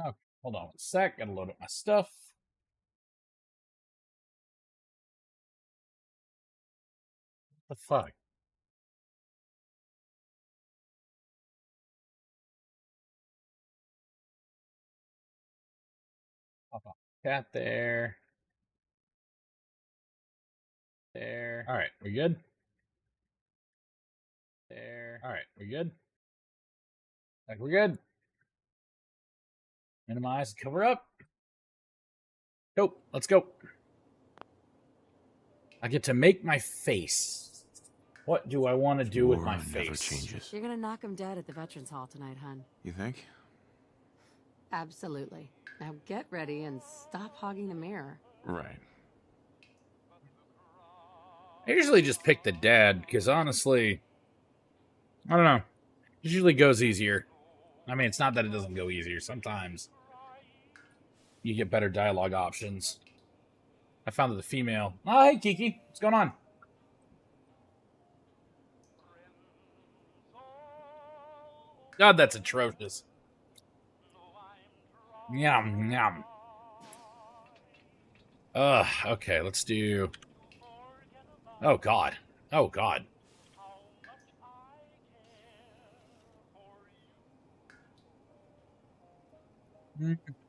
Oh, hold on 1 sec. Gotta load up my stuff. What the fuck? Pop up. Cat there. There. All right, we good? There. All right, we good? Like we're good. Minimize, cover up. Go. Let's go. I get to make my face. What do I want to do with my face? Never changes. You're gonna knock him dead at the Veterans Hall tonight, hun. You think? Absolutely. Now get ready and stop hogging the mirror. Right. I usually just pick the dad because honestly, I don't know. It usually goes easier. I mean, it's not that it doesn't go easier. Sometimes you get better dialogue options. I found that the female. Oh, hey, Kiki. What's going on? God, that's atrocious. Yum, yum. Okay, let's do... Oh, God. Oh, God.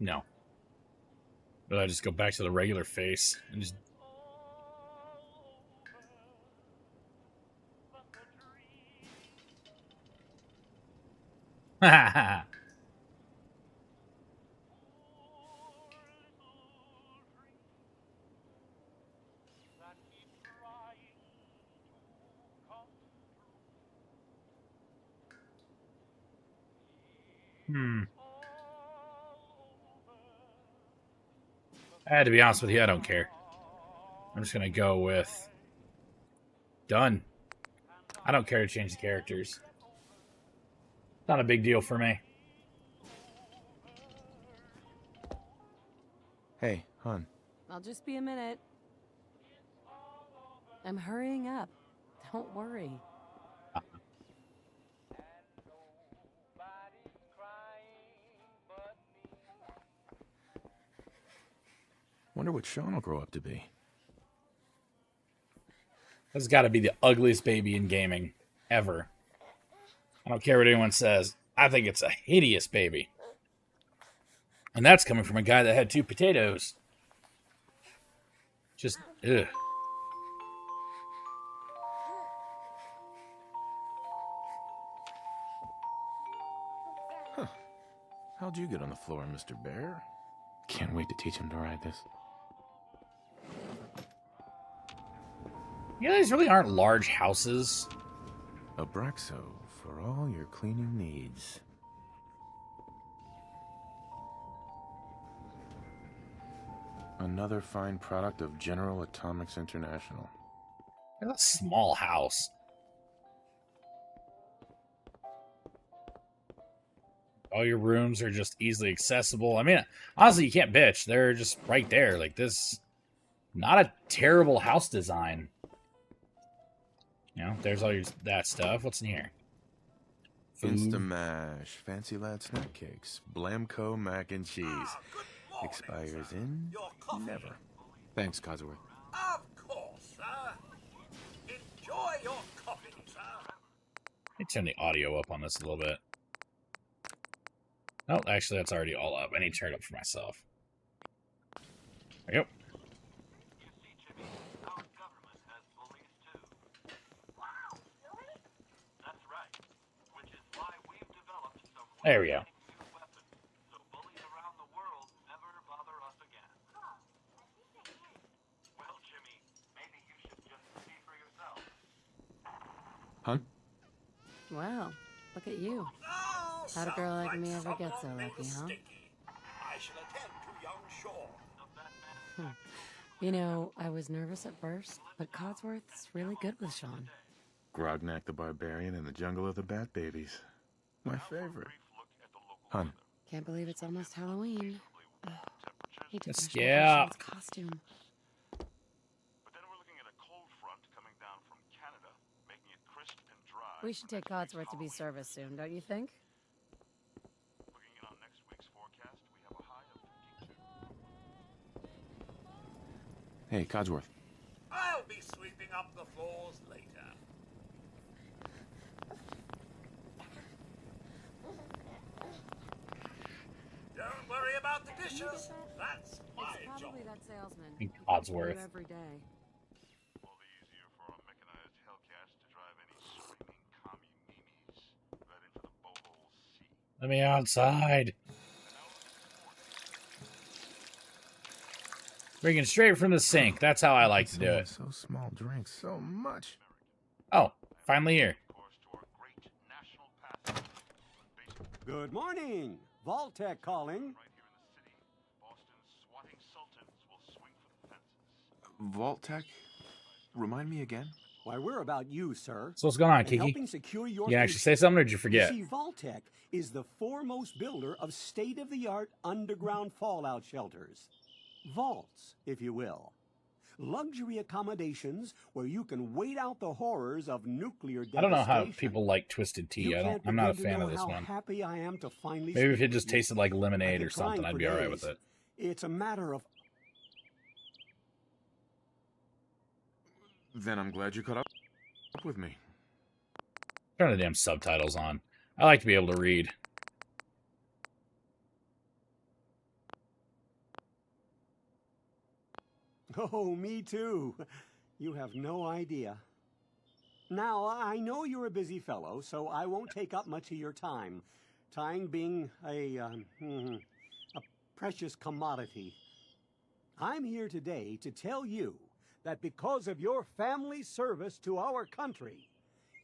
No. But I just go back to the regular face and just... To be honest with you, I don't care. I'm just going to go with... Done. I don't care to change the characters. Not a big deal for me. Hey, hon. I'll just be a minute. I'm hurrying up. Don't worry. Wonder what Sean will grow up to be. This has got to be the ugliest baby in gaming ever. I don't care what anyone says. I think it's a hideous baby. And that's coming from a guy that had 2 potatoes. Just, ugh. Huh. How'd you get on the floor, Mr. Bear? Can't wait to teach him to ride this. You know, these really aren't large houses. Abraxo for all your cleaning needs. Another fine product of General Atomics International. It's a small house. All your rooms are just easily accessible. I mean, honestly, you can't bitch. They're just right there. Like this, not a terrible house design. You know, there's all your that stuff. What's in here? Instamash, Fancy Lad snack cakes, Blamco mac and cheese. Expires in never. Thanks, Codsworth. Of course, sir. Enjoy your coffee, sir. Let me turn the audio up on this a little bit. Oh, actually, that's already all up. I need to turn it up for myself. There you go. There we go. Huh? Wow, look at you. Oh, How'd a girl like me ever get so someone lucky, make a huh? sticky. I shall attend to young Shaw. You know, I was nervous at first, but Codsworth's really good with Sean. Grognak the Barbarian in the Jungle of the Bat Babies. My favorite. Hun. Can't believe it's almost Halloween. Ugh, hate to Yes, brush yeah. Sean's costume. But then we're looking at a cold front coming down from Canada, making it crisp and dry. We should take Codsworth to be serviced soon, don't you think? Looking in on next week's forecast, we Hey, Codsworth. I'll be sweeping up the floors later. Don't worry about the dishes. That's my It's job. probably that salesman. I think He comes to Codsworth. you every day. All the easier for our mechanized Hellcats to drive any screaming commie meanies right into the Bohol Sea. Let me outside. Drinking straight from the sink. That's how I like to do it. So small drinks so much. Oh, finally here. Of course, to our great national pastime, based Good morning. Vaultec calling. right here in the city, Boston's swatting sultans will swing for the fences. Vault-Tec? Remind me again? Why, we're about you, sir. So what's going on, And Kiki? helping secure your You can actually future. say something, or did you forget? You see, Vaultec is the foremost builder of state-of-the-art underground fallout shelters. Vaults, if you will. Luxury accommodations where you can wait out the horrors of nuclear devastation. I don't know how people like Twisted Tea. You can't I'm not a begin to fan know of this how one. happy I am to finally Maybe if speak it just with you. tasted like I've lemonade been or something, trying I'd for be alright with days. it. It's a matter of Then I'm glad you caught up with me. Turn the damn subtitles on. I like to be able to read. Oh, me too. You have no idea. Now, I know you're a busy fellow, so I won't take up much of your time. Time being a precious commodity. I'm here today to tell you that because of your family service to our country,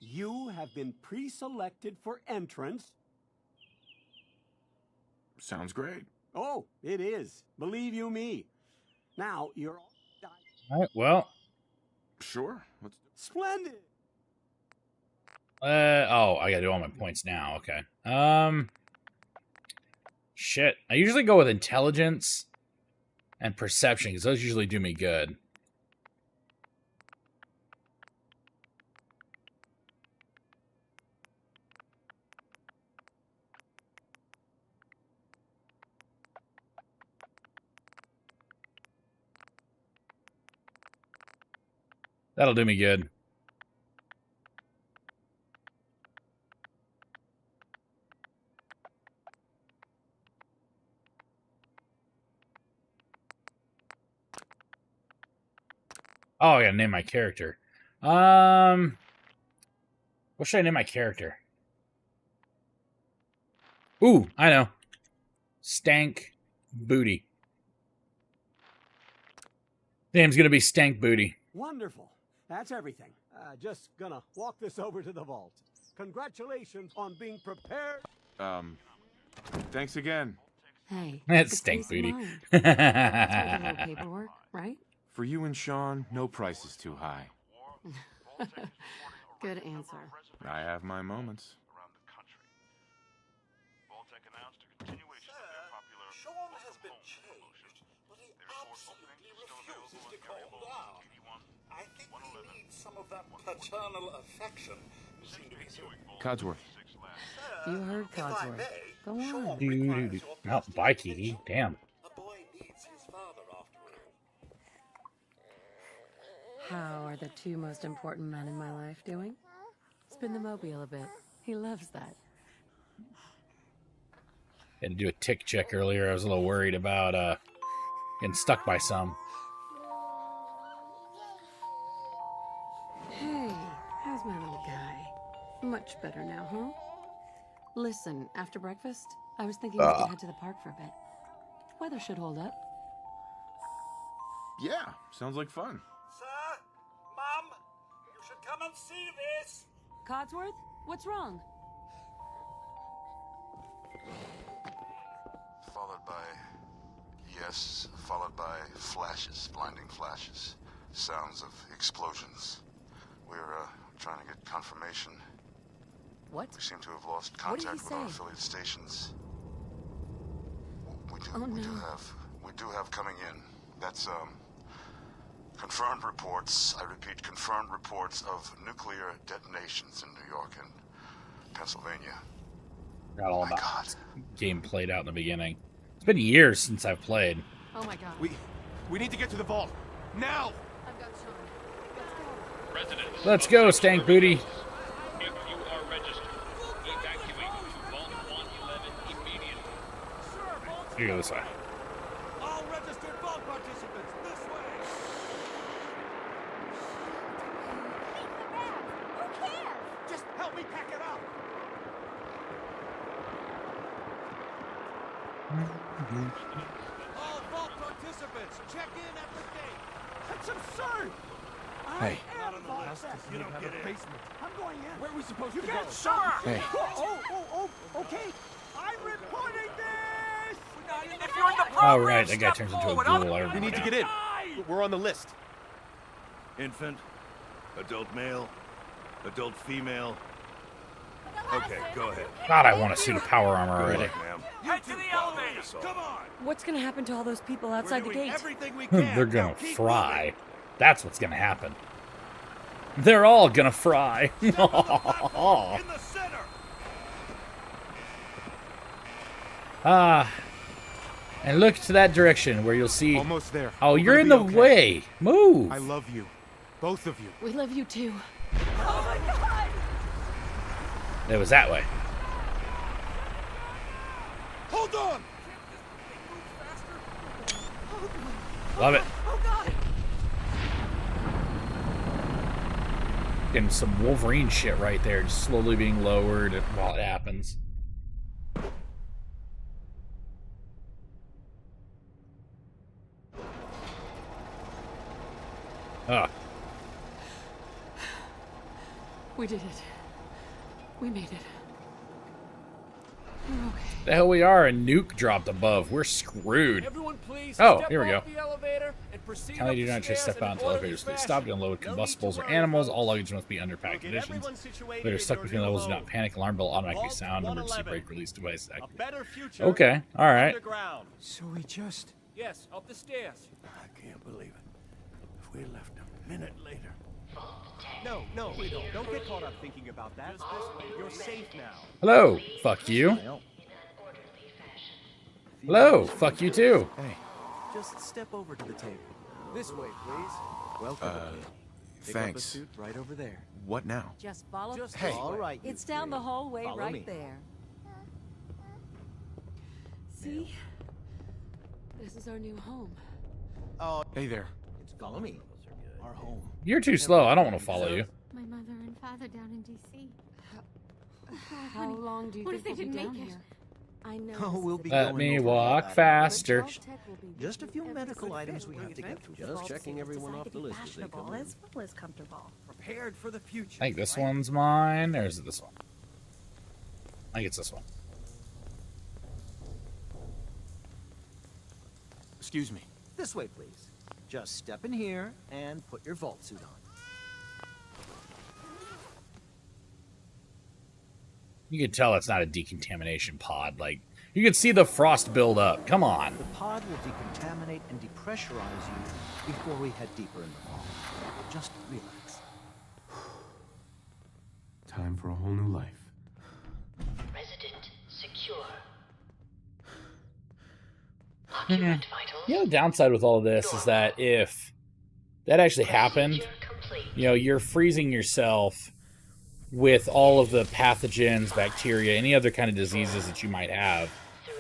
you have been pre-selected for entrance. Sounds great. Oh, it is. Believe you me. Now, you're all Alright, well. Sure. Let's do splendid. Oh, I gotta do all my points now. Okay. Shit. I usually go with intelligence and perception, because those usually do me good. That'll do me good. Oh, I gotta name my character. What should I name my character? Ooh, I know. Stank Booty. Name's gonna be Stank Booty. Wonderful. That's everything. Just gonna walk this over to the vault. Congratulations on being prepared. Thanks again. Hey, That's it's Stank peace of Booty. mind. That's worth a little paperwork, right? For you and Sean, no price is too high. Good answer. I have my moments. around the country. Vault-Tec announced a continuation of their popular Sean has Welcome been Home promotion. changed, but he There's four absolutely openings still refuses available to in calm area down. malls, 81, I think 111, he needs some of that paternal affection. You seem to be so... Codsworth. You heard If I Codsworth. may, Go Sean on. requires your Oh, personal bye, Kiki. attention. Damn. A boy needs his father after all. How are the two most important men in my life doing? Spin the mobile a bit. He loves that. Had to do a tick check earlier. I was a little worried about getting stuck by some. Hey, how's my little guy? Much better now, huh? Listen, after breakfast, I was thinking we could head to the park for a bit. Weather should hold up. Yeah, sounds like fun. Sir, Mum, you should come and see this. Codsworth, what's wrong? Followed by, yes, followed by flashes, blinding flashes, sounds of explosions. We're trying to get confirmation. What? We seem to have lost What did contact he with our say? affiliate stations. We do, Oh, we no. do have coming in. That's confirmed reports. I repeat, confirmed reports of nuclear detonations in New York and Pennsylvania. Got all My that God. game played out in the beginning. It's been years since I've played. Oh my god. We need to get to the vault. Now! I've got Sean. Let's go. Residents. Let's go, stank booty. If you are registered, evacuate to Vault 111 immediately. You go this way. All registered vault participants, this way! Who cares? Just help me pack it up! All vault participants, check in at the gate! That's absurd! Hey. Not on the list. You don't get in. I'm going in. Where are we supposed You to go? get shot! Hey. Oh, okay. I'm reporting this! If you're in the Oh, right. That guy turns into a ghoul. I We need to remember get now. in. We're on the list. Infant, adult male, adult female. Okay, go ahead. God, I want a suit of power armor Good already. luck, ma'am. Head to the elevator! Come on! What's gonna happen to all those people outside the We're doing gate? everything we can. They're Now gonna keep fry. That's what's gonna happen. They're all gonna fry. moving. Step on the platform, in the center! And look to that direction where you'll see. Almost there. Oh, We're you're gonna in be the okay. way. Move. I love you. Both of you. We love you too. It was that way. Hold on! Love it. Oh God! Getting some Wolverine shit right there, just slowly being lowered while it happens. Ah, We did it. We made it. We're okay. the hell we are. A nuke dropped above. We're screwed. Everyone please Oh, step here we off go. the elevator and proceed Kindly up do the not just stairs step in out an into elevators. orderly Please stop to fashion. unload No need combustibles to or worry, animals. folks. All luggage must be under packed We'll get conditions. everyone situated They are in stuck your between new levels. Do home. not panic. Alarm bell automatically Vault sound. Emergency 111. brake release device A active. better future. Okay, all right. Underground. So we just... Yes, up the stairs. I can't believe it. If we left a minute later. No, we don't. Don't get caught up thinking about that. You're safe now. Hello. Fuck you. Hello. Fuck you too. Hey. Just step over to the table. This way, please. Welcome. Pick up a Thanks. suit right over there. What now? Just follow. Just Hey. this All way. right. you It's down the three. hallway Follow right me. there. See? This is our new home. Oh, Hey there. follow me. Our home. You're too slow. I don't want to follow you. My mother and father down in D.C. How long do you What if think they we'll be didn't down make it? here? I know. Oh, we'll be Let going me over all walk that in a faster. minute. Tech will be Just a few with medical everything. items we have to get through. Just checking everyone off the list as they come in. as well as comfortable. Prepared for the future. I think this right? one's mine, or is it this one? I think it's this one. Excuse me. This way, please. Just step in here and put your vault suit on. You can tell it's not a decontamination pod. Like, you can see the frost build up. Come on. The pod will decontaminate and depressurize you before we head deeper in the vault. Just relax. Time for a whole new life. Resident secure. Occupant vitals. You know, the downside with all of this is that if that actually happened, Procedure complete. you know, you're freezing yourself with all of the pathogens, bacteria, any other kind of diseases that you might have 3.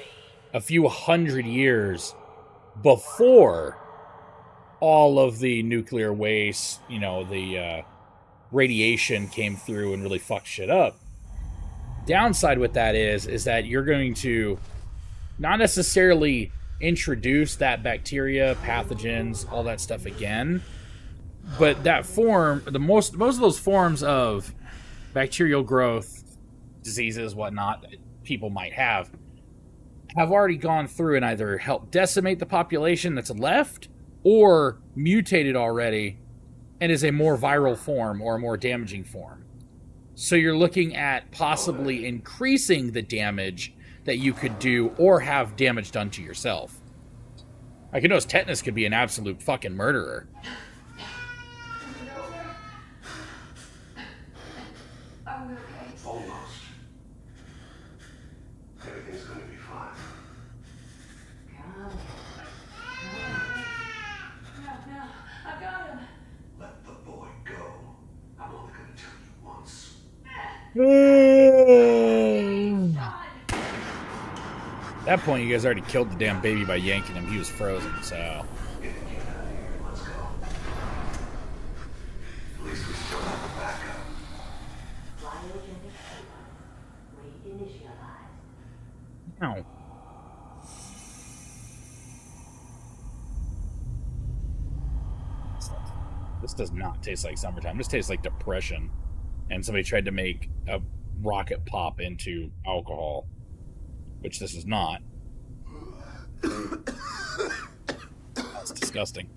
a few hundred years before all of the nuclear waste, you know, the radiation came through and really fucked shit up. Downside with that is that you're going to not necessarily introduce that bacteria, pathogens, all that stuff again, but that form, most of those forms of bacterial growth, diseases, whatnot, that people might have already gone through and either helped decimate the population that's left or mutated already and is a more viral form or a more damaging form. So you're looking at possibly increasing the damage that you could do or have damage done to yourself. I can notice tetanus could be an absolute fucking murderer. Almost. Everything's gonna be fine. No, At that point, you guys already killed the damn baby by yanking him. He was frozen, so. No. This does not taste like summertime. This tastes like depression. And somebody tried to make a rocket pop into alcohol, which this is not. That's disgusting.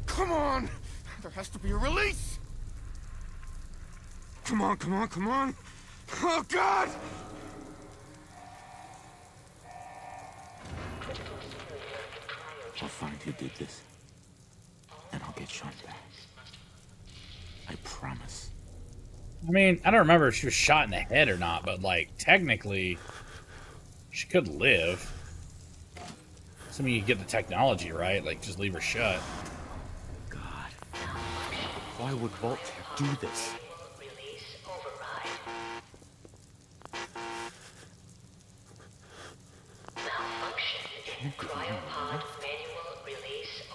Come on! There has to be a release! Come on, come on, come on! Oh, God! I'll find who did this. And I'll get Sean back. I promise. I mean, I don't remember if she was shot in the head or not, but, like, technically, she could live. Assuming you get the technology right, like, just leave her shut. Why would Voltaire do this?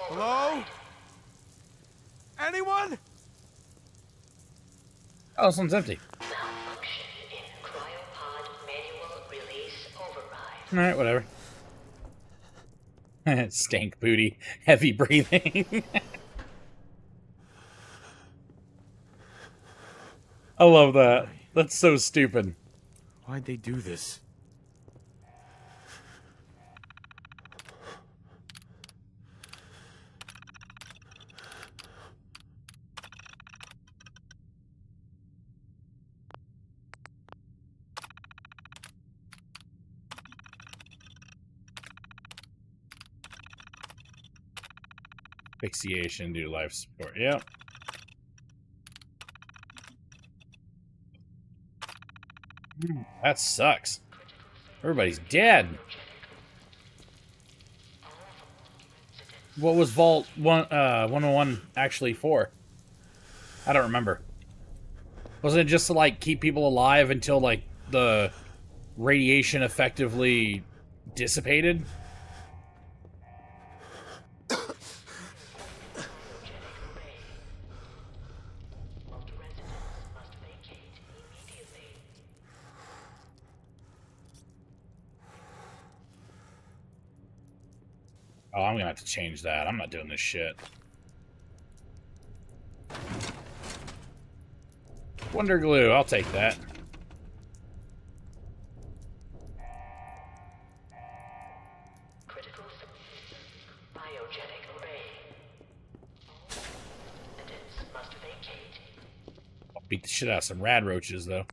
Hello? Anyone? Oh, this one's empty. Alright, whatever. Stank booty. Heavy breathing. I love that. That's so stupid. Why'd they do this? Asphyxiation due to life support. Yep. That sucks. Everybody's dead. What was Vault 101 actually for? I don't remember. Wasn't it just to, like, keep people alive until, like, the radiation effectively dissipated? Oh, I'm gonna have to change that. I'm not doing this shit. Wonder glue, I'll take that. Critical biogenic array. Residents must vacate. I'll beat the shit out of some rad roaches, though.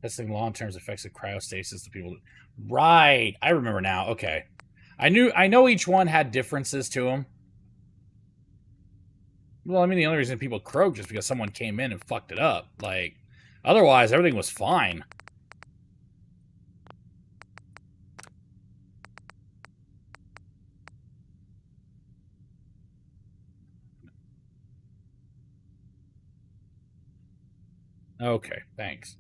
Testing long-term effects of cryostasis to people. Right, I remember now. Okay, I know each one had differences to them. Well, I mean, the only reason people croaked is because someone came in and fucked it up. Like, otherwise, everything was fine. Okay, thanks.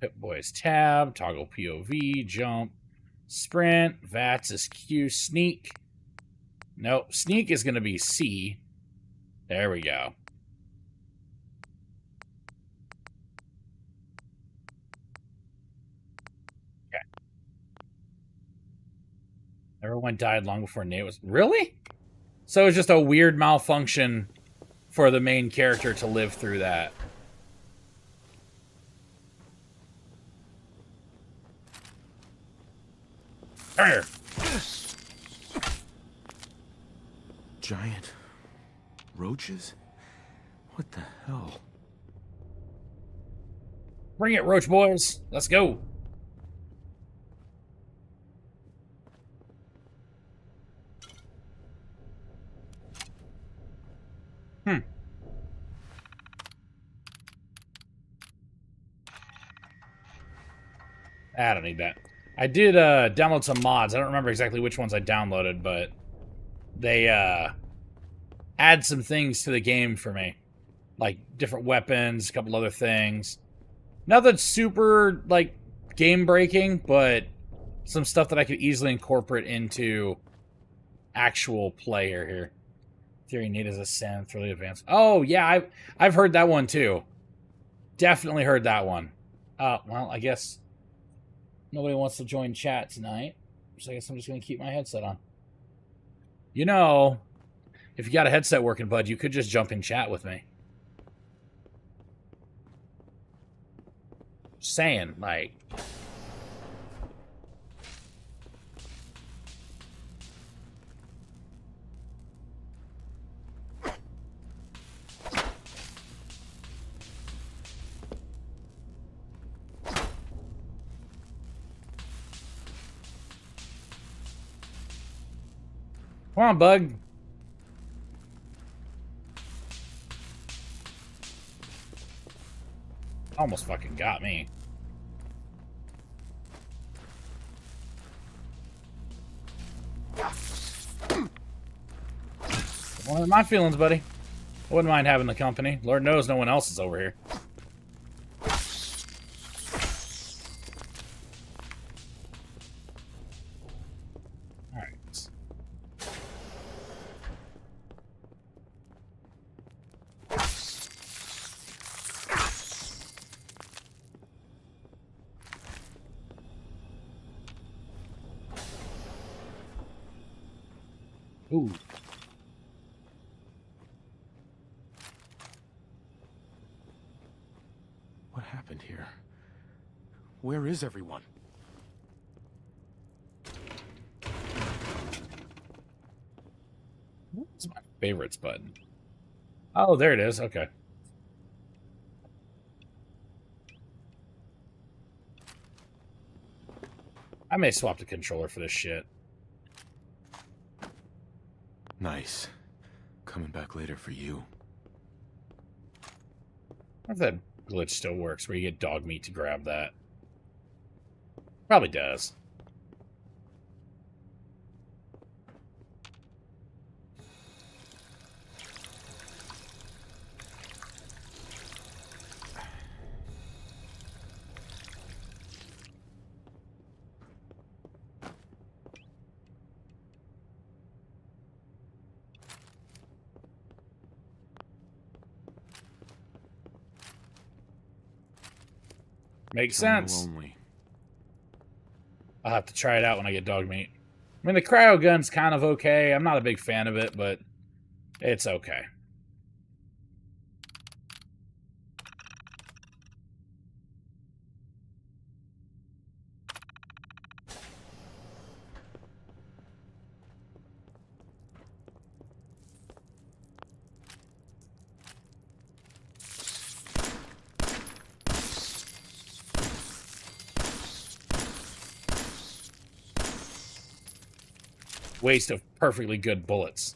Pip-Boy is tab, toggle POV, jump, sprint, VATS is Q, sneak. Nope, sneak is going to be C. There we go. Okay. Everyone died long before Nate was... Really? So it was just a weird malfunction for the main character to live through that. Arr. Giant roaches? What the hell? Bring it, Roach Boys. Let's go. I don't need that. I did download some mods. I don't remember exactly which ones I downloaded, but they add some things to the game for me. Like different weapons, a couple other things. Nothing super, like, game-breaking, but some stuff that I could easily incorporate into actual player here. Theory need is a synth, really advanced. Oh, yeah, I've heard that one, too. Definitely heard that one. Well, I guess nobody wants to join chat tonight, so I guess I'm just going to keep my headset on. You know, if you got a headset working, bud, you could just jump in chat with me. Just saying, like... Come on, bug. Almost fucking got me. Well, in my feelings, buddy. I wouldn't mind having the company. Lord knows no one else is over here. Ooh. What happened here? Where is everyone? What's my favorites button? Oh, there it is. Okay. I may swap the controller for this shit. Nice. Coming back later for you. I wonder if that glitch still works, where you get dog meat to grab that. Probably does. Makes sense. Lonely. I'll have to try it out when I get dog meat. I mean, the cryo gun's kind of okay. I'm not a big fan of it, but it's okay. Waste of perfectly good bullets.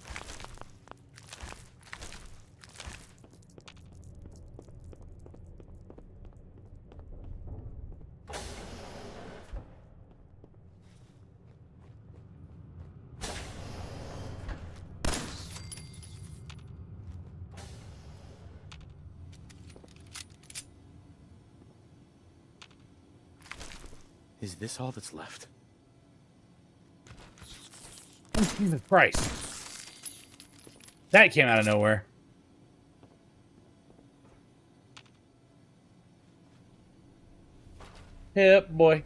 Is this all that's left? Oh, Jesus Christ. That came out of nowhere. Yep, boy.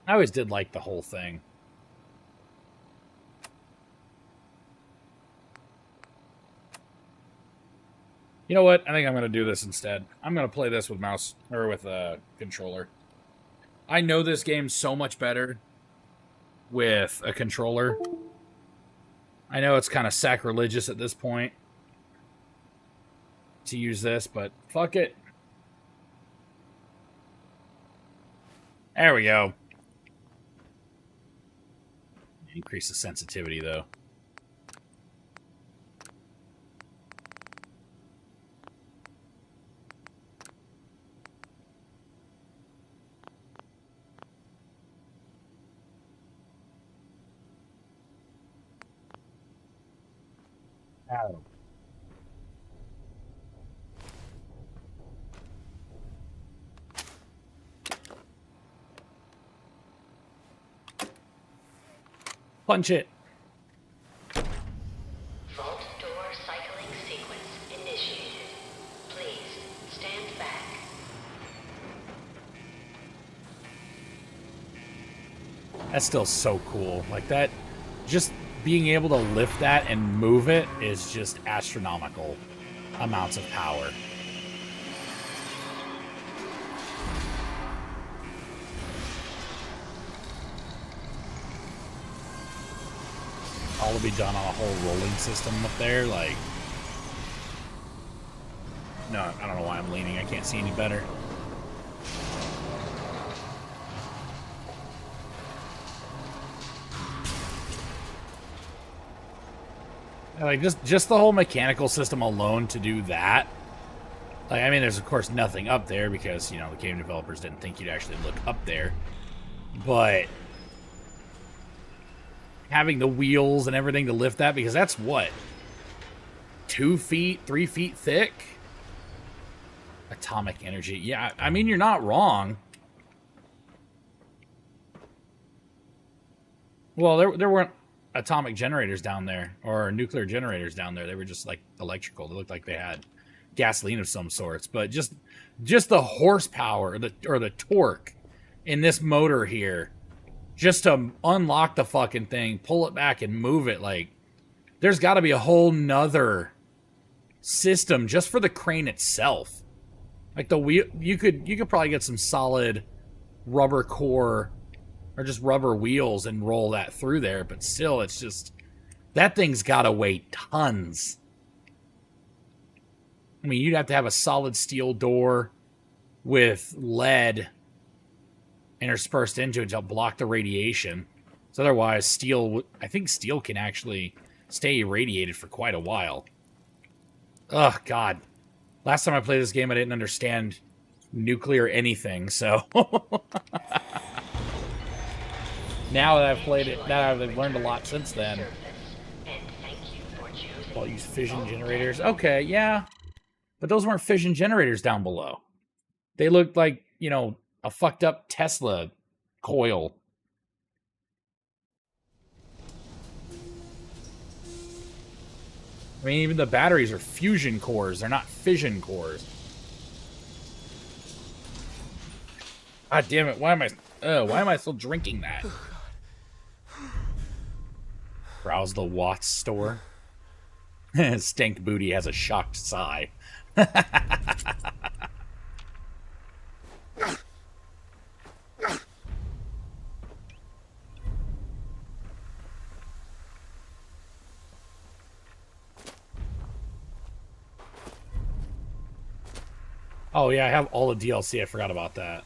I always did like the whole thing. You know what? I think I'm going to do this instead. I'm going to play this with mouse, or with a controller. I know this game so much better with a controller. I know it's kind of sacrilegious at this point to use this, but fuck it. There we go. Increase the sensitivity, though. Ow. Punch it. Vault door cycling sequence initiated. Please stand back. That's still so cool. Like that, just being able to lift that and move it is just astronomical amounts of power. All to be done on a whole rolling system up there, like... No, I don't know why I'm leaning. I can't see any better. Like, just the whole mechanical system alone to do that. Like, I mean, there's, of course, nothing up there because, you know, the game developers didn't think you'd actually look up there. But... having the wheels and everything to lift that, because that's what? 2 feet, 3 feet thick? Atomic energy. Yeah, I mean, you're not wrong. Well, there weren't atomic generators down there, or nuclear generators down there. They were just, like, electrical. They looked like they had gasoline of some sorts. But just the horsepower, or the torque in this motor here, just to unlock the fucking thing, pull it back, and move it, like, there's got to be a whole nother system just for the crane itself. Like, the wheel, you could probably get some solid rubber core or just rubber wheels and roll that through there, but still, it's just, that thing's got to weigh tons. I mean, you'd have to have a solid steel door with lead interspersed into it to block the radiation. So otherwise, steel, I think steel can actually stay irradiated for quite a while. Ugh, God. Last time I played this game, I didn't understand nuclear anything, so... Now that I've played it, now I've learned a lot since then. I'll use fission generators. Okay, yeah. But those weren't fission generators down below. They looked like, you know, a fucked up Tesla coil. I mean, even the batteries are fusion cores. They're not fission cores. God damn it. Why am I still drinking that? Browse the Watts store. Stank Booty has a shocked sigh. Oh yeah, I have all the DLC. I forgot about that.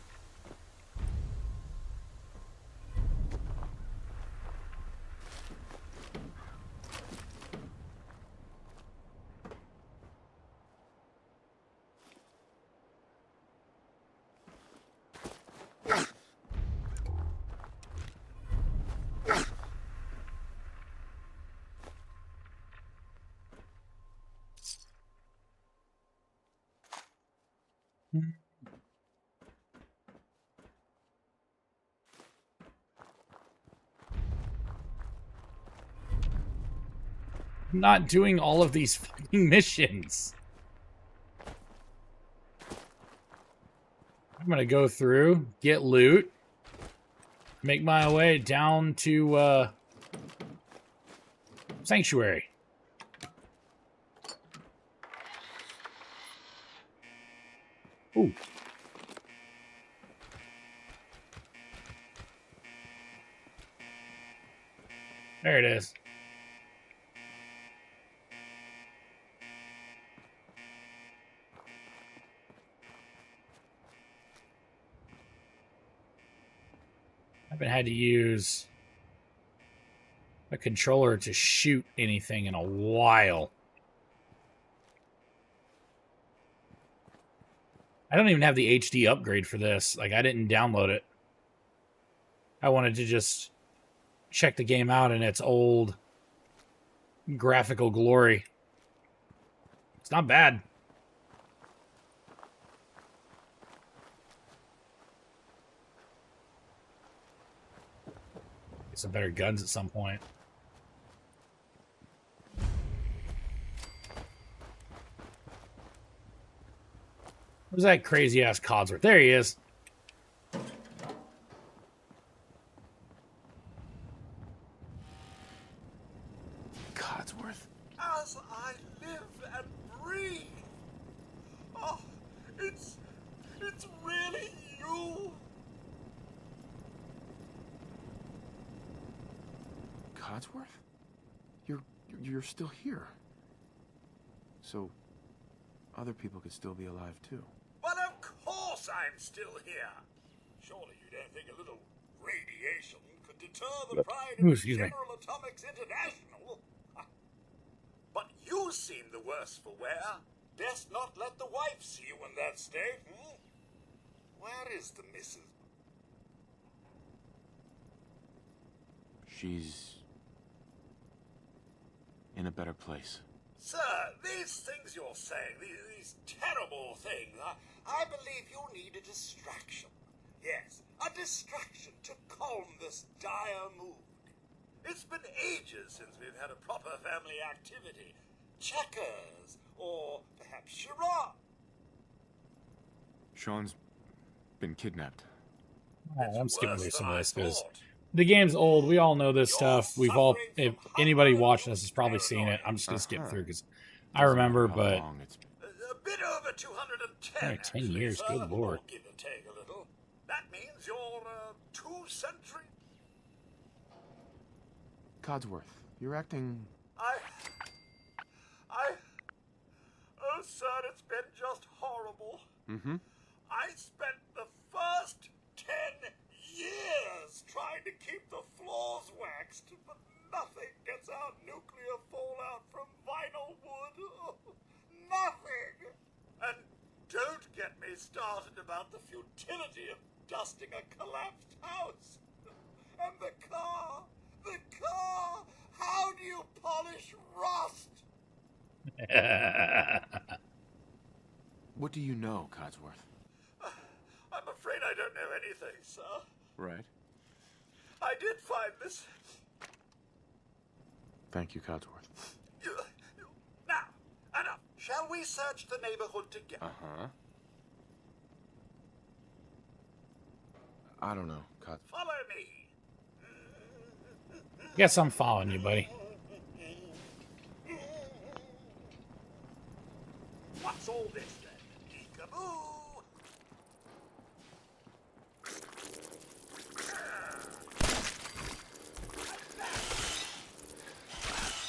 I'm not doing all of these fucking missions. I'm gonna go through, get loot, make my way down to Sanctuary. Ooh. There it is. I haven't had to use a controller to shoot anything in a while. I don't even have the HD upgrade for this. Like, I didn't download it. I wanted to just check the game out in its old graphical glory. It's not bad. Get some better guns at some point. Where's that crazy ass Codsworth? There he is. Codsworth? As I live and breathe. Oh, it's really you. Codsworth? You're still here. So other people could still be alive too. Well, of course I'm still here. Surely you don't think a little radiation could deter the pride of General Atomics International? But you seem the worse for wear. Best not let the wife see you in that state, hmm? Where is the missus? She's in a better place. Sir, these things you're saying, these terrible things, I believe you need a distraction. Yes, a distraction to calm this dire mood. It's been ages since we've had a proper family activity. Checkers, or perhaps charades. Sean's been kidnapped. I'm skipping through some of this because the game's old. We all know this stuff. We've all, if anybody watching this has probably seen it. I'm just going to skip through because I remember, but... A bit over 210. 10 years, good lord. Give or take a little. That means you're 2 centuries. Codsworth, you're acting... Oh, sir, it's been just horrible. Mm-hmm. I spent the first 10 years trying to keep the floors waxed, but nothing gets out nuclear fallout from vinyl wood. Nothing! And don't get me started about the futility of dusting a collapsed house. And the car! How do you polish rust? What do you know, Codsworth? I'm afraid I don't know anything, sir. Right. I did find this. Thank you, Codsworth. Now, enough. Shall we search the neighborhood together? Uh-huh. I don't know, Codsworth. Follow me. Guess I'm following you, buddy. What's all this then? Peekaboo!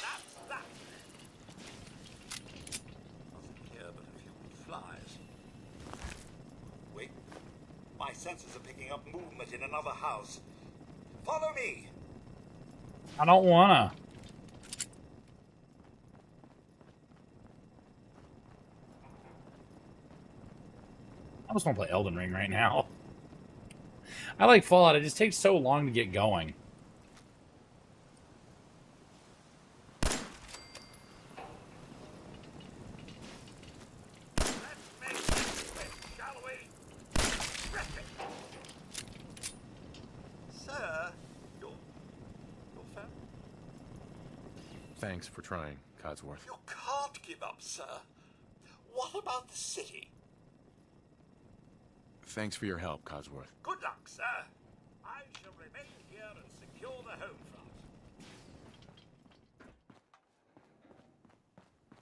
That's that. Nothing here but a few flies. Wait. My senses are picking up movement in another house. Follow me. I don't wanna. I just want to play Elden Ring right now. I like Fallout. It just takes so long to get going. Sir, your family? Thanks for trying, Codsworth. You can't give up, sir. What about the city? Thanks for your help, Codsworth. Good luck, sir. I shall remain here and secure the home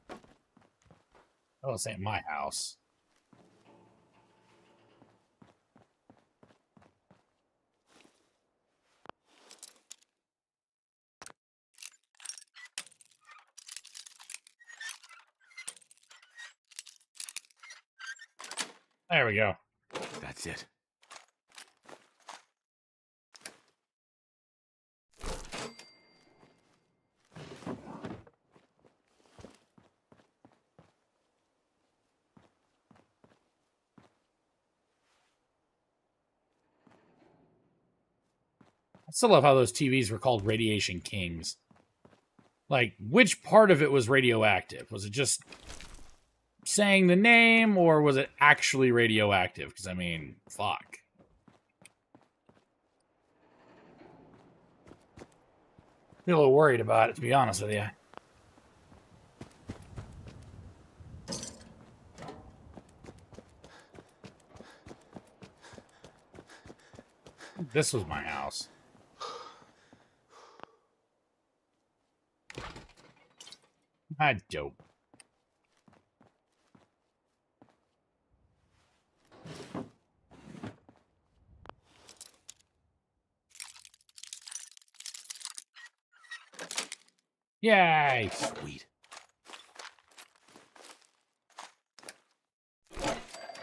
front. Oh, this ain't my house. There we go. That's it. I still love how those TVs were called Radiation Kings. Like, which part of it was radioactive? Was it just saying the name, or was it actually radioactive? Because, I mean, fuck. I'm a little worried about it, to be honest with you. This was my house. Ah, dope. Yay! Sweet.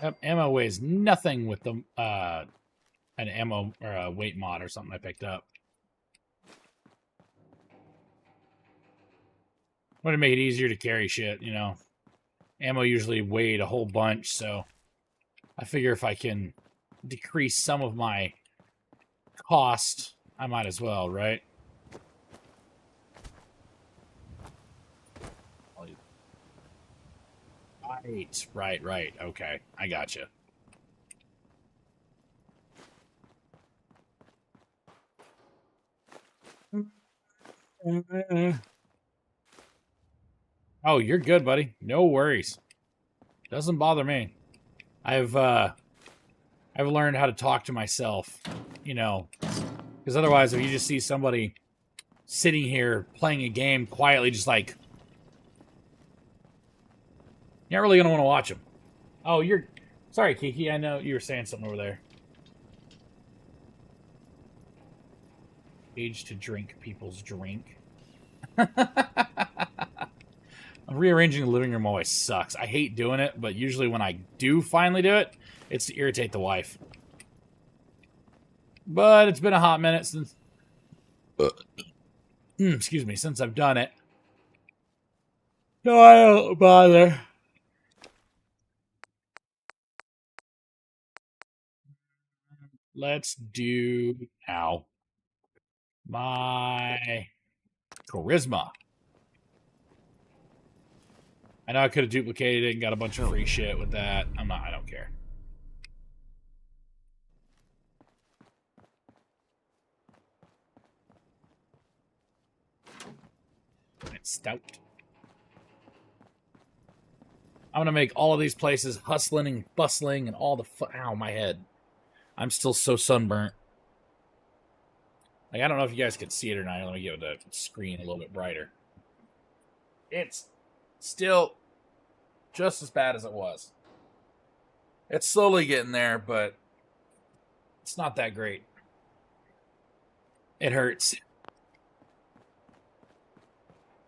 Yep, ammo weighs nothing with the an ammo or a weight mod or something I picked up. Want to make it easier to carry shit, you know. Ammo usually weighed a whole bunch, so I figure if I can decrease some of my cost, I might as well, right? Right. Okay, I gotcha. Oh, you're good, buddy. No worries. Doesn't bother me. I've learned how to talk to myself, you know, because otherwise, if you just see somebody sitting here playing a game quietly, just like, you're not really gonna want to watch them. Oh, you're sorry, Kiki. I know you were saying something over there. Age to drink people's drink. Rearranging the living room always sucks. I hate doing it, but usually when I do finally do it, it's to irritate the wife. But it's been a hot minute since... excuse me, since I've done it. No, I don't bother. Let's do... Ow. My... charisma. I know I could have duplicated it and got a bunch of free shit with that. I don't care. It's stout. I'm going to make all of these places hustling and bustling and all the ow, my head. I'm still so sunburnt. Like, I don't know if you guys can see it or not. Let me get the screen a little bit brighter. It's still just as bad as it was. It's slowly getting there, but it's not that great. It hurts.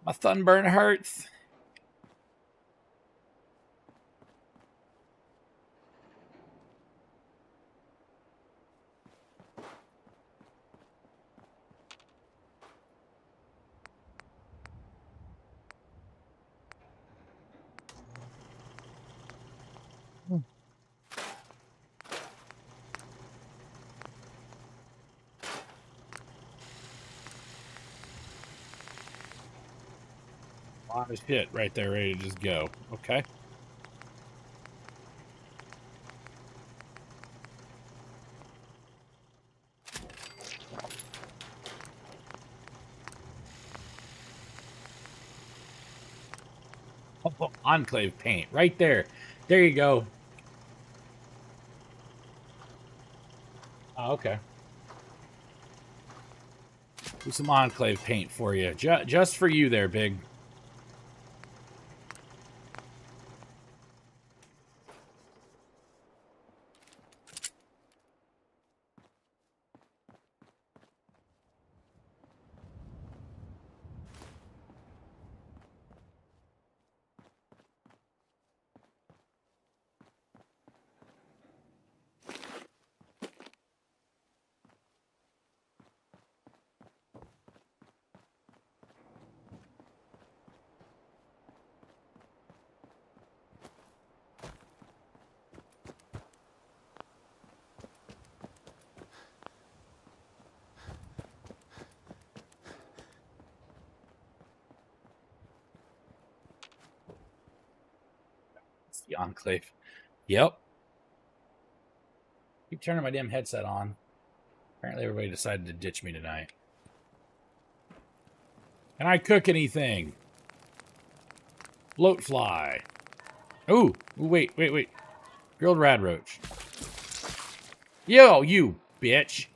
My sunburn hurts. A lot of shit right there ready to just go. Okay. Oh, Enclave paint right there. There you go. Oh, okay. Do some Enclave paint for you. Just for you there, Big. The Enclave. Yep. Keep turning my damn headset on. Apparently everybody decided to ditch me tonight. Can I cook anything? Bloat fly. Ooh, wait. Grilled rad roach. Yo, you bitch.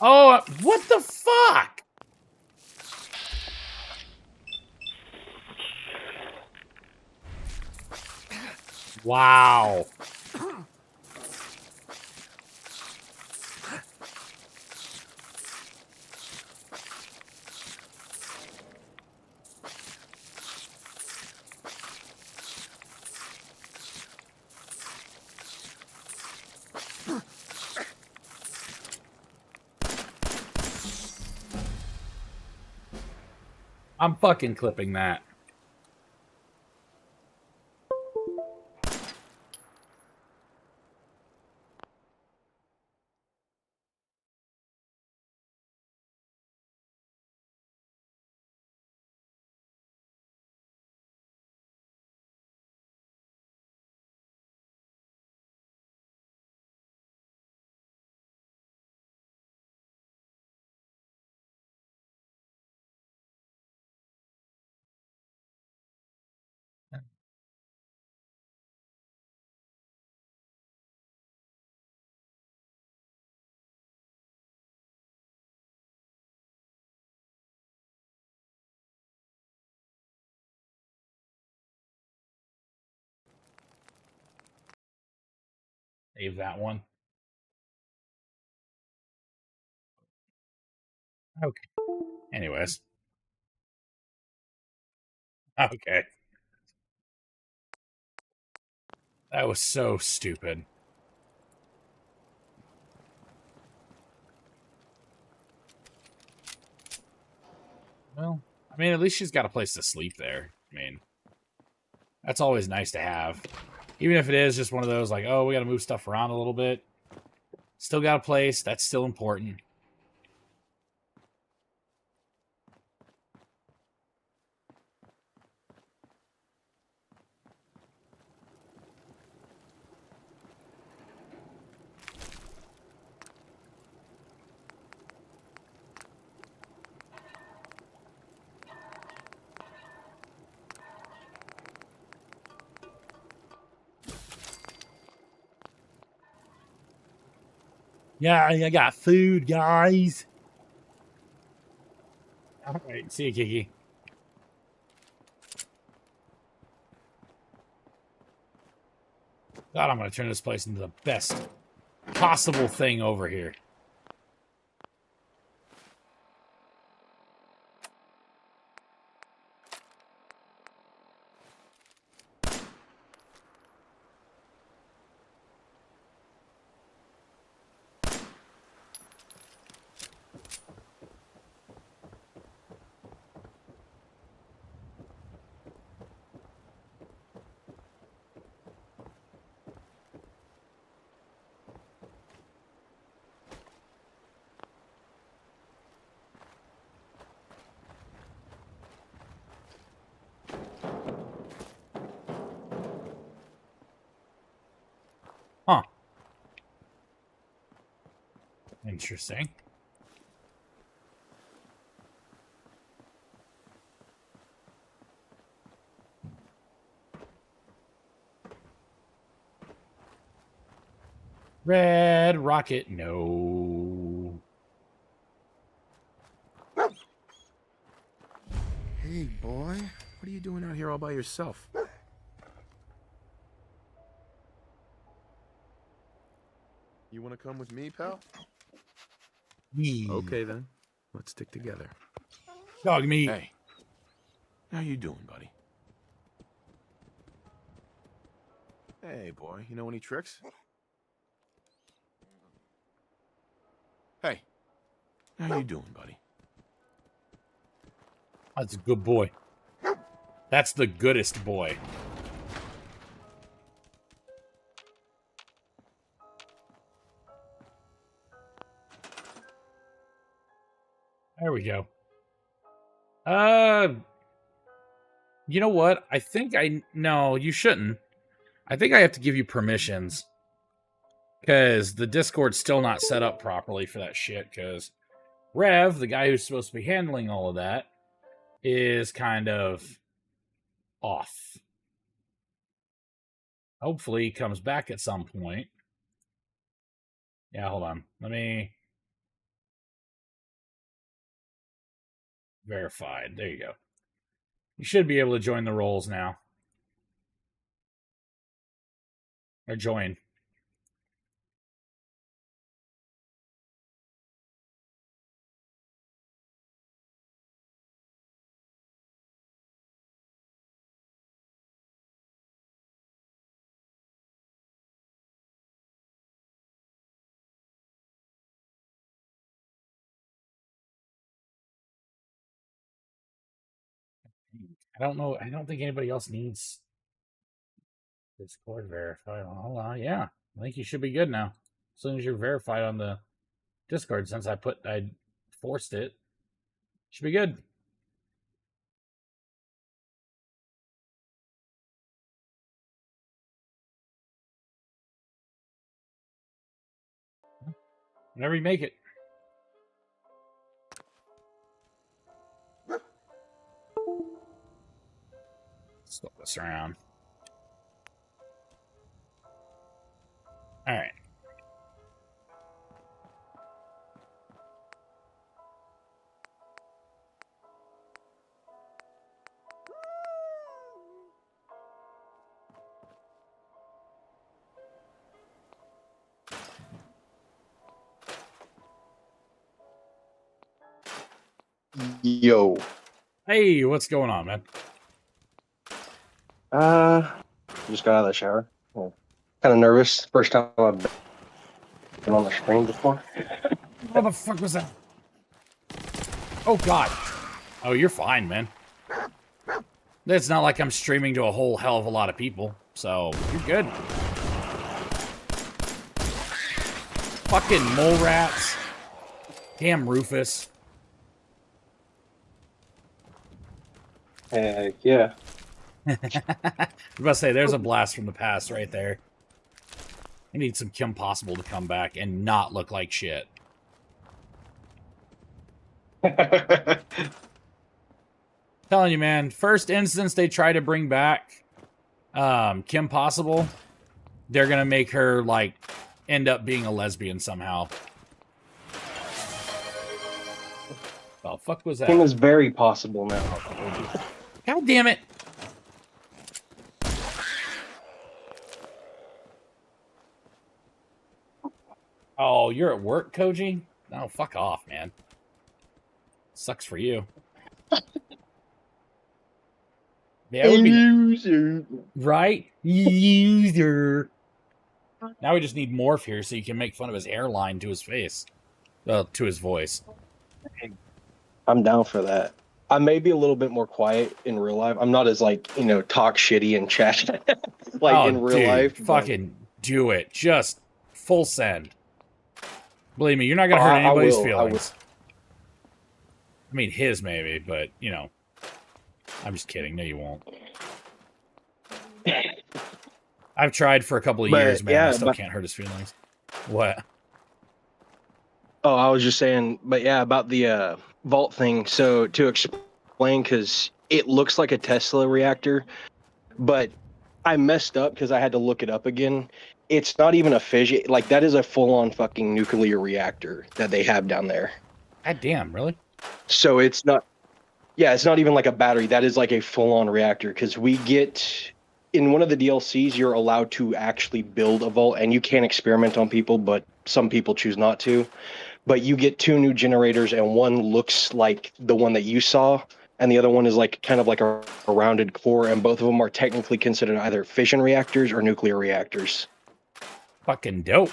Oh, what the fuck? Wow. I'm fucking clipping that. Save that one. Okay. Anyways. Okay. That was so stupid. Well, I mean, at least she's got a place to sleep there. I mean, that's always nice to have. Even if it is just one of those, like, oh, we got to move stuff around a little bit. Still got a place. That's still important. Yeah, I got food, guys. All right, see you, Kiki. God, I'm going to turn this place into the best possible thing over here. Huh. Interesting. Red rocket, no. Hey, boy. What are you doing out here all by yourself? You want to come with me, pal? Okay, then. Let's stick together. Dog meat. Hey. How you doing, buddy? Hey, boy. You know any tricks? Hey. How you doing, buddy? That's a good boy. That's the goodest boy. There we go. You know what? I think no, you shouldn't. I think I have to give you permissions. Because the Discord's still not set up properly for that shit, because Rev, the guy who's supposed to be handling all of that, is kind of off. Hopefully he comes back at some point. Yeah, hold on. Let me... Verified. There you go. You should be able to join the roles now. Or join. I don't know. I don't think anybody else needs Discord verified. Hold on. Yeah. I think you should be good now. As soon as you're verified on the Discord, since I forced it, should be good. Whenever you make it. Let's flip this around. All right. Yo. Hey, what's going on, man? Just got out of the shower. Kind of nervous. First time I've been on the screen before. What the fuck was that? Oh, God. Oh, you're fine, man. It's not like I'm streaming to a whole hell of a lot of people, so you're good. Fucking mole rats. Damn Rufus. Heck yeah. I was about to say, there's a blast from the past right there. I need some Kim Possible to come back and not look like shit. Telling you, man, first instance they try to bring back Kim Possible, they're gonna make her, like, end up being a lesbian somehow. Oh, fuck was that? Kim is very possible now. God damn it! Oh, you're at work, Koji? No, fuck off, man. Sucks for you. Yeah, it would be... User. Right? User. Now we just need Morph here so you can make fun of his hairline to his face. Well, to his voice. I'm down for that. I may be a little bit more quiet in real life. I'm not as, like, you know, talk shitty in chat like in real life. Fucking do it. Just full send. Believe me, you're not going to hurt anybody's feelings. I mean, his maybe, but, you know. I'm just kidding. No, you won't. I've tried for a couple of years, man. Yeah, I still can't hurt his feelings. What? Oh, I was just saying, but yeah, about the vault thing. So to explain, because it looks like a Tesla reactor, but I messed up because I had to look it up again. It's not even a fission. Like, that is a full-on fucking nuclear reactor that they have down there. God damn, really? So it's not... Yeah, it's not even like a battery. That is like a full-on reactor, because we get... In one of the DLCs, you're allowed to actually build a vault, and you can experiment on people, but some people choose not to. But you get 2 new generators, and one looks like the one that you saw, and the other one is like kind of like a rounded core, and both of them are technically considered either fission reactors or nuclear reactors. Fucking dope.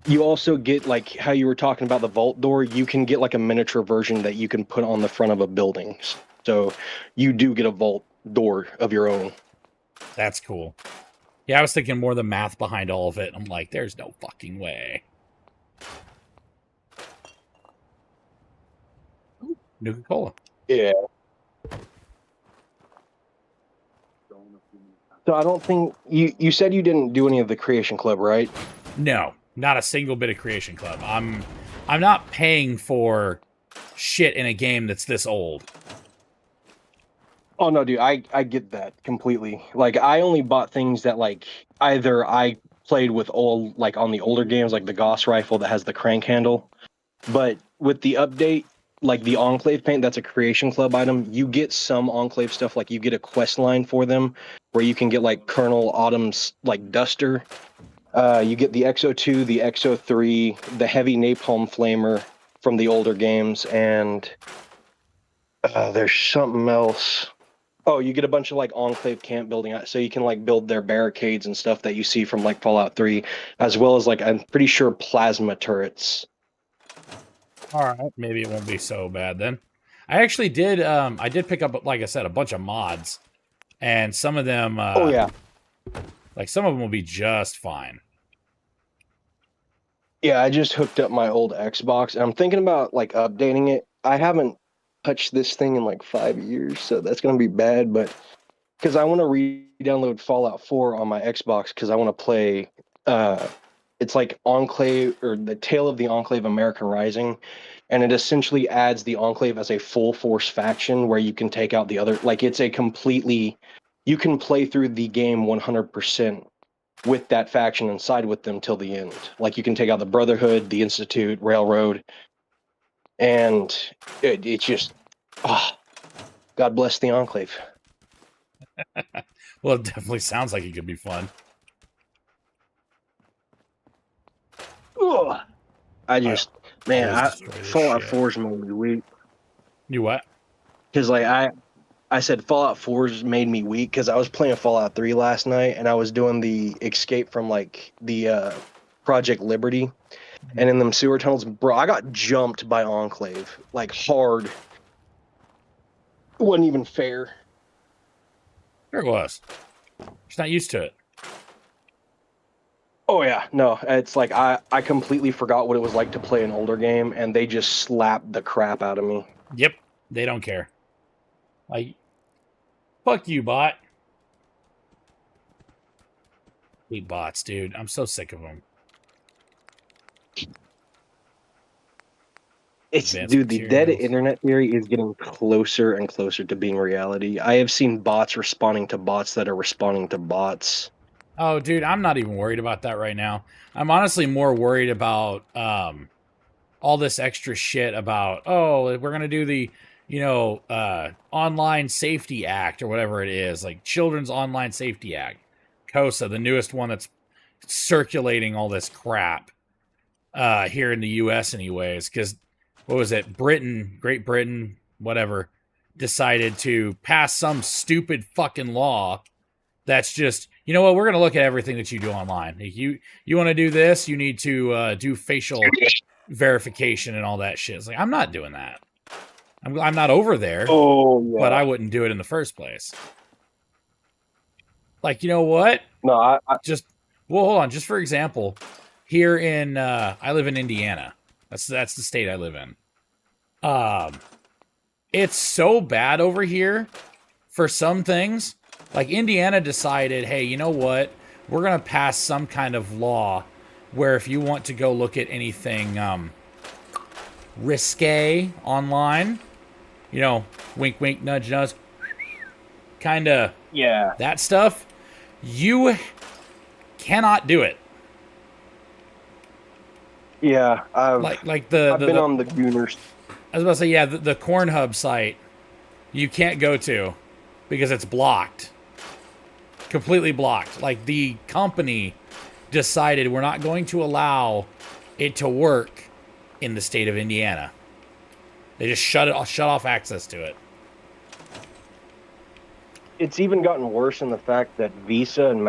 You also get, like, how you were talking about the vault door, you can get like a miniature version that you can put on the front of a building. So you do get a vault door of your own. That's cool. Yeah, I was thinking more the math behind all of it. I'm like, there's no fucking way. Nuka-Cola. Yeah. So I don't think you said you didn't do any of the Creation Club, right? No, not a single bit of Creation Club. I'm not paying for shit in a game that's this old. Oh no, dude, I get that completely. Like I only bought things that like either I played with old like on the older games like the Gauss rifle that has the crank handle, but with the update like the Enclave paint, that's a Creation Club item. You get some Enclave stuff, like you get a quest line for them where you can get like Colonel Autumn's like duster. You get the XO2, the XO3, the heavy napalm flamer from the older games, and there's something else. Oh, you get a bunch of like Enclave camp building, so you can like build their barricades and stuff that you see from like Fallout 3, as well as like I'm pretty sure plasma turrets. All right, maybe it won't be so bad then. I actually did. I did pick up, like I said, a bunch of mods, and some of them. Oh yeah, like some of them will be just fine. Yeah, I just hooked up my old Xbox, and I'm thinking about like updating it. I haven't touched this thing in like 5 years, so that's gonna be bad. But because I want to re-download Fallout 4 on my Xbox, because I want to play. It's like Enclave or the Tale of the Enclave American Rising, and it essentially adds the Enclave as a full force faction where you can take out the other. Like it's a completely, you can play through the game 100% with that faction and side with them till the end. Like you can take out the Brotherhood, the Institute, Railroad, and it's just, God bless the Enclave. Well, it definitely sounds like it could be fun. Ugh. I just, man, Fallout 4's made me weak. You what? Because like I said Fallout 4's made me weak because I was playing Fallout 3 last night and I was doing the escape from like the Project Liberty, and in them sewer tunnels, bro, I got jumped by Enclave like hard. It wasn't even fair. Sure it was. She's not used to it. Oh yeah, no, it's like I completely forgot what it was like to play an older game, and they just slapped the crap out of me. Yep, they don't care. Like, fuck you, bot. Hate bots, dude. I'm so sick of them. It's dude, the dead internet theory is getting closer and closer to being reality. I have seen bots responding to bots that are responding to bots. Oh, dude, I'm not even worried about that right now. I'm honestly more worried about all this extra shit about, oh, we're going to do the, Online Safety Act or whatever it is, like Children's Online Safety Act. COSA, the newest one that's circulating all this crap here in the U.S. anyways, because, what was it, Great Britain, whatever, decided to pass some stupid fucking law that's just, you know what, we're going to look at everything that you do online. Like you want to do this, you need to do facial verification and all that shit. It's like, I'm not doing that. I'm not over there, but I wouldn't do it in the first place. Like, you know what? No, I hold on. Just for example, here in, I live in Indiana. That's the state I live in. It's so bad over here for some things. Like, Indiana decided, hey, you know what? We're going to pass some kind of law where if you want to go look at anything risque online, wink, wink, nudge, nudge, kind of that stuff, you cannot do it. Yeah, I've been on the Gooners. I was about to say, the Cornhub site, you can't go to because it's blocked. Completely blocked. Like, the company decided we're not going to allow it to work in the state of Indiana. They just shut off access to it. It's even gotten worse in the fact that Visa and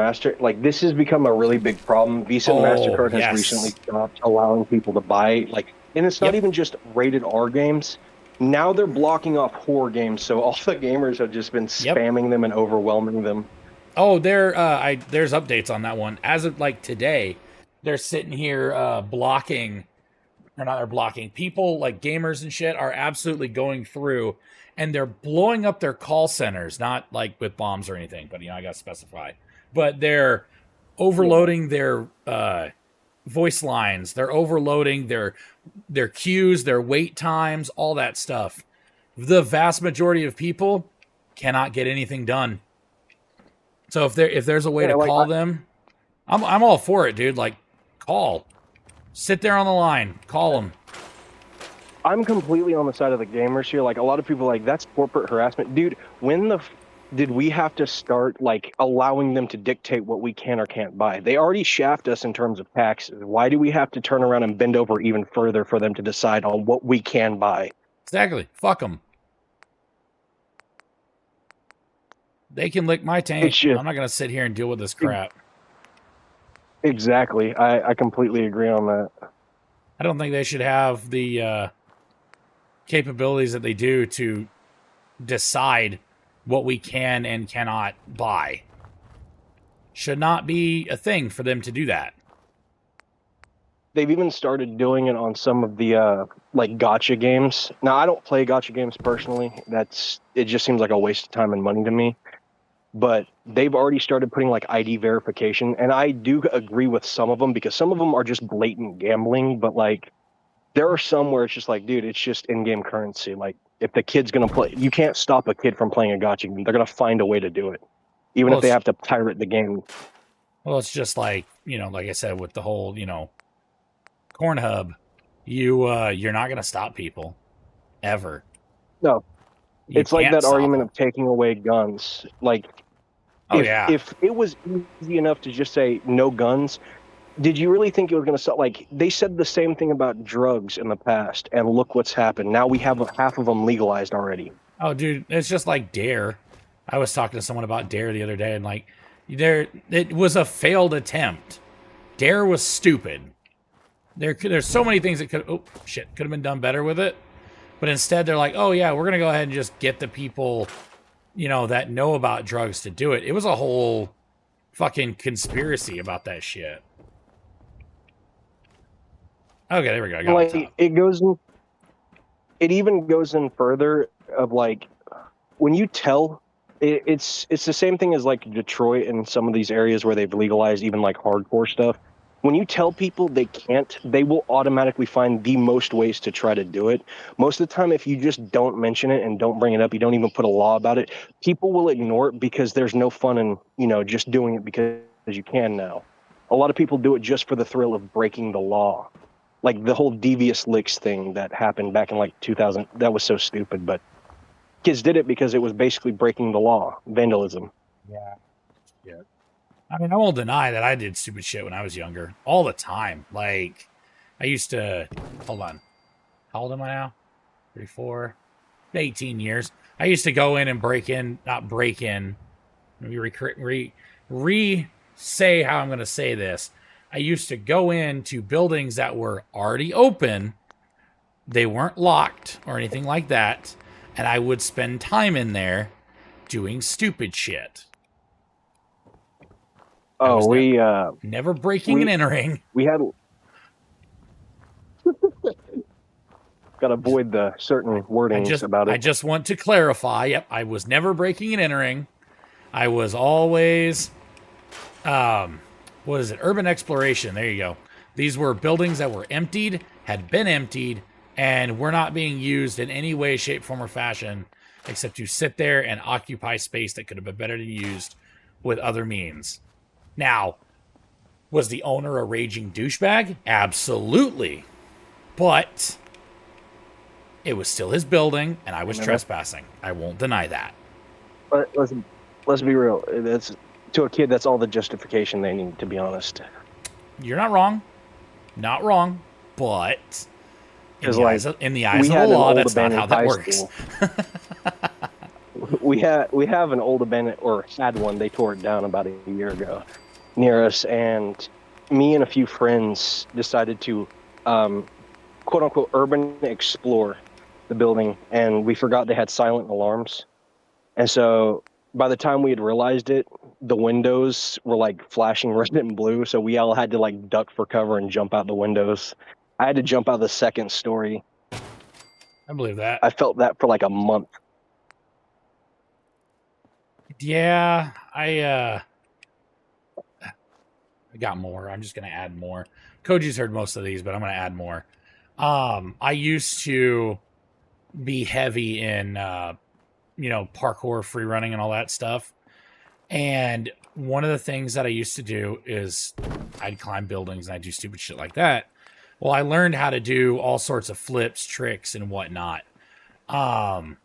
this has become a really big problem. Visa and MasterCard has recently stopped allowing people to buy, and it's not even just rated R games. Now they're blocking off horror games, so all the gamers have just been spamming them and overwhelming them. Oh, there's updates on that one. As of today, they're sitting here blocking. They're blocking. People like gamers and shit are absolutely going through, and they're blowing up their call centers. Not like with bombs or anything, but I gotta specify. but they're overloading their voice lines. They're overloading their queues, their wait times, all that stuff. The vast majority of people cannot get anything done. So if there's a way to call them, I'm all for it, dude. Like, call. Sit there on the line. Call them. I'm completely on the side of the gamers here. Like, a lot of people are like, that's corporate harassment. Dude, when did we have to start, like, allowing them to dictate what we can or can't buy? They already shaft us in terms of taxes. Why do we have to turn around and bend over even further for them to decide on what we can buy? Exactly. Fuck them. They can lick my taint. I'm not going to sit here and deal with this crap. Exactly. I completely agree on that. I don't think they should have the capabilities that they do to decide what we can and cannot buy. Should not be a thing for them to do that. They've even started doing it on some of the like gacha games. Now, I don't play gacha games personally. It just seems like a waste of time and money to me. But they've already started putting like ID verification, and I do agree with some of them because some of them are just blatant gambling. But like, there are some where it's just like, dude, it's just in-game currency. Like, if the kid's gonna play, you can't stop a kid from playing a gacha game. They're gonna find a way to do it, even if they have to pirate the game. Well, it's just like, like I said with the whole, corn hub. You're not gonna stop people, ever. No. It's like that argument of taking away guns. Like, if it was easy enough to just say no guns, did you really think it was going to stop? Like, they said the same thing about drugs in the past, and look what's happened. Now we have half of them legalized already. Oh, dude, it's just like DARE. I was talking to someone about DARE the other day, and like, it was a failed attempt. DARE was stupid. There's so many things that could have been done better with it. But instead, they're like, oh, yeah, we're going to go ahead and just get the people, that know about drugs to do it. It was a whole fucking conspiracy about that shit. Okay, there we go. I got it even goes in further of, like, when you tell, it's the same thing as, like, Detroit and some of these areas where they've legalized even, like, hardcore stuff. When you tell people they can't, they will automatically find the most ways to try to do it. Most of the time, if you just don't mention it and don't bring it up, you don't even put a law about it, people will ignore it because there's no fun in, just doing it because you can now. A lot of people do it just for the thrill of breaking the law. Like the whole Devious Licks thing that happened back in like 2000, that was so stupid, but kids did it because it was basically breaking the law, vandalism. Yeah. I mean, I won't deny that I did stupid shit when I was younger. All the time. Like, I used to... Hold on. How old am I now? 34? 18 years. I used to go in and not break in. Let me re-say how I'm going to say this. I used to go into buildings that were already open. They weren't locked or anything like that. And I would spend time in there doing stupid shit. Oh, never breaking and entering. We had got to avoid the certain wordings about it. I just want to clarify. Yep, I was never breaking and entering. I was always, what is it? Urban exploration. There you go. These were buildings that were emptied, had been emptied, and were not being used in any way, shape, form, or fashion, except to sit there and occupy space that could have been better used with other means. Now, was the owner a raging douchebag? Absolutely. But it was still his building, and I was trespassing. I won't deny that. But let's be real. That's, to a kid, that's all the justification they need, to be honest. You're not wrong. Not wrong. But in the eyes of the law, that's not how that works. We have an old abandoned, or had one. They tore it down about a year ago near us, and me and a few friends decided to quote unquote urban explore the building, and we forgot they had silent alarms. And so by the time we had realized it, the windows were like flashing red and blue, so we all had to like duck for cover and jump out the windows. I had to jump out the second story. I believe that. I felt that for like a month. Yeah, I got more. I'm just going to add more. Koji's heard most of these, but I'm going to add more. I used to be heavy in, parkour, free running, and all that stuff. And one of the things that I used to do is I'd climb buildings and I'd do stupid shit like that. Well, I learned how to do all sorts of flips, tricks, and whatnot. I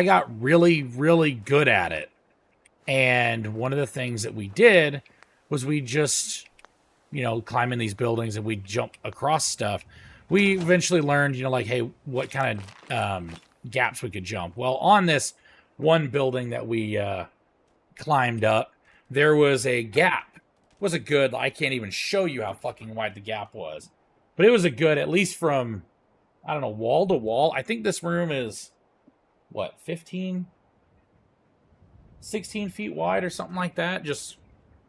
got really, really good at it. And one of the things that we did was we just, climb in these buildings and we jump across stuff. We eventually learned, hey, what kind of gaps we could jump. Well, on this one building that we climbed up, there was a gap. It was a good, I can't even show you how fucking wide the gap was. But it was a good, at least from, I don't know, wall to wall. I think this room is, 16 feet wide or something like that. Just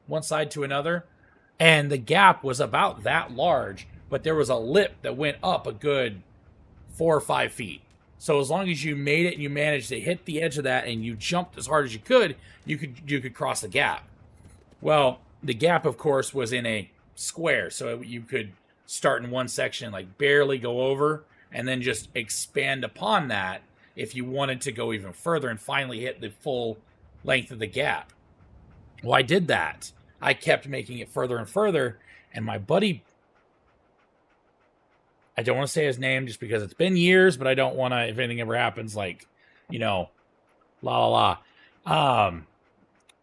one side to another. And the gap was about that large, but there was a lip that went up a good 4 or 5 feet. So as long as you made it and you managed to hit the edge of that and you jumped as hard as you could could cross the gap. Well, the gap, of course, was in a square. So you could start in one section, like barely go over, and then just expand upon that if you wanted to go even further and finally hit the full length of the gap. Well, I did that. I kept making it further and further, and my buddy, I don't want to say his name just because it's been years, but I don't want to, if anything ever happens,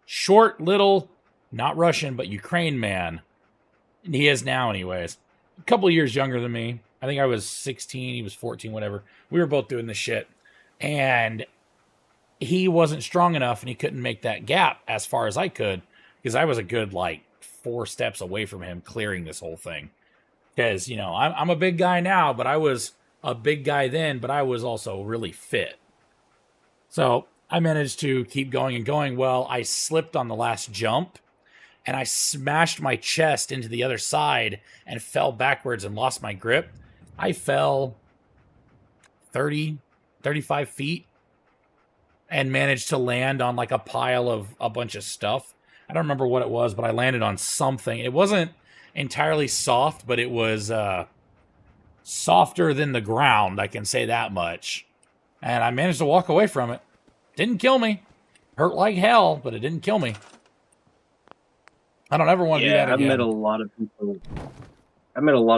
short, little, not Russian, but Ukraine man. And he is now anyways. A couple of years younger than me. I think I was 16, he was 14, whatever. We were both doing this shit. And he wasn't strong enough and he couldn't make that gap as far as I could because I was a good, 4 steps away from him clearing this whole thing. Because, I'm a big guy now, but I was a big guy then, but I was also really fit. So I managed to keep going and going. Well, I slipped on the last jump and I smashed my chest into the other side and fell backwards and lost my grip. I fell 30, 35 feet and managed to land on a pile of a bunch of stuff. I don't remember what it was, but I landed on something. It wasn't entirely soft, but it was softer than the ground, I can say that much. And I managed to walk away from it. Didn't kill me. Hurt like hell, but it didn't kill me. I don't ever want to do that again. I met a lot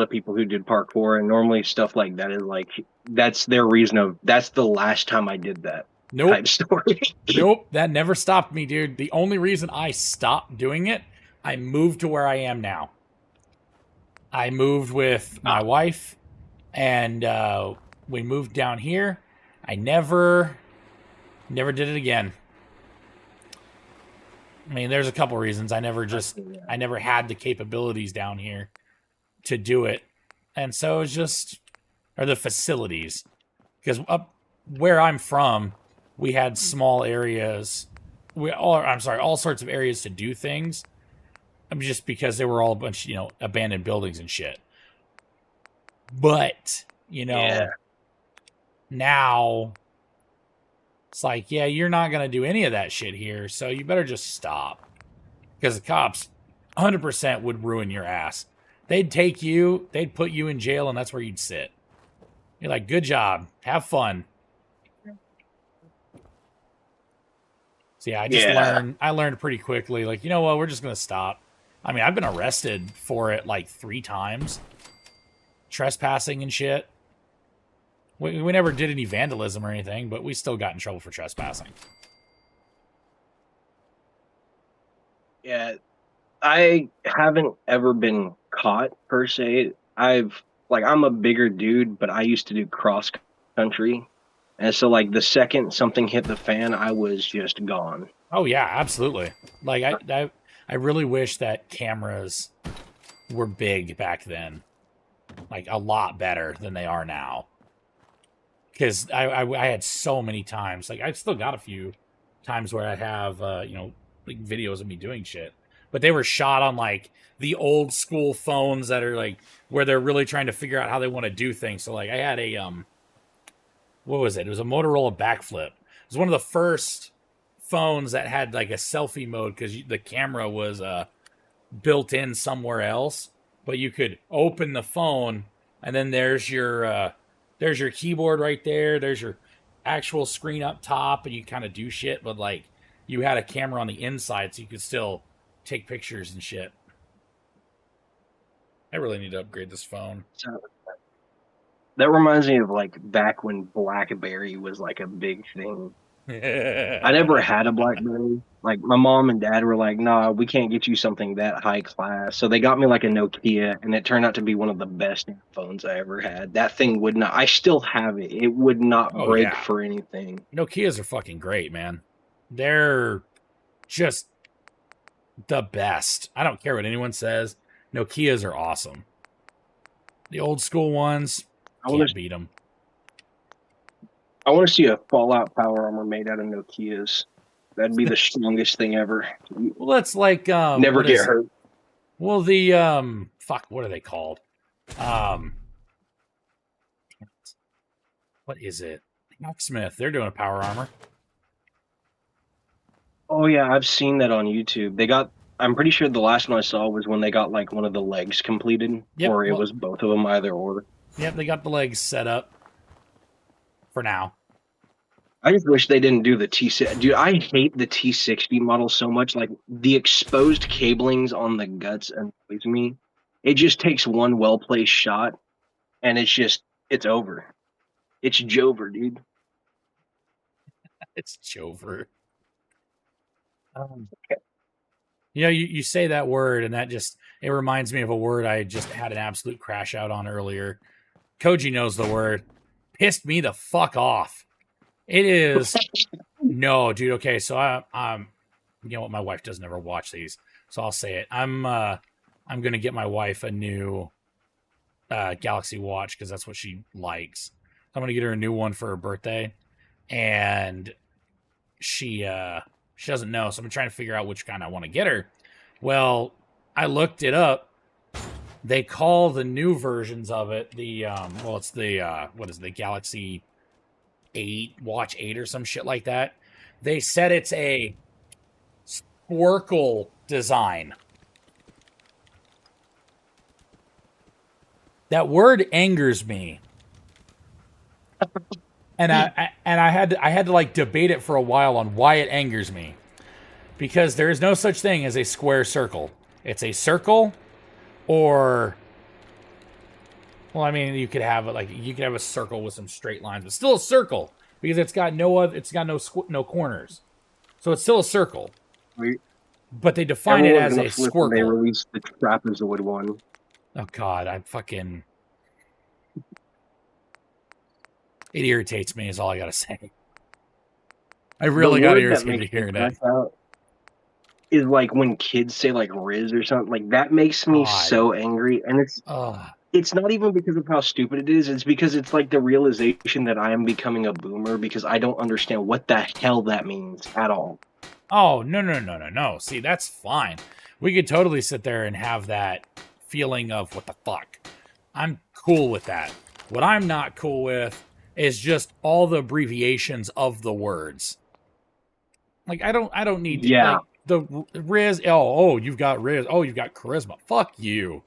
of people who did parkour, and normally stuff like that is that's their reason of, that's the last time I did that. Nope. Type story. Nope, that never stopped me, dude. The only reason I stopped doing it, I moved to where I am now. I moved with my wife, and we moved down here. I never did it again. I mean, there's a couple reasons. I never had the capabilities down here to do it. And so it's just, or the facilities. Because up where I'm from, we had small areas, all sorts of areas to do things. Just because they were all a bunch, abandoned buildings and shit. But, now it's you're not going to do any of that shit here, so you better just stop. Because the cops 100% would ruin your ass. They'd take you, they'd put you in jail, and that's where you'd sit. You're like, good job, have fun. So yeah, I learned pretty quickly, we're just going to stop. I mean, I've been arrested for it 3 times. Trespassing and shit. We never did any vandalism or anything, but we still got in trouble for trespassing. Yeah, I haven't ever been caught, per se. I'm a bigger dude, but I used to do cross country. And so, the second something hit the fan, I was just gone. Oh, yeah, absolutely. I really wish that cameras were big back then. A lot better than they are now. Because I had so many times. I've still got a few times where I have, videos of me doing shit. But they were shot on, the old school phones that are, where they're really trying to figure out how they want to do things. So, I had a, what was it? It was a Motorola Backflip. It was one of the first phones that had, a selfie mode because the camera was built in somewhere else, but you could open the phone and then there's your keyboard right there. There's your actual screen up top, and you kind of do shit, but like you had a camera on the inside so you could still take pictures and shit. I really need to upgrade this phone. So, that reminds me of like back when BlackBerry was like a big thing. I never had a BlackBerry. Like my mom and dad were like, "Nah, we can't get you something that high class." So they got me like a Nokia, and it turned out to be one of the best phones I ever had. That thing would not. I still have it. It would not break for anything. Nokias are fucking great, man. They're just the best. I don't care what anyone says. Nokias are awesome. The old school ones, can't beat them. I want to see a Fallout power armor made out of Nokias. That'd be the strongest thing ever. Well, that's like never get hurt. Well, the fuck, what are they called? What is it? Locksmith. They're doing a power armor. Oh yeah, I've seen that on YouTube. They got. I'm pretty sure the last one I saw was when they got like one of the legs completed, or it was both of them, either or. Yep, they got the legs set up. For now. I just wish they didn't do the T6. Dude, I hate the T60 model so much. Like, the exposed cablings on the guts annoys me. It just takes one well-placed shot, and it's over. It's Jover, dude. It's Jover. You know, you say that word, and it reminds me of a word I just had an absolute crash out on earlier. Koji knows the word. Pissed me the fuck off. It is no, dude. Okay, so I'm you know what? My wife doesn't ever watch these, so I'll say it. I'm gonna get my wife a new Galaxy Watch because that's what she likes. I'm gonna get her a new one for her birthday, and she doesn't know, so I'm trying to figure out which kind I want to get her. Well, I looked it up. They call the new versions of it it's the what is it, the Galaxy 8, Watch 8 or some shit like that. They said it's a Squircle design. That word angers me. And I had to like debate it for a while on why it angers me. Because there is no such thing as a square circle. It's a circle. Or, well, I mean, you could have a circle with some straight lines, but still a circle because it's got no corners, so it's still a circle. But they define it as a squircle. They released the trapezoid one. Oh God, it irritates me. Is all I gotta say. I really got irritated hearing that. Is like when kids say like Riz or something, like that makes me so angry, and it's not even because of how stupid it is. It's because it's like the realization that I am becoming a boomer because I don't understand what the hell that means at all. Oh no! See, that's fine. We could totally sit there and have that feeling of what the fuck. I'm cool with that. What I'm not cool with is just all the abbreviations of the words. Like I don't need to. Yeah. Like, the Riz, you've got Riz. Oh, you've got charisma. Fuck you.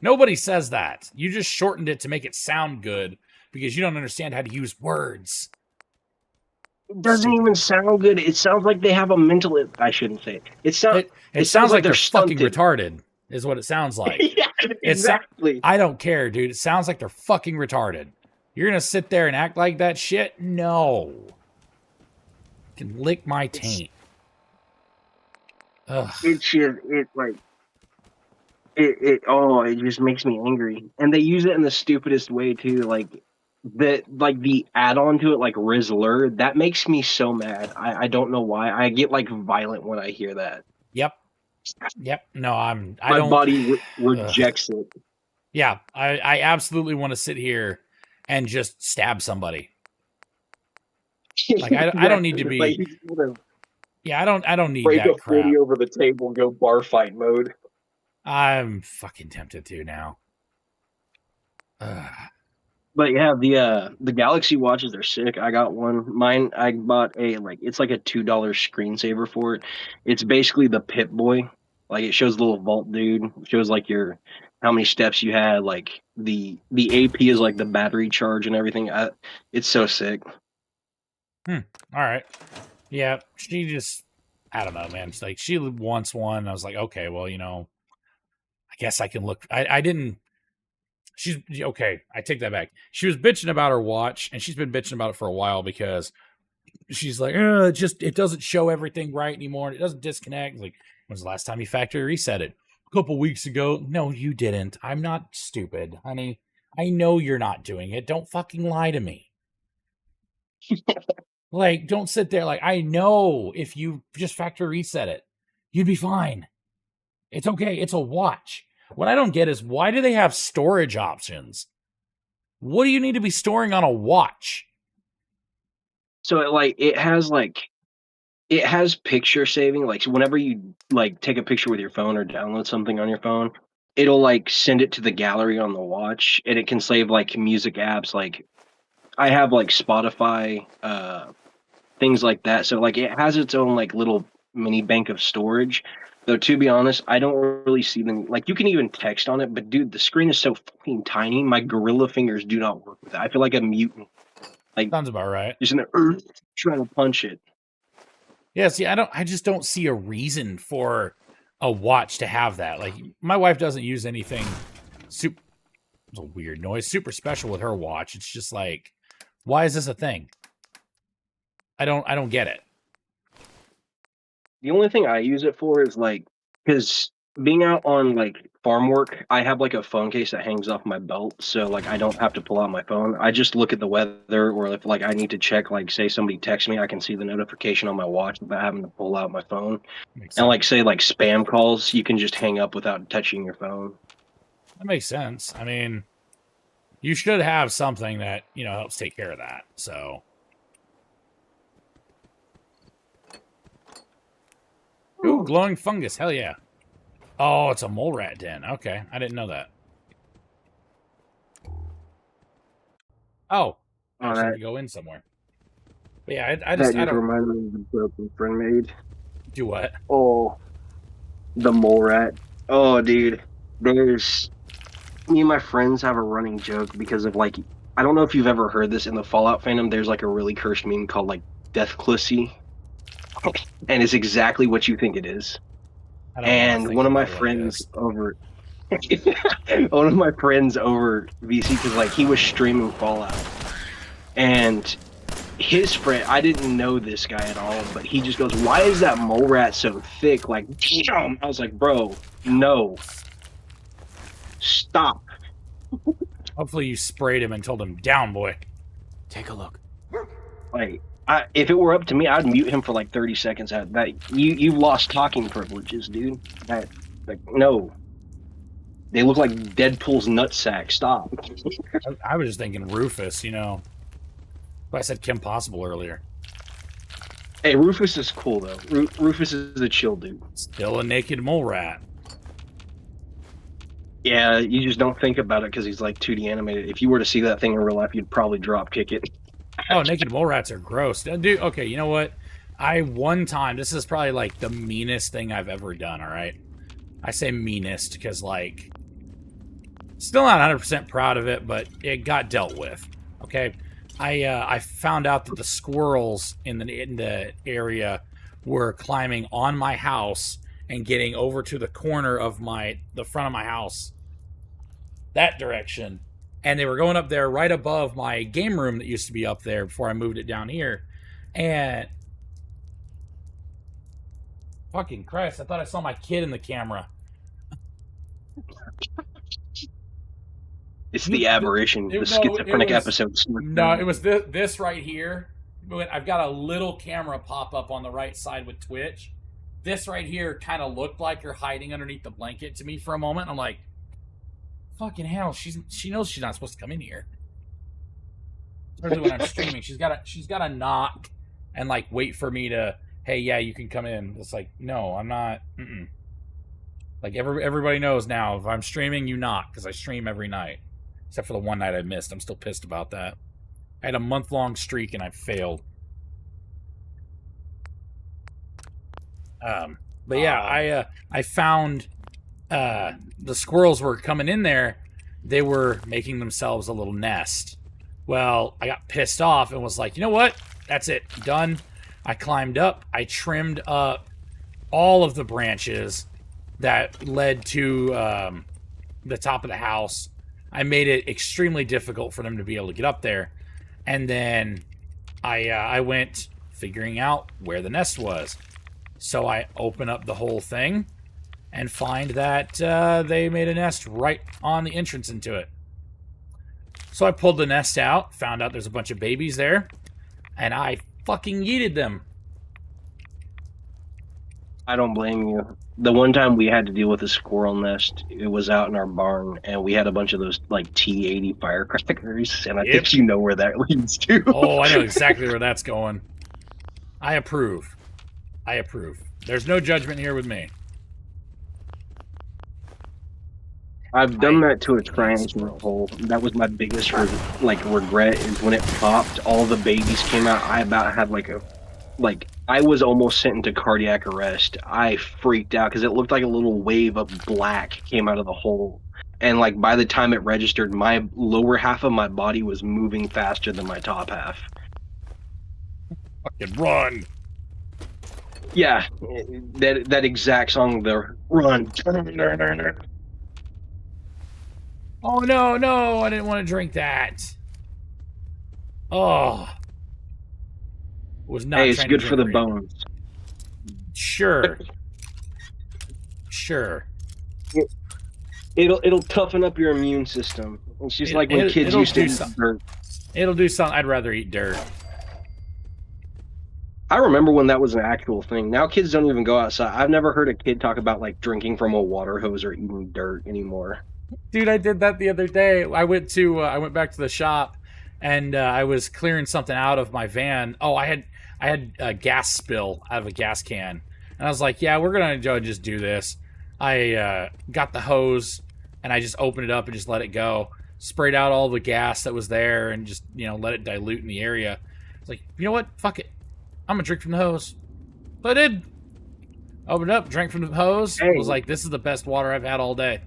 Nobody says that. You just shortened it to make it sound good because you don't understand how to use words. It doesn't even sound good. It sounds like they have a mental. I shouldn't say it. It sounds like they're stunted. fucking retarded. Is what it sounds like. Yeah, exactly. I don't care, dude. It sounds like they're fucking retarded. You're gonna sit there and act like that shit? No. You can lick my taint. Ugh. It just makes me angry. And they use it in the stupidest way too. Like the add-on to it, like Rizzler, that makes me so mad. I don't know why. I get like violent when I hear that. Yep. No, my body rejects it. Yeah, I absolutely want to sit here and just stab somebody. Like I don't need to be. Like, yeah, I don't need break that a crap. 40 over the table and go bar fight mode. I'm fucking tempted to now. But yeah, the Galaxy Watches are sick. I got one. Mine, I bought it's like a $2 screensaver for it. It's basically the Pip-Boy. Like it shows the little vault, dude. It shows like your how many steps you had. Like the AP is like the battery charge and everything. It's so sick. All right. Yeah, she just, I don't know, man. It's like she wants one. I was like, okay, well, you know, I guess I can look. I didn't. She's okay. I take that back. She was bitching about her watch, and she's been bitching about it for a while because she's like, it doesn't show everything right anymore. It doesn't disconnect. Like, when's the last time you factory reset it? A couple weeks ago. No, you didn't. I'm not stupid, honey. I know you're not doing it. Don't fucking lie to me. Like, don't sit there like, I know if you just factory reset it, you'd be fine. It's okay. It's a watch. What I don't get is why do they have storage options? What do you need to be storing on a watch? So it has picture saving. Like so whenever you like take a picture with your phone or download something on your phone, it'll like send it to the gallery on the watch, and it can save like music apps. Like I have like Spotify, things like that. So like it has its own like little mini bank of storage. Though to be honest, I don't really see them. Like you can even text on it, but dude, the screen is so fucking tiny. My gorilla fingers do not work with it. I feel like a mutant. Like sounds about right. Just in the earth trying to punch it. Yeah, see, I just don't see a reason for a watch to have that. Like my wife doesn't use anything super. It's a weird noise. Super special with her watch. It's just like, why is this a thing? I don't get it. The only thing I use it for is like, because being out on like farm work, I have like a phone case that hangs off my belt, so like I don't have to pull out my phone. I just look at the weather, or if like I need to check, like say somebody texts me, I can see the notification on my watch without having to pull out my phone. And like say like spam calls, you can just hang up without touching your phone. That makes sense. I mean, you should have something that, you know, helps take care of that. So. Ooh, glowing fungus. Hell yeah. Oh, it's a mole rat den. Okay, I didn't know that. Oh, I should right. Go in somewhere. But yeah, I don't remind me of the broken friend made. Do what? Oh, the mole rat. Oh, dude, there's me and my friends have a running joke because of like, I don't know if you've ever heard this in the Fallout fandom. There's like a really cursed meme called like Death Clissy. And it's exactly what you think it is. And one of my friends over VC, because like he was streaming Fallout, and his friend, I didn't know this guy at all, but he just goes, "Why is that mole rat so thick?" Like, damn. I was like, "Bro, no, stop." Hopefully you sprayed him and told him, "Down, boy." Take a look. Like, if it were up to me, I'd mute him for like 30 seconds. That you've lost talking privileges, dude. That, like, no. They look like Deadpool's nutsack. Stop. I was just thinking Rufus, you know. I said Kim Possible earlier. Hey, Rufus is cool though. Rufus is a chill dude. Still a naked mole rat. Yeah, you just don't think about it because he's like 2D animated. If you were to see that thing in real life, you'd probably drop kick it. Oh, naked mole rats are gross. Dude, okay, you know what? One time, this is probably like the meanest thing I've ever done, all right? I say meanest because, like, still not 100% proud of it, but it got dealt with, okay? I found out that the squirrels in the area were climbing on my house and getting over to the corner of the front of my house, that direction. And they were going up there right above my game room that used to be up there before I moved it down here. And fucking Christ, I thought I saw my kid in the camera. It's the aberration, the schizophrenic episode. No, it was this right here. I've got a little camera pop up on the right side with Twitch. This right here kind of looked like her hiding underneath the blanket to me for a moment. I'm like, fucking hell, she knows she's not supposed to come in here. Especially when I'm streaming. She's gotta knock and like wait for me to, hey, yeah, you can come in. It's like, no, I'm not. Like everybody knows now, if I'm streaming, you knock, because I stream every night. Except for the one night I missed. I'm still pissed about that. I had a month-long streak and I failed. But yeah, I found the squirrels were coming in there. They were making themselves a little nest. Well, I got pissed off and was like, you know what? That's it. Done. I climbed up. I trimmed up all of the branches that led to the top of the house. I made it extremely difficult for them to be able to get up there. And then I went figuring out where the nest was. So I open up the whole thing and find that they made a nest right on the entrance into it. So I pulled the nest out, found out there's a bunch of babies there, and I fucking yeeted them. I don't blame you. The one time we had to deal with a squirrel nest, it was out in our barn, and we had a bunch of those like T-80 firecrackers, and I think you know where that leads to. Oh, I know exactly where that's going. I approve. I approve. There's no judgment here with me. I've done that to a triangular hole. That was my biggest regret is when it popped, all the babies came out. I about had I was almost sent into cardiac arrest. I freaked out because it looked like a little wave of black came out of the hole. And like by the time it registered, my lower half of my body was moving faster than my top half. Fucking run. Yeah, that exact song, the run. Oh, no, I didn't want to drink that. Oh. Was not. Hey, it's good for the bones. Sure. Sure. It'll toughen up your immune system. It's just like when kids used to eat dirt. It'll do something. I'd rather eat dirt. I remember when that was an actual thing. Now kids don't even go outside. I've never heard a kid talk about like drinking from a water hose or eating dirt anymore. Dude, I did that the other day. I went back to the shop, and I was clearing something out of my van. Oh, I had a gas spill out of a gas can, and I was like, "Yeah, we're gonna just do this." I got the hose, and I just opened it up and just let it go. Sprayed out all the gas that was there, and just let it dilute in the area. It's like, you know what? Fuck it. I'm gonna drink from the hose. So I did. Opened it up, drank from the hose. Hey. Was like, this is the best water I've had all day.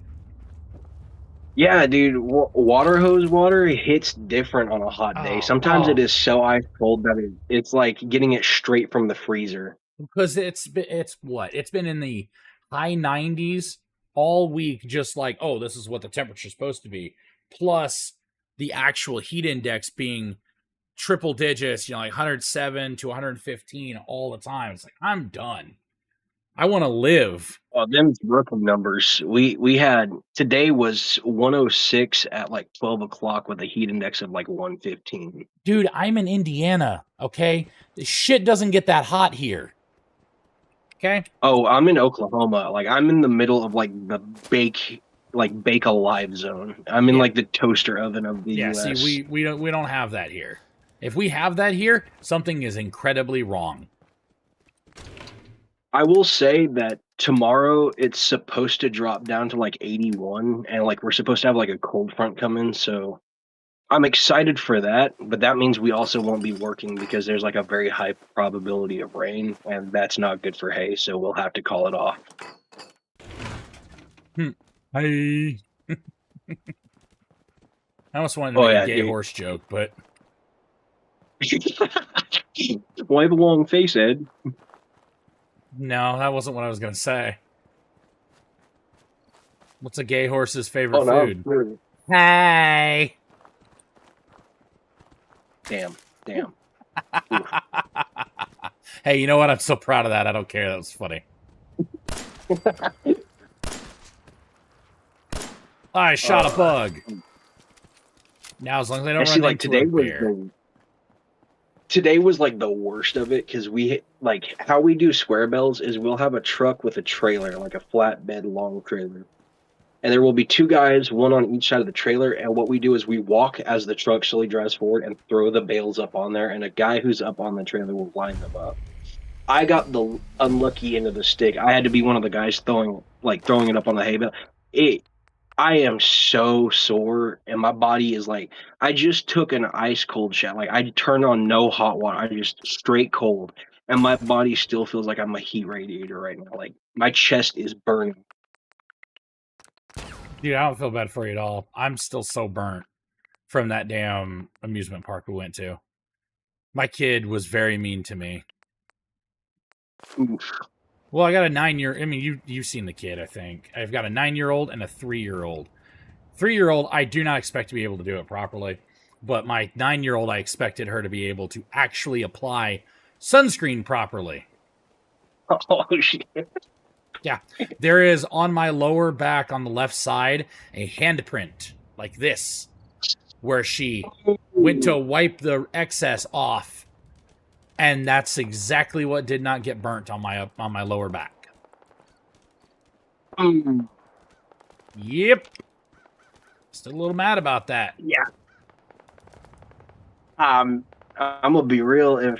Yeah, dude, water hose water hits different on a hot day. Sometimes it is so ice cold that it's like getting it straight from the freezer. Because it's been in the high 90s all week, just like, oh, this is what the temperature's supposed to be. Plus the actual heat index being triple digits, like 107 to 115 all the time. It's like, I'm done. I want to live. Oh, them rookie numbers. We had today was 106 at like 12 o'clock with a heat index of like 115. Dude, I'm in Indiana. Okay, the shit doesn't get that hot here. Okay. Oh, I'm in Oklahoma. Like I'm in the middle of like the bake alive zone. I'm in like the toaster oven of the US. See, we don't have that here. If we have that here, something is incredibly wrong. I will say that tomorrow it's supposed to drop down to like 81, and like we're supposed to have like a cold front come in, so I'm excited for that, but that means we also won't be working because there's like a very high probability of rain, and that's not good for hay, so we'll have to call it off. Hey. I almost wanted to make a gay horse joke, but Why the long face, Ed? No, that wasn't what I was going to say. What's a gay horse's favorite food? No. Hey! Damn. Hey, you know what? I'm so proud of that. I don't care. That was funny. I shot a bug. Now, as long as I don't run like today was like the worst of it because we like how we do square bells is we'll have a truck with a trailer, like a flatbed long trailer, and there will be two guys, one on each side of the trailer. And what we do is we walk as the truck slowly drives forward and throw the bales up on there, and a guy who's up on the trailer will line them up. I got the unlucky end of the stick. I had to be one of the guys throwing it up on the hay bale. I am so sore, and my body is like, I just took an ice cold shower. Like, I turned on no hot water. I just straight cold. and my body still feels like I'm a heat radiator right now. Like my chest is burning. Dude, I don't feel bad for you at all. I'm still so burnt from that damn amusement park we went to. My kid was very mean to me. Oof. Well, I got a 9-year. I mean, you've seen the kid. I think I've got a 9-year-old and a 3-year-old. 3-year-old, I do not expect to be able to do it properly, but my 9-year-old, I expected her to be able to actually apply sunscreen properly. Oh shit! Yeah, there is on my lower back on the left side a handprint like this, where she went to wipe the excess off, and that's exactly what did not get burnt on my lower back. Yep. Still a little mad about that. Yeah. I'm gonna be real. If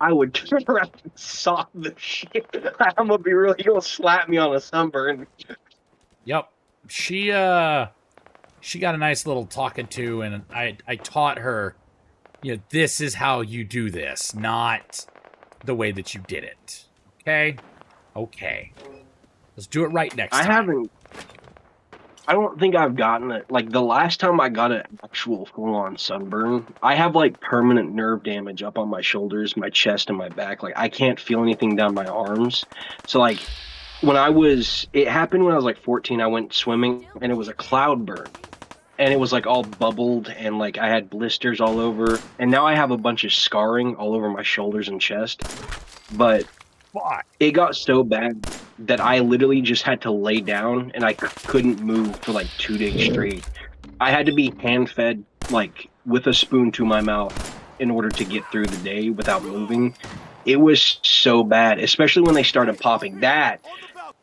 I would turn around and sock the shit, I'm gonna be real. You'll slap me on a sunburn. Yep. She got a nice little talking to, and I taught her, you know, this is how you do this, not the way that you did it. Okay? Okay. Let's do it right next time. I don't think I've gotten it. Like, the last time I got an actual full-on sunburn, I have, like, permanent nerve damage up on my shoulders, my chest, and my back. Like, I can't feel anything down my arms. So, like, it happened when I was, like, 14. I went swimming, and it was a cloud burn. And it was, like, all bubbled, and, like, I had blisters all over. And now I have a bunch of scarring all over my shoulders and chest. But it got so bad that I literally just had to lay down, and I couldn't move for like 2 days straight. I had to be hand-fed, like, with a spoon to my mouth in order to get through the day without moving. It was so bad, especially when they started popping.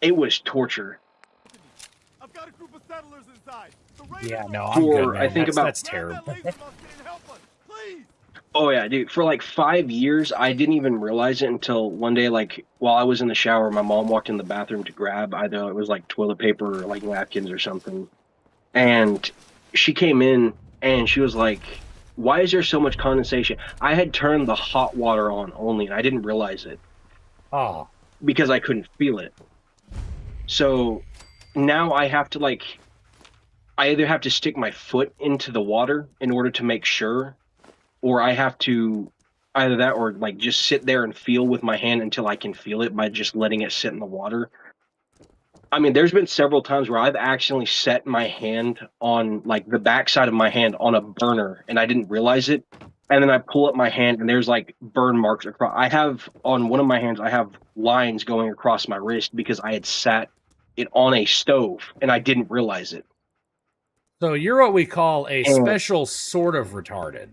It was torture. I've got a group of settlers inside. Yeah, no, I'm good, man. I think that's terrible. Oh yeah, dude. For like 5 years, I didn't even realize it until one day, like, while I was in the shower, my mom walked in the bathroom to grab either it was like toilet paper or like napkins or something. And she came in and she was like, "Why is there so much condensation?" I had turned the hot water on only, and I didn't realize it. Oh. Because I couldn't feel it. So now I have to, like, I either have to stick my foot into the water in order to make sure, or I have to either that or like just sit there and feel with my hand until I can feel it by just letting it sit in the water. I mean, there's been several times where I've accidentally set my hand on, like, the backside of my hand on a burner, and I didn't realize it. And then I pull up my hand, and there's like burn marks across. I have on one of my hands, I have lines going across my wrist because I had sat it on a stove, and I didn't realize it. So you're what we call a special sort of retarded.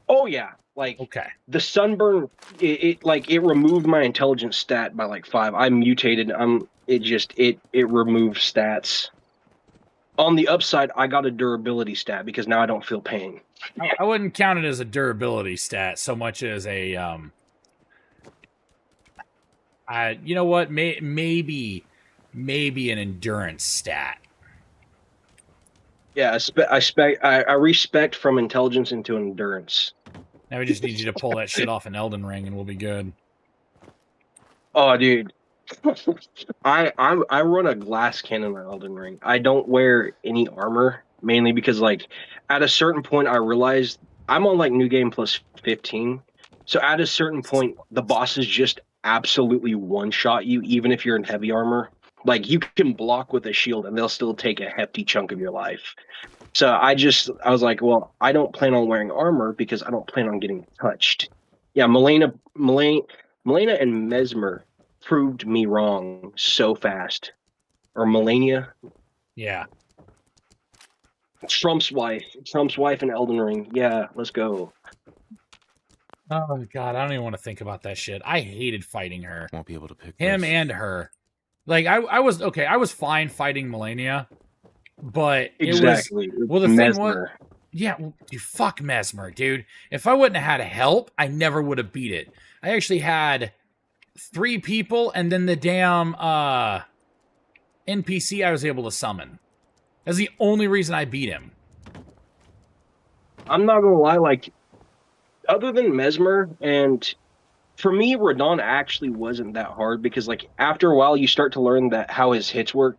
Oh yeah, like, okay. The sunburn, it removed my intelligence stat by like 5. I'm mutated. It removed stats. On the upside, I got a durability stat because now I don't feel pain. I wouldn't count it as a durability stat so much as a you know what? Maybe an endurance stat. Yeah, I respect from intelligence into endurance. Now we just need you to pull that shit off in Elden Ring, and we'll be good. Oh, dude, I run a glass cannon in Elden Ring. I don't wear any armor, mainly because, like, at a certain point, I realized I'm on like New Game Plus 15. So at a certain point, the bosses just absolutely one-shot you, even if you're in heavy armor. Like, you can block with a shield, and they'll still take a hefty chunk of your life. So I was like, well, I don't plan on wearing armor because I don't plan on getting touched. Yeah, Melina and Mesmer proved me wrong so fast. Or Melania. Yeah. Trump's wife in Elden Ring. Yeah, let's go. Oh god, I don't even want to think about that shit. I hated fighting her. Won't be able to pick him this. and her. Like, I was okay. I was fine fighting Melania, but exactly. It was, well, the Mesmer. thing was, yeah, well, you fuck Mesmer, dude. If I wouldn't have had help, I never would have beat it. I actually had 3 people, and then the damn NPC I was able to summon. That's the only reason I beat him. I'm not gonna lie, like, other than Mesmer, and for me, Radon actually wasn't that hard because, like, after a while, you start to learn that how his hits work.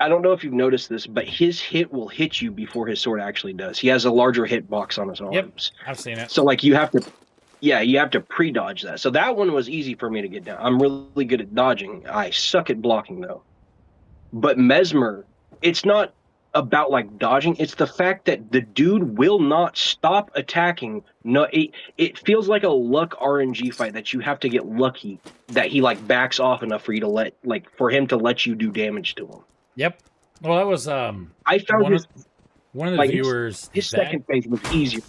I don't know if you've noticed this, but his hit will hit you before his sword actually does. He has a larger hitbox on his arms. Yep, I've seen it. So, like, you have to pre-dodge that. So that one was easy for me to get down. I'm really good at dodging. I suck at blocking, though. But Mesmer, it's not about, like, dodging. It's the fact that the dude will not stop attacking. No, it feels like a luck RNG fight that you have to get lucky that he, like, backs off enough for you to for him to let you do damage to him. Yep. Well, that was I found one of the like, viewers. His second phase was easier.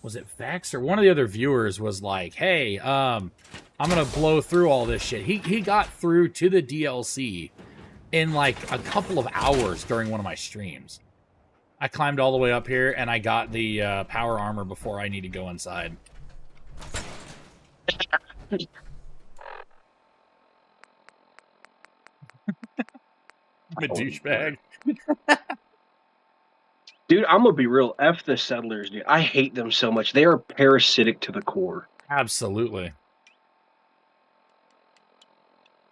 Was it Vax or one of the other viewers was like, "Hey, I'm gonna blow through all this shit." He got through to the DLC in like a couple of hours during one of my streams. I climbed all the way up here and I got the power armor before I need to go inside. I'm a douchebag. Dude, I'm gonna be real. F the settlers, dude. I hate them so much. They are parasitic to the core. Absolutely.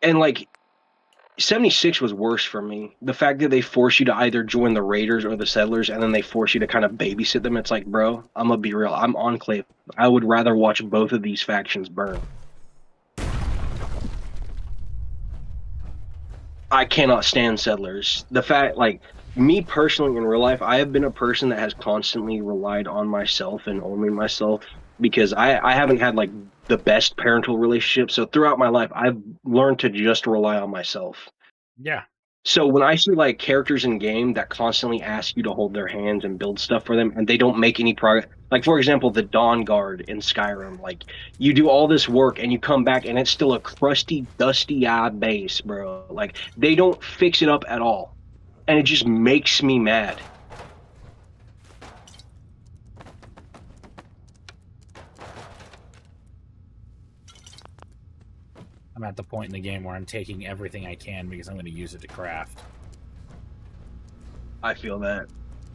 And like 76 was worse for me. The fact that they force you to either join the raiders or the settlers and then they force you to kind of babysit them. It's like, bro, I'm gonna be real. I'm Enclave. I would rather watch both of these factions burn. I cannot stand settlers. The fact, like, me personally in real life, I have been a person that has constantly relied on myself and only myself because I haven't had, like, the best parental relationship. So throughout my life, I've learned to just rely on myself. Yeah. So when I see, like, characters in game that constantly ask you to hold their hands and build stuff for them, and they don't make any progress, like, for example, the Dawn Guard in Skyrim, like, you do all this work and you come back and it's still a crusty, dusty-eye base, bro. Like, they don't fix it up at all. And it just makes me mad. I'm at the point in the game where I'm taking everything I can because I'm going to use it to craft. I feel that.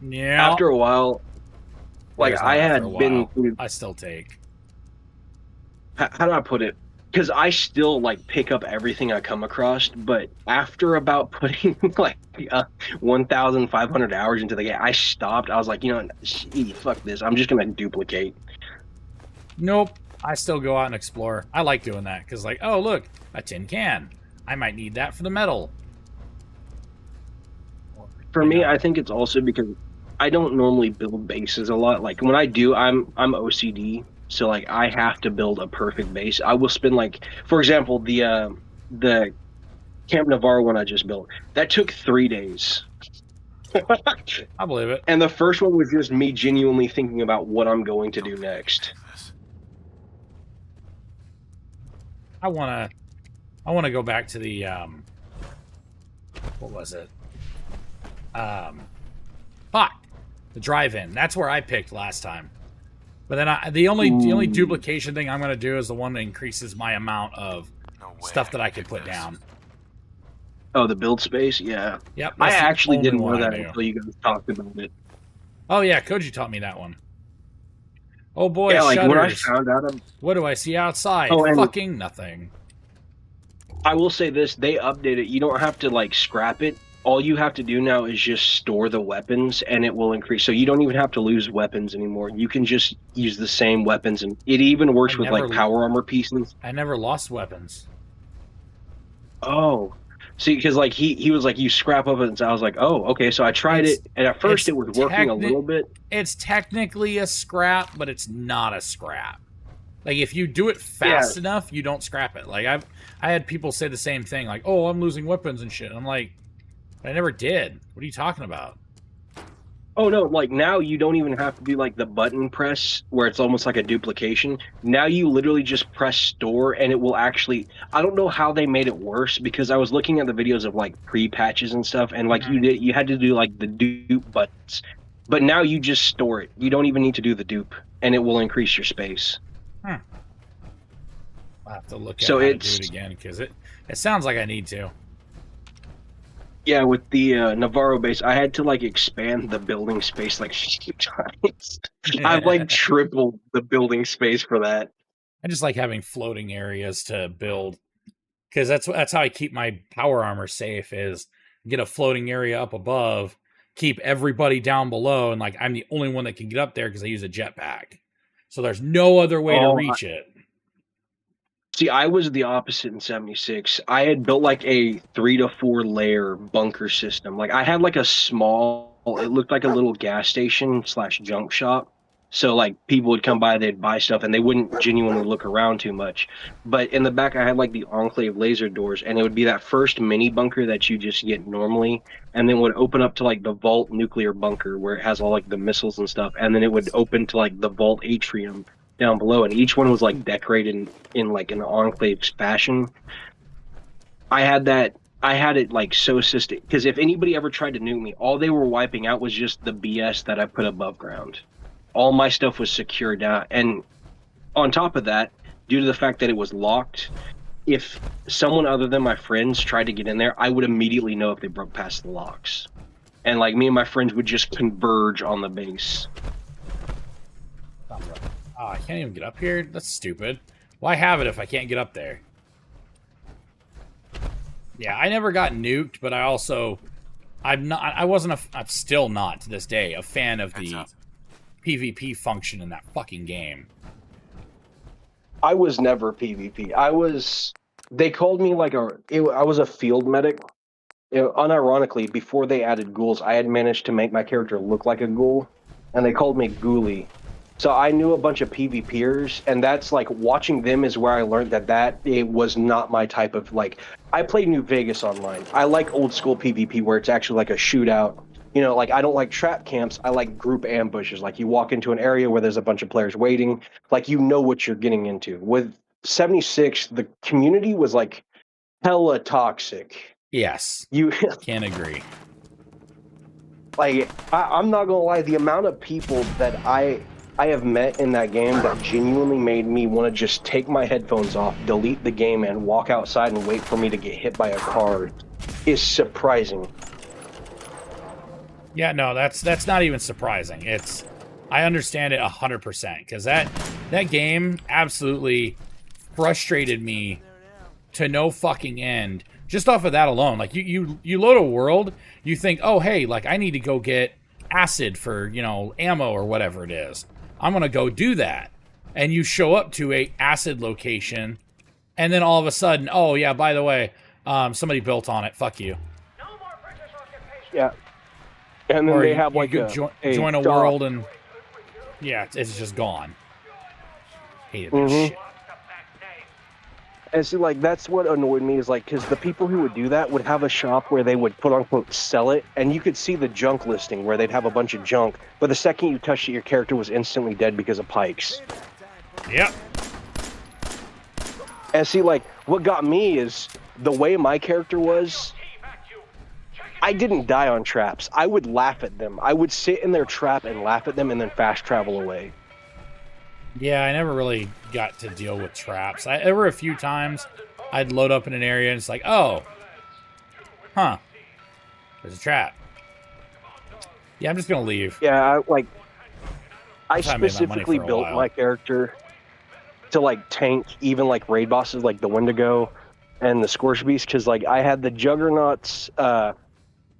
Yeah. After a while, like, I had been... I still take. How do I put it? Because I still, like, pick up everything I come across, but after about putting, like, 1,500 hours into the game, I stopped. I was like, you know, fuck this. I'm just going to duplicate. Nope. I still go out and explore. I like doing that, because, like, oh, look, a tin can. I might need that for the metal. For me, I think it's also because I don't normally build bases a lot. Like, when I do, I'm OCD. So, like, I have to build a perfect base. I will spend, like, for example, the Camp Navarre one I just built. That took 3 days. I believe it. And the first one was just me genuinely thinking about what I'm going to do next. I wanna go back to the what was it? The drive-in. That's where I picked last time. But then the only duplication thing I'm gonna do is the one that increases my amount of stuff that I can put down. Oh, the build space? Yeah. Yep. I actually didn't know that until you guys talked about it. Oh yeah, Koji taught me that one. Oh boy, yeah, like shutters. when I found out What do I see outside? and fucking nothing. I will say this, they updated. You don't have to, like, scrap it. All you have to do now is just store the weapons, and it will increase. So you don't even have to lose weapons anymore. You can just use the same weapons, and it even works with, like, power armor pieces. I never lost weapons. Oh. See, because, like, he was like, you scrap up, and so I was like, oh, okay. So I tried it, and at first it was working a little bit. It's technically a scrap, but it's not a scrap. Like, if you do it fast enough, you don't scrap it. Like, I had people say the same thing, like, oh, I'm losing weapons and shit. I'm like, I never did. What are you talking about? Oh, no, like, now you don't even have to do, like, the button press where it's almost like a duplication. Now you literally just press store, and it will actually... I don't know how they made it worse, because I was looking at the videos of, like, pre-patches and stuff, and, like, you had to do, like, the dupe buttons. But now you just store it. You don't even need to do the dupe, and it will increase your space. I'll have to look at how to do it again, because it sounds like I need to. Yeah, with the Navarro base, I had to like expand the building space like 50 times. I've like tripled the building space for that. I just like having floating areas to build, because that's how I keep my power armor safe. Is get a floating area up above, keep everybody down below, and like I'm the only one that can get up there because I use a jetpack. So there's no other way to reach it. See, I was the opposite in 76. I had built like a 3 to 4 layer bunker system. Like I had like a small, it looked like a little gas station / junk shop. So like people would come by, they'd buy stuff, and they wouldn't genuinely look around too much. But in the back, I had like the Enclave laser doors, and it would be that first mini bunker that you just get normally, and then would open up to like the Vault nuclear bunker where it has all like the missiles and stuff, and then it would open to like the Vault atrium down below, and each one was like decorated in like an Enclave fashion. I had it like so system, because if anybody ever tried to nuke me, all they were wiping out was just the BS that I put above ground. All my stuff was secured down, and on top of that, due to the fact that it was locked, if someone other than my friends tried to get in there, I would immediately know if they broke past the locks. And like me and my friends would just converge on the base. Oh, I can't even get up here? That's stupid. Why have it if I can't get up there? Yeah, I never got nuked, but I'm still not to this day a fan of the PvP function in that fucking game. I was never PvP. They called me like I was a field medic. Unironically, before they added ghouls, I had managed to make my character look like a ghoul, and they called me Ghoulie. So I knew a bunch of PvPers, and that's like watching them is where I learned that it was not my type of like. I played New Vegas online. I like old school PvP where it's actually like a shootout. You know, like I don't like trap camps. I like group ambushes. Like you walk into an area where there's a bunch of players waiting. Like you know what you're getting into. With 76, the community was like hella toxic. Yes, you can't agree. Like I'm not gonna lie, the amount of people that I have met in that game that genuinely made me want to just take my headphones off, delete the game, and walk outside and wait for me to get hit by a car is surprising. Yeah, no, that's not even surprising. I understand it 100% because that game absolutely frustrated me to no fucking end. Just off of that alone, like you load a world, you think, oh hey, like I need to go get acid for ammo or whatever it is. I'm gonna go do that, and you show up to a acid location, and then all of a sudden, oh yeah, by the way, somebody built on it. Fuck you. Yeah. And then or they have like join a world, and yeah, it's just gone. Hated that shit. And see, like that's what annoyed me is like because the people who would do that would have a shop where they would quote unquote sell it, and you could see the junk listing where they'd have a bunch of junk, but the second you touched it, your character was instantly dead because of pikes. Yep. And see, like what got me is the way my character was. I didn't die on traps. I would laugh at them. I would sit in their trap and laugh at them and then fast travel away. Yeah, I never really got to deal with traps. There were a few times I'd load up in an area and it's like, oh, huh, there's a trap. Yeah, I'm just going to leave. Yeah, I specifically built my character to like tank even like raid bosses like the Wendigo and the Scorch Beast because like I had the Juggernauts.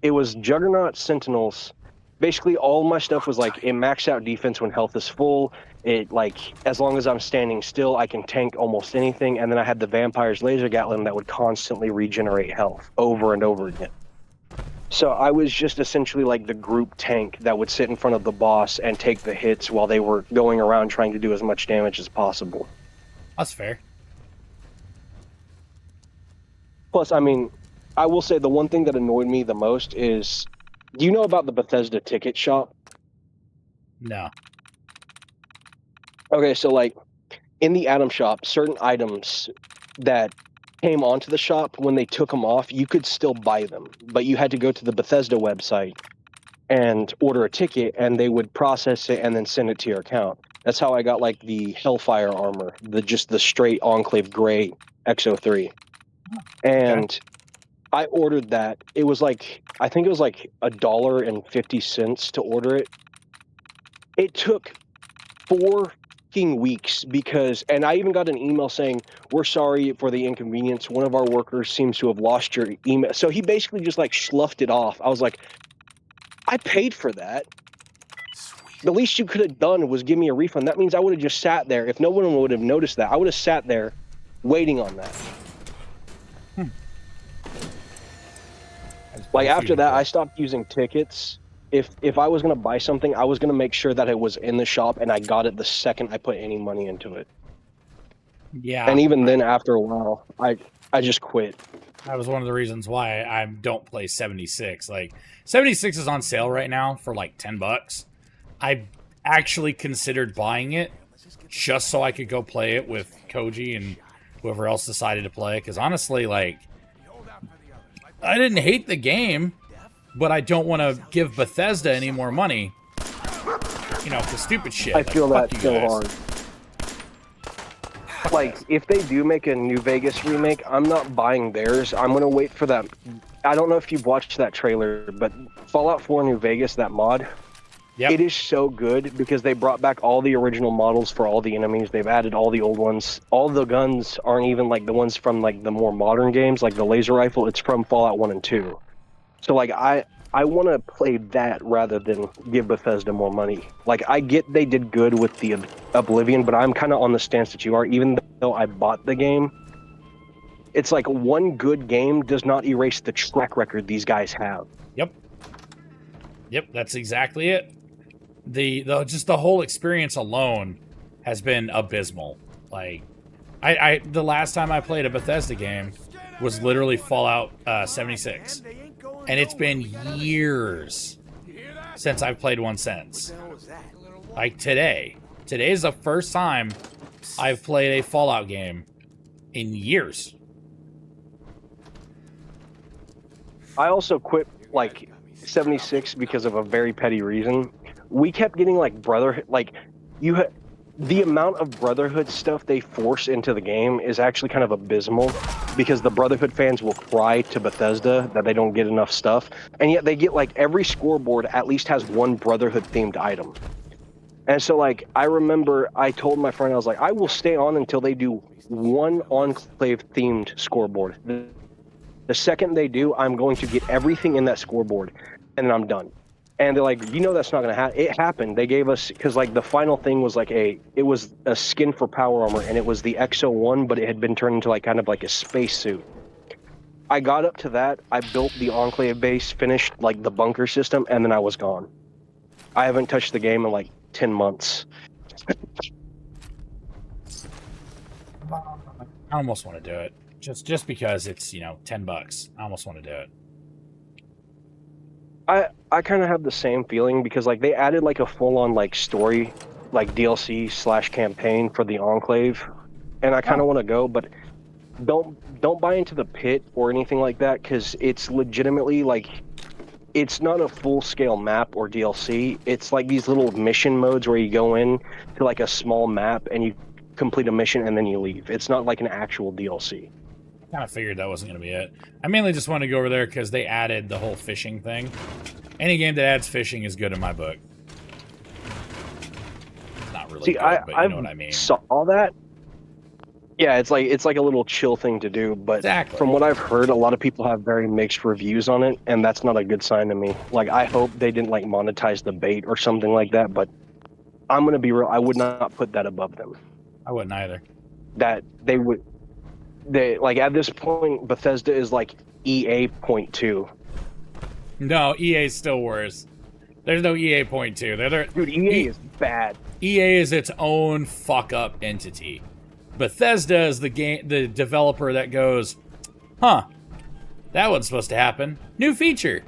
It was Juggernaut Sentinels. Basically, all my stuff was like it maxed out defense when health is full. It like as long as I'm standing still, I can tank almost anything. And then I had the Vampire's Laser Gatling that would constantly regenerate health over and over again. So I was just essentially like the group tank that would sit in front of the boss and take the hits while they were going around trying to do as much damage as possible. That's fair. Plus, I mean, I will say the one thing that annoyed me the most is, do you know about the Bethesda ticket shop? No. Okay, so like in the Atom shop, certain items that came onto the shop, when they took them off, you could still buy them, but you had to go to the Bethesda website and order a ticket, and they would process it and then send it to your account. That's how I got like the Hellfire armor, the straight Enclave Gray XO3. And I ordered that. It was like, I think it was like $1.50 to order it. It took 4 weeks because, and I even got an email saying, we're sorry for the inconvenience. One of our workers seems to have lost your email. So he basically just like sloughed it off. I was like, I paid for that. The least you could have done was give me a refund. That means I would have just sat there. If no one would have noticed that, I would have sat there waiting on that. Like after that, I stopped using tickets. If I was going to buy something, I was going to make sure that it was in the shop and I got it the second I put any money into it. Yeah. And even then, after a while, I just quit. That was one of the reasons why I don't play 76. Like 76 is on sale right now for like $10. I actually considered buying it just so I could go play it with Koji and whoever else decided to play. Because honestly, like, I didn't hate the game, but I don't want to give Bethesda any more money. You know, for stupid shit. I Like, feel fuck that you so guys. hard. Like, if they do make a New Vegas remake, I'm not buying theirs. I'm going to wait for that. I don't know if you've watched that trailer, but Fallout 4 New Vegas, that mod, it is so good because they brought back all the original models for all the enemies. They've added all the old ones. All the guns aren't even like the ones from like the more modern games, like the laser rifle. It's from Fallout 1 and 2. So like I want to play that rather than give Bethesda more money. Like I get they did good with the Oblivion, but I'm kind of on the stance that you are. Even though I bought the game, it's like one good game does not erase the track record these guys have. Yep, that's exactly it. The just the whole experience alone has been abysmal. Like, I the last time I played a Bethesda game was literally Fallout 76, and it's been years since I've played one since. Like today is the first time I've played a Fallout game in years. I also quit like 76 because of a very petty reason. We kept getting like Brotherhood, like the amount of Brotherhood stuff they force into the game is actually kind of abysmal because the Brotherhood fans will cry to Bethesda that they don't get enough stuff, and yet they get like every scoreboard at least has one Brotherhood themed item. And so like I remember I told my friend, I was like, I will stay on until they do one Enclave themed scoreboard. The second they do, I'm going to get everything in that scoreboard and then I'm done. And they're like, you know, that's not going to happen. It happened. They gave us, because like the final thing was like it was a skin for power armor, and it was the XO1, but it had been turned into like kind of like a space suit. I got up to that. I built the Enclave base, finished like the bunker system, and then I was gone. I haven't touched the game in like 10 months. I almost want to do it. Just because it's, you know, $10. I almost want to do it. I kind of have the same feeling because like they added like a full-on like story, like DLC / campaign for the Enclave, and I kind of want to go, but don't buy into the pit or anything like that because it's legitimately like it's not a full-scale map or DLC. It's like these little mission modes where you go in to like a small map and you complete a mission and then you leave. It's not like an actual DLC. Kind of figured that wasn't going to be it. I mainly just wanted to go over there because they added the whole fishing thing. Any game that adds fishing is good in my book. Not really good, but you know what I mean. Saw that. Yeah, it's like a little chill thing to do, but from what I've heard, a lot of people have very mixed reviews on it, and that's not a good sign to me. Like, I hope they didn't like monetize the bait or something like that, but I'm gonna be real. I would not put that above them. I wouldn't either. That they would. They like at this point, Bethesda is like EA.2. No, EA is still worse. There's no EA.2. Dude, EA is bad. EA is its own fuck up entity. Bethesda is the developer that goes, huh? That wasn't supposed to happen. New feature.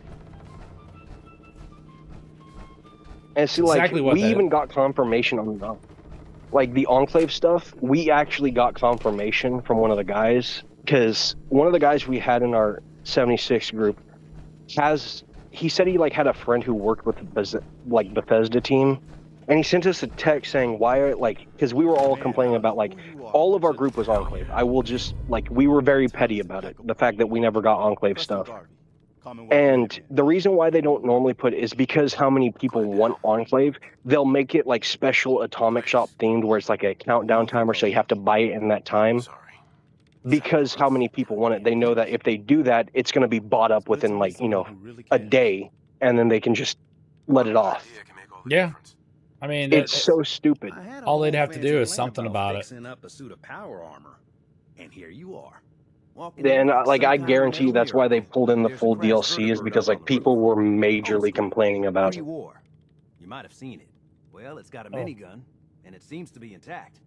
And see, like we even got confirmation on the. Like the Enclave stuff, we actually got confirmation from one of the guys, because one of the guys we had in our 76 group he said he like had a friend who worked with like Bethesda team, and he sent us a text saying, why are, like, because we were all complaining about, like, all of our group was Enclave. I will just, like, we were very petty about it, the fact that we never got Enclave stuff. And the reason why they don't normally put it is because how many people want Enclave. They'll make it, like, special Atomic Shop themed, where it's like a countdown timer, so you have to buy it in that time. Because how many people want it, they know that if they do that, it's going to be bought up within, like, you know, a day, and then they can just let it off. Yeah. I mean, it's so stupid. All they'd have to do is something about it. Fixing up a suit of power armor, and here you are. Then, like, I guarantee you that's why they pulled in the full DLC, is because, like, people were majorly complaining about it. You might have seen it. Well, it's got a minigun, and it seems to be intact.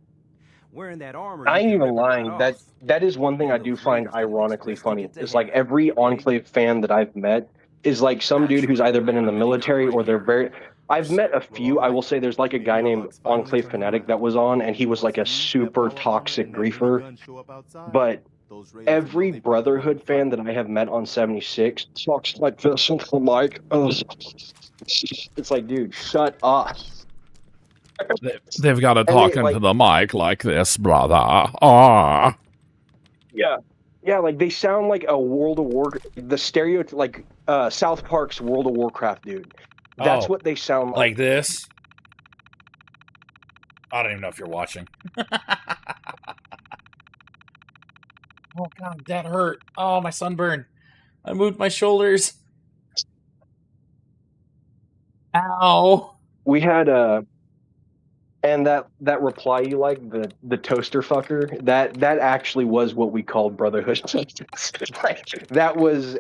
Wearing that armor, I ain't even lying. That is one thing I do find ironically funny. Is like every Enclave fan that I've met is like some dude who's either been in the military or they're very. I've met a few. I will say there's like a guy named Enclave Fanatic that was on, and he was like a super toxic griefer. But every Brotherhood fan that I have met on 76 talks like this into the mic. It's like, dude, shut up. They've got to talk into the mic like this, brother. Ah. Yeah. Yeah, like they sound like a World of the stereotype, like South Park's World of Warcraft dude. That's what they sound like. Like this? I don't even know if you're watching. Oh, God, that hurt. Oh, my sunburn. I moved my shoulders. Ow. We had and that reply you like, the toaster fucker, that actually was what we called Brotherhood. Like, that was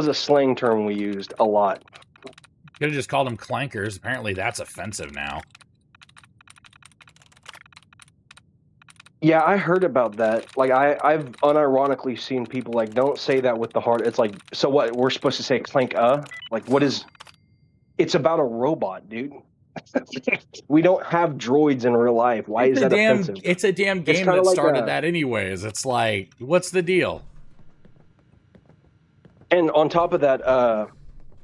a slang term we used a lot. Could have just called them clankers. Apparently that's offensive now. Yeah, I heard about that. Like, I've unironically seen people like, don't say that with the heart. It's like, so what, we're supposed to say clank like, what is, it's about a robot, dude. We don't have droids in real life. Why is that offensive? It's a damn game that started that anyways. It's like, what's the deal? And on top of that,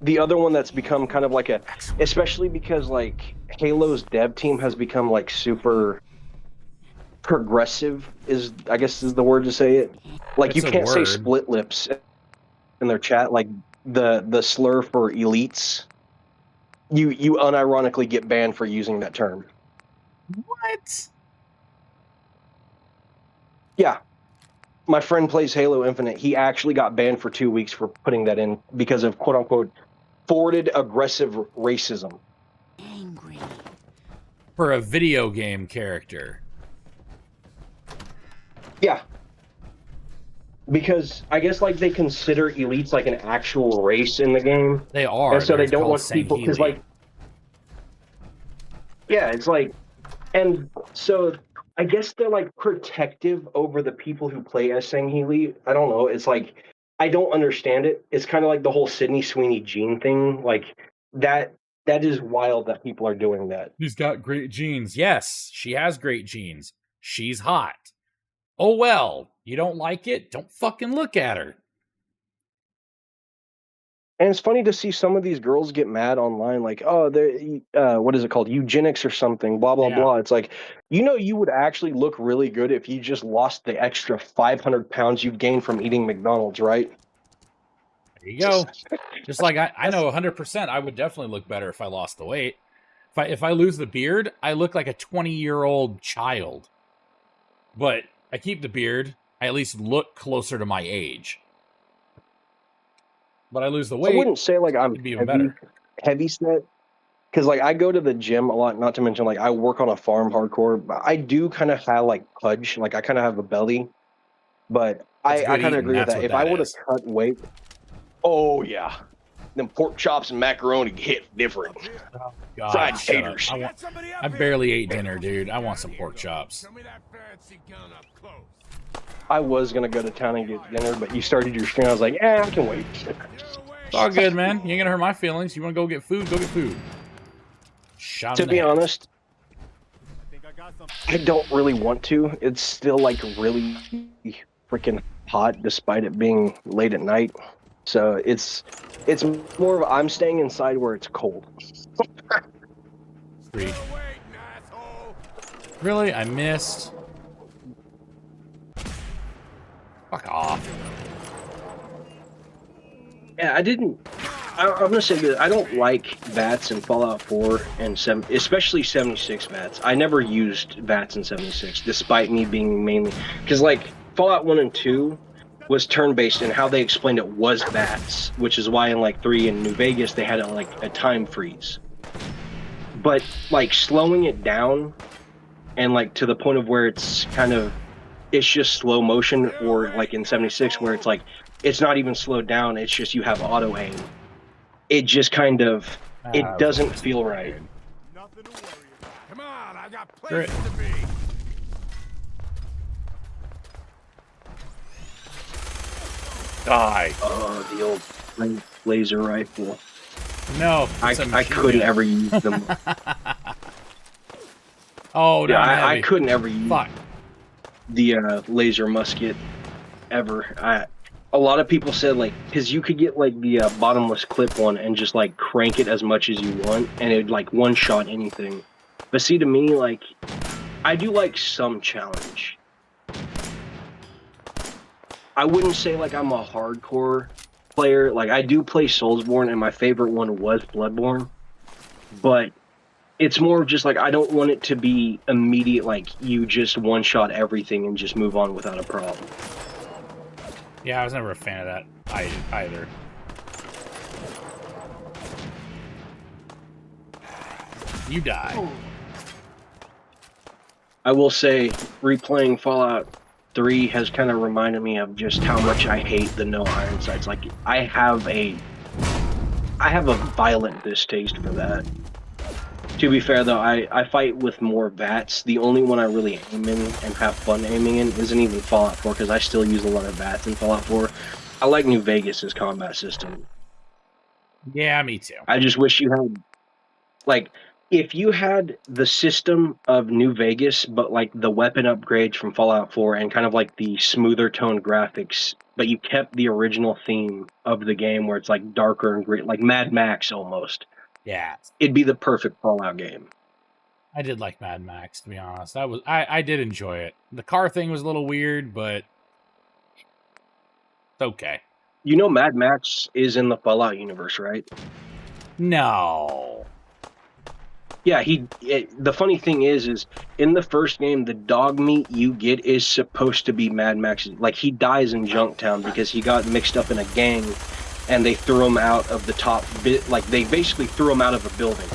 the other one that's become kind of like a, especially because like Halo's dev team has become like super progressive, is I guess is the word to say it. Like, you can't say split lips in their chat, like the slur for elites. You unironically get banned for using that term. What? Yeah. My friend plays Halo Infinite. He actually got banned for 2 weeks for putting that in because of quote-unquote forwarded aggressive racism. Angry. For a video game character. Yeah. Because I guess like they consider elites like an actual race in the game. They are. And so they don't want people, because like, yeah, it's like, and so I guess they're like protective over the people who play as Sangheili. I don't know. It's like, I don't understand it. It's kind of like the whole Sydney Sweeney Jean thing. Like that is wild that people are doing that. She's got great genes. Yes, she has great genes. She's hot. Oh, well, you don't like it? Don't fucking look at her. And it's funny to see some of these girls get mad online, like, oh, they're, what is it called? Eugenics or something, blah, blah, blah. It's like, you know, you would actually look really good if you just lost the extra 500 pounds you've gained from eating McDonald's, right? There you go. Just like I know 100% I would definitely look better if I lost the weight. If I lose the beard, I look like a 20-year-old child. But I keep the beard, I at least look closer to my age. But I lose the weight. I wouldn't say like I'm heavy set, because like I go to the gym a lot. Not to mention like I work on a farm hardcore. But I do kind of have like pudge, like I kind of have a belly. But I kind of agree with that. If I would have cut weight, oh yeah, them pork chops and macaroni hit different. Oh, God, fried taters. I barely ate dinner, dude. I want some pork chops. I was gonna go to town and get dinner, but you started your stream. I was like, I can wait. It's all good, man. You ain't gonna hurt my feelings. You want to go get food? Go get food. To be honest, I don't really want to. It's still like really freaking hot, despite it being late at night. So it's more of I'm staying inside where it's cold. Sweet. Really? I missed? Fuck off. Yeah, I didn't. I'm gonna say this. I don't like VATS in Fallout 4 and especially 76 VATS. I never used VATS in 76, despite me being mainly because like Fallout 1 and 2 was turn-based, and how they explained it was VATS, which is why in like 3 in New Vegas they had like a time freeze. But like slowing it down, and like to the point of where it's just slow motion, or like in 76 where it's like it's not even slowed down, it's just you have auto aim. It just it doesn't feel right. Nothing to worry about. Come on, I got Great. places to be. Die. Oh, the old laser rifle. No. I couldn't ever use them. Oh, no. Yeah, I couldn't ever use Fuck. the laser musket ever. A lot of people said, like, because you could get, like, the bottomless clip one and just, like, crank it as much as you want, and it'd, like, one-shot anything. But see, to me, like, I do like some challenge. I wouldn't say, like, I'm a hardcore player. Like, I do play Soulsborne, and my favorite one was Bloodborne. But it's more of just, like, I don't want it to be immediate, like, you just one-shot everything and just move on without a problem. Yeah, I was never a fan of that either. You die. I will say, replaying Fallout 3 has kind of reminded me of just how much I hate the no iron sights. Like, I have a violent distaste for that. To be fair, though, I fight with more VATS. The only one I really aim in and have fun aiming in isn't even Fallout 4, because I still use a lot of VATS in Fallout 4. I like New Vegas' combat system. Yeah, me too. I just wish you had, like, if you had the system of New Vegas, but, like, the weapon upgrades from Fallout 4 and kind of, like, the smoother tone graphics, but you kept the original theme of the game where it's, like, darker and gritty, like Mad Max almost. Yeah. It'd be the perfect Fallout game. I did like Mad Max, to be honest. I did enjoy it. The car thing was a little weird, but it's okay. You know Mad Max is in the Fallout universe, right? No. Yeah, the funny thing is in the first game, the dog meat you get is supposed to be Mad Max. Like, he dies in Junktown because he got mixed up in a gang, and they threw him out of the top bit. Like, they basically threw him out of a building.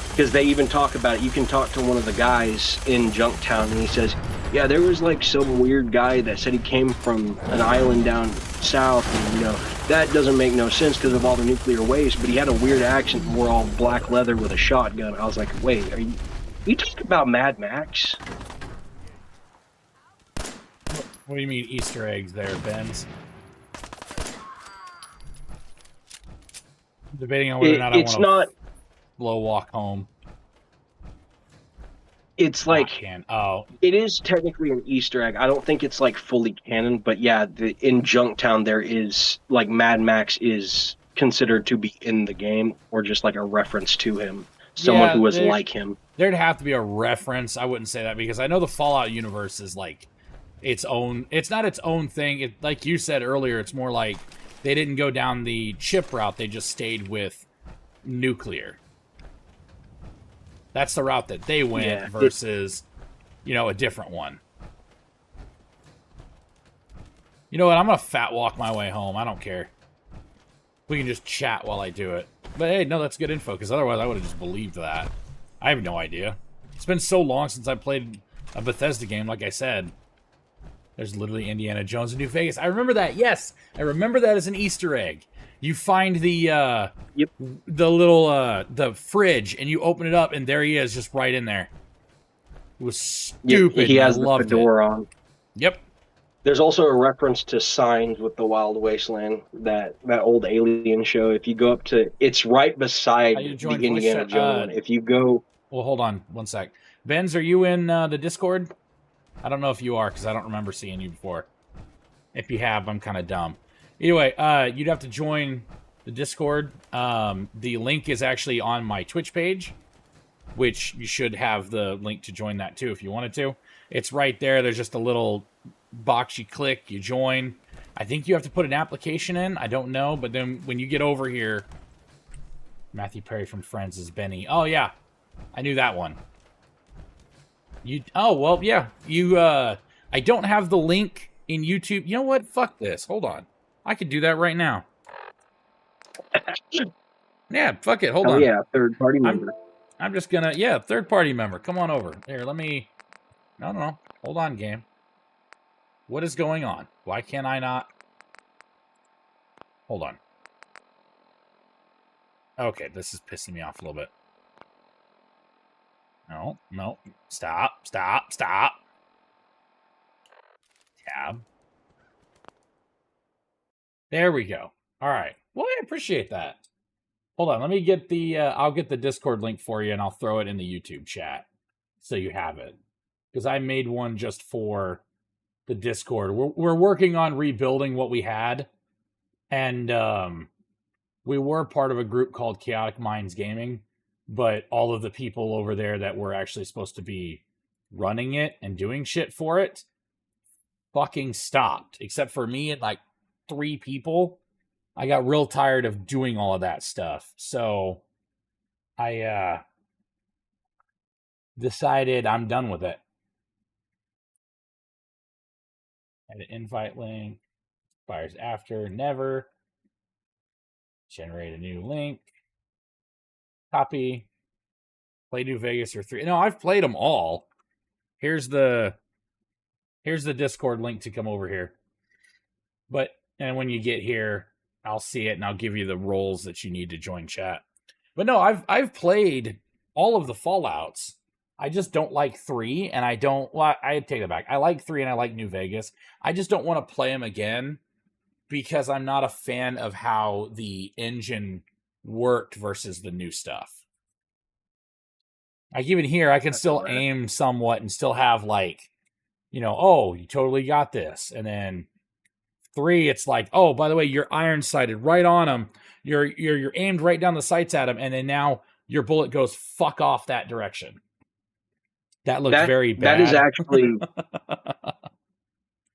Because they even talk about it. You can talk to one of the guys in Junktown, and he says, yeah, there was, like, some weird guy that said he came from an island down south, and, you know, that doesn't make no sense because of all the nuclear waste, but he had a weird accent and wore all black leather with a shotgun. I was like, wait, are you talking about Mad Max? What do you mean Easter eggs there, Benz? Debating on whether or not I want to blow walk home. It's like, it is technically an Easter egg. I don't think it's like fully canon, but yeah, in Junktown there is, like, Mad Max is considered to be in the game, or just like a reference to him. Someone who was like him. There'd have to be a reference. I wouldn't say that because I know the Fallout universe is like its own. It's not its own thing. Like you said earlier, it's more like they didn't go down the chip route. They just stayed with nuclear. That's the route that they went versus, you know, a different one. You know what? I'm going to fat walk my way home. I don't care. We can just chat while I do it. But hey, no, that's good info, because otherwise I would have just believed that. I have no idea. It's been so long since I played a Bethesda game, like I said. There's literally Indiana Jones in New Vegas. I remember that, yes! I remember that as an Easter egg. You find the little the fridge, and you open it up, and there he is, just right in there. It was stupid. He has I the loved fedora it. on. Yep. There's also a reference to Signs with the Wild Wasteland, that old Alien show. If you go up to, it's right beside the Indiana Jones one. If you go, well, hold on one sec. Benz, are you in the Discord? I don't know if you are, because I don't remember seeing you before. If you have, I'm kind of dumb. Anyway, you'd have to join the Discord. The link is actually on my Twitch page. which you should have the link to join that too if you wanted to. It's right there. There's just a little box you click, you join. I think you have to put an application in. I don't know, but then when you get over here, Matthew Perry from Friends is Benny. Oh yeah, I knew that one. Oh well, yeah. I don't have the link in YouTube. You know what? Fuck this. Hold on. I could do that right now. Yeah, fuck it. Hold on. Yeah, third-party member. I'm just gonna, yeah, third-party member. Come on over. Here, let me... No. Hold on, game. What is going on? Why can't I not... Hold on. Okay, this is pissing me off a little bit. No. Stop. Tab. There we go. All right. Well, I appreciate that. Hold on. Let me get the, I'll get the Discord link for you and I'll throw it in the YouTube chat so you have it. Because I made one just for the Discord. We're working on rebuilding what we had. And we were part of a group called Chaotic Minds Gaming. But all of the people over there that were actually supposed to be running it and doing shit for it fucking stopped. Except for me and like 3 people. I got real tired of doing all of that stuff. So I decided I'm done with it. Add an invite link. Expires after. Never. Generate a new link. Copy. Play New Vegas or 3. No, I've played them all. Here's the Discord link to come over here. And when you get here, I'll see it and I'll give you the roles that you need to join chat. But no, I've played all of the Fallouts. I just don't like 3, and I take it back. I like 3 and I like New Vegas. I just don't want to play them again because I'm not a fan of how the engine worked versus the new stuff. Like even here, I can still aim somewhat and still have like, oh, you totally got this. And then 3, it's like, oh, by the way, you're iron sighted right on them. You're aimed right down the sights at them, and then now your bullet goes fuck off that direction. That looks very bad. That is actually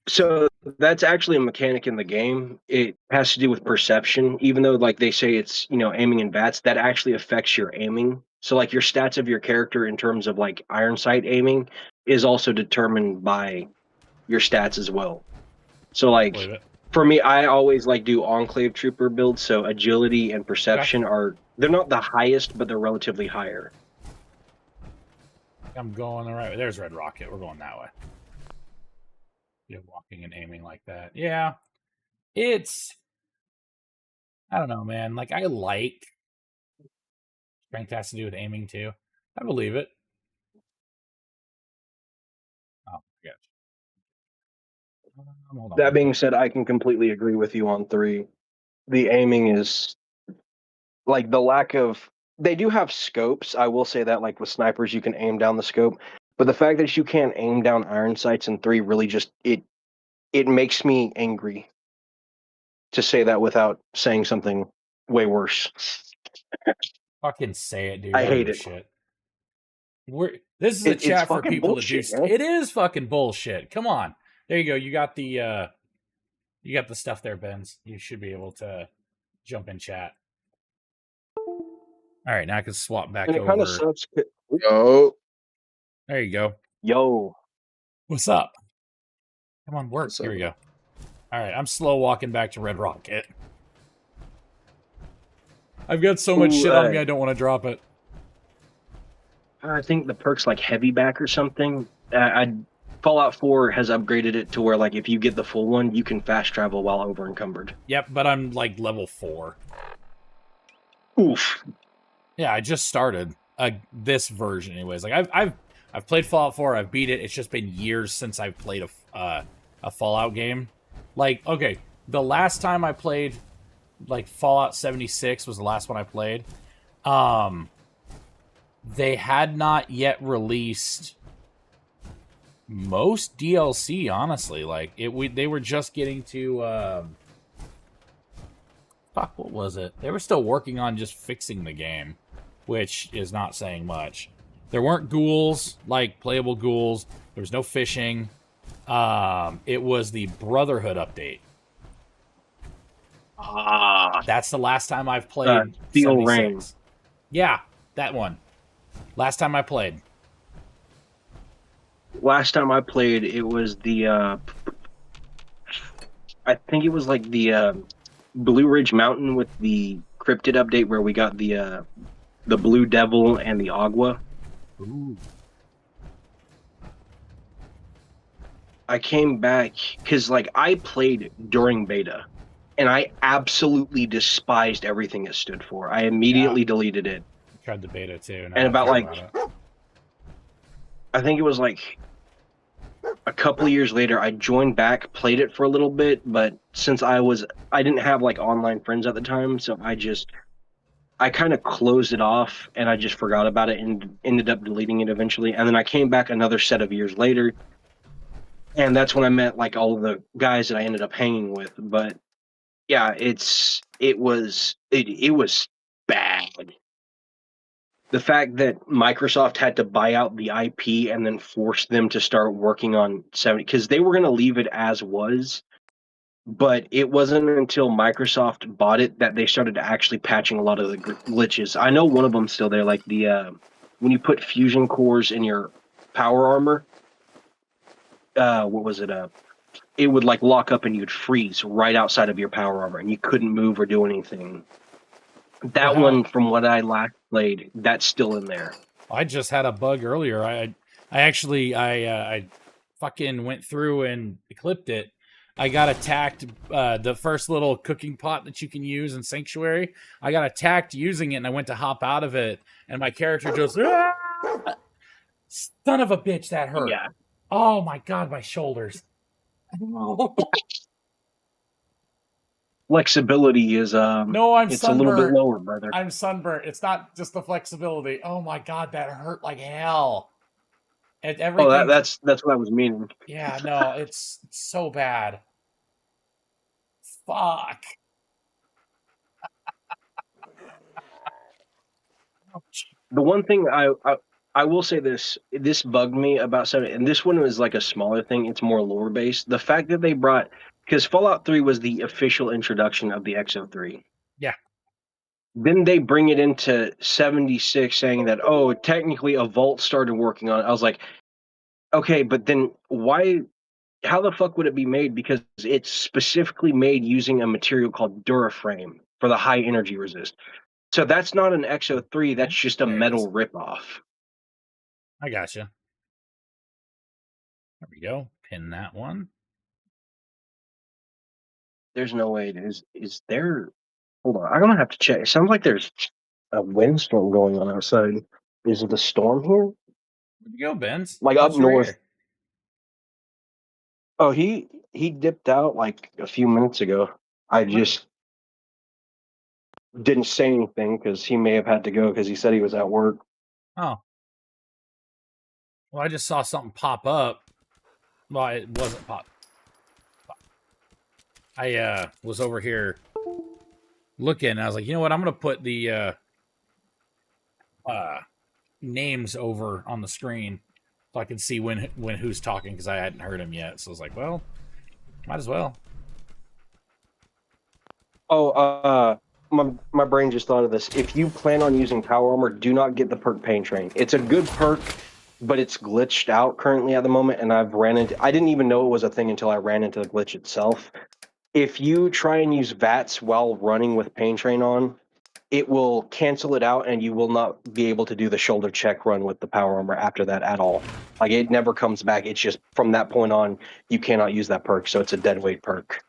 so. That's actually a mechanic in the game. It has to do with perception. Even though, like they say, it's aiming in VATS, that actually affects your aiming. So, like your stats of your character in terms of like iron sight aiming is also determined by your stats as well. So, like for me, I always like do Enclave Trooper builds. So agility and perception they're not the highest, but they're relatively higher. I'm going the right way. There's Red Rocket. We're going that way. You're walking and aiming like that. Yeah. I don't know, man. Like, I like strength has to do with aiming, too. I believe it. Oh, yeah. Hold on. That being said, I can completely agree with you on 3. The aiming is like the lack of... They do have scopes. I will say that, like with snipers, you can aim down the scope. But the fact that you can't aim down iron sights in 3 really just... It makes me angry to say that without saying something way worse. Fucking say it, dude. I hate it. Shit. This is a chat for people bullshit, to do. Man. It is fucking bullshit. Come on. There you go. You got the stuff there, Benz. You should be able to jump in chat. All right, now I can swap back over. It kind of sucks. Yo. There you go. Yo. What's up? Come on, work. Here we go. All right, I'm slow walking back to Red Rocket. I've got so much shit on me, I don't want to drop it. I think the perk's like Heavy Back or something. Fallout 4 has upgraded it to where, like, if you get the full one, you can fast travel while over encumbered. Yep, but I'm like level 4. Oof. Yeah, I just started this version, anyways. Like I've played Fallout 4. I've beat it. It's just been years since I've played a Fallout game. Like, okay, the last time I played, like Fallout 76 was the last one I played. They had not yet released most DLC, honestly. Like they were just getting to what was it? They were still working on just fixing the game, which is not saying much. There weren't ghouls, like playable ghouls. There was no fishing. It was the Brotherhood update. That's the last time I've played Steel 76. Rain. Yeah, that one. Last time I played. Last time I played, it was the I think it was like the Blue Ridge Mountain with the cryptid update where we got the Blue Devil and the Agua. Ooh. I came back because like I played during beta, and I absolutely despised everything it stood for. I immediately deleted it. Tried the beta too. And about like, I think it was like a couple of years later, I joined back, played it for a little bit, but since I didn't have like online friends at the time, so I kind of closed it off and I just forgot about it and ended up deleting it eventually. And then I came back another set of years later, and that's when I met like all of the guys that I ended up hanging with. But yeah, it was bad. The fact that Microsoft had to buy out the IP and then force them to start working on 70, because they were going to leave it as was, but it wasn't until Microsoft bought it that they started actually patching a lot of the glitches. I know one of them still there, like the when you put fusion cores in your power armor, what was it? It would like lock up and you'd freeze right outside of your power armor, and you couldn't move or do anything. That one, from what I last played, that's still in there. I just had a bug earlier. I fucking went through and clipped it. I got attacked. The first little cooking pot that you can use in Sanctuary, I got attacked using it, and I went to hop out of it, and my character just, son of a bitch, that hurt. Yeah. Oh my god, my shoulders. Flexibility is no, I'm it's sunburnt. a little bit lower, brother. I'm sunburnt. It's not just the flexibility. Oh my god, that hurt like hell. And everything. Oh, that's what I was meaning. Yeah, no, it's so bad. Fuck. The one thing I will say this bugged me about 7, and this one was like a smaller thing. It's more lore based. The fact that they brought, because Fallout 3 was the official introduction of the XO3. Yeah. Then they bring it into 76 saying that, oh, technically a vault started working on it. I was like, okay, but then how the fuck would it be made? Because it's specifically made using a material called Duraframe for the high energy resist. So that's not an XO3, that's just a metal ripoff. I gotcha. There we go. Pin that one. There's no way it is. Is there? Hold on. I'm gonna have to check. It sounds like there's a windstorm going on outside. Is it a storm here? Where'd you go, Benz? Like up north. Oh, he dipped out like a few minutes ago. I just didn't say anything because he may have had to go because he said he was at work. Oh. Well, I just saw something pop up. Well, it wasn't pop. I was over here looking, and I was like, you know what? I'm going to put the names over on the screen so I can see when who's talking, because I hadn't heard him yet. So I was like, well, might as well. Oh, my brain just thought of this. If you plan on using power armor, do not get the perk Pain Train. It's a good perk, but it's glitched out currently at the moment, and I didn't even know it was a thing until I ran into the glitch itself. If you try and use VATS while running with Pain Train on, it will cancel it out, and you will not be able to do the shoulder check run with the power armor after that at all. Like, it never comes back. It's just, from that point on, you cannot use that perk, so it's a dead weight perk.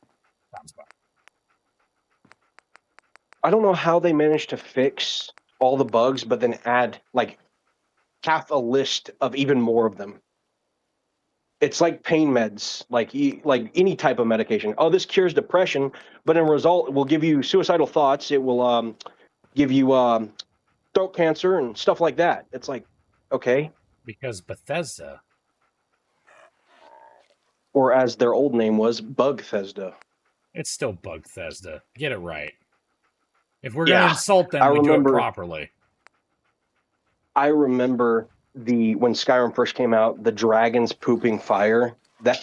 I don't know how they managed to fix all the bugs, but then add, like, half a list of even more of them. It's like pain meds, like any type of medication. Oh, this cures depression, but in result, it will give you suicidal thoughts. It will give you throat cancer and stuff like that. It's like, okay. Because Bethesda. Or as their old name was, Bugthesda. It's still Bugthesda. Get it right. If we're going to insult them, we do it properly. I remember when Skyrim first came out, the dragons pooping fire. That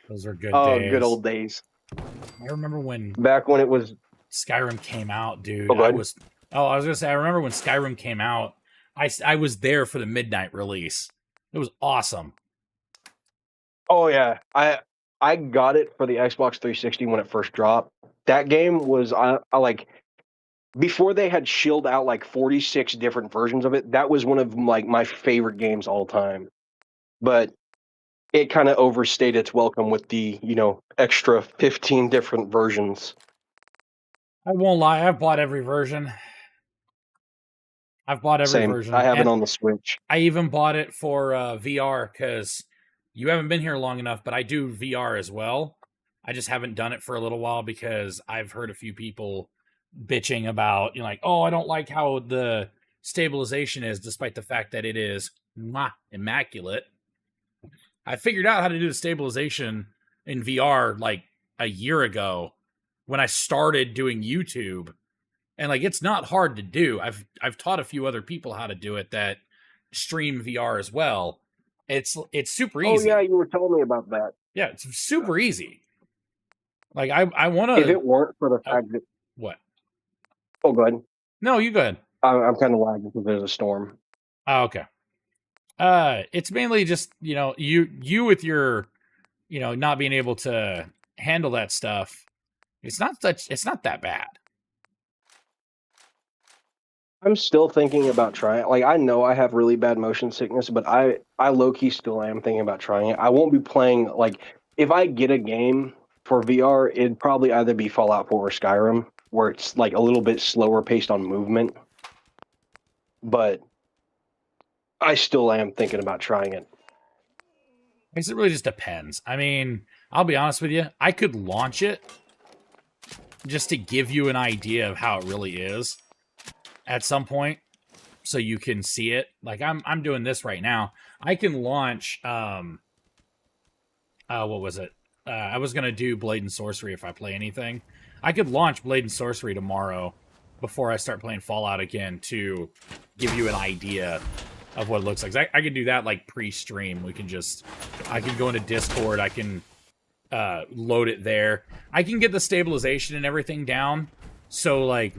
Those are good oh, days. good old days. I remember when Back when it was Skyrim came out, dude. Oh, go ahead. I was gonna say, I remember when Skyrim came out. I was there for the midnight release. It was awesome. Oh yeah, I got it for the Xbox 360 when it first dropped. That game was I like before they had shilled out like 46 different versions of it. That was one of like my favorite games all time. But it kind of overstayed its welcome with the, extra 15 different versions. I won't lie, I've bought every version. I've bought every Same. version. I have it And on the Switch. I even bought it for VR because you haven't been here long enough, but I do VR as well. I just haven't done it for a little while because I've heard a few people bitching about, like, oh, I don't like how the stabilization is, despite the fact that it is immaculate. I figured out how to do the stabilization in VR like a year ago when I started doing YouTube. And like it's not hard to do. I've taught a few other people how to do it that stream VR as well. It's super easy. Oh yeah, you were telling me about that. Yeah, it's super easy. Like I want to. If it weren't for the fact that what? Oh, go ahead. No, you go ahead. I'm kind of lagging because there's a storm. Oh, okay. It's mainly just you with your not being able to handle that stuff. It's not that bad. I'm still thinking about trying it. Like, I know I have really bad motion sickness, but I low-key still am thinking about trying it. I won't be playing, like, if I get a game for VR, it'd probably either be Fallout 4 or Skyrim, where it's, like, a little bit slower paced on movement. But I still am thinking about trying it. I guess it really just depends. I mean, I'll be honest with you. I could launch it just to give you an idea of how it really is at some point, so you can see it. Like I'm doing this right now. I can launch what was it? I was gonna do Blade and Sorcery if I play anything. I could launch Blade and Sorcery tomorrow before I start playing Fallout again to give you an idea of what it looks like. I could do that like pre-stream. I can go into Discord. I can load it there. I can get the stabilization and everything down. So like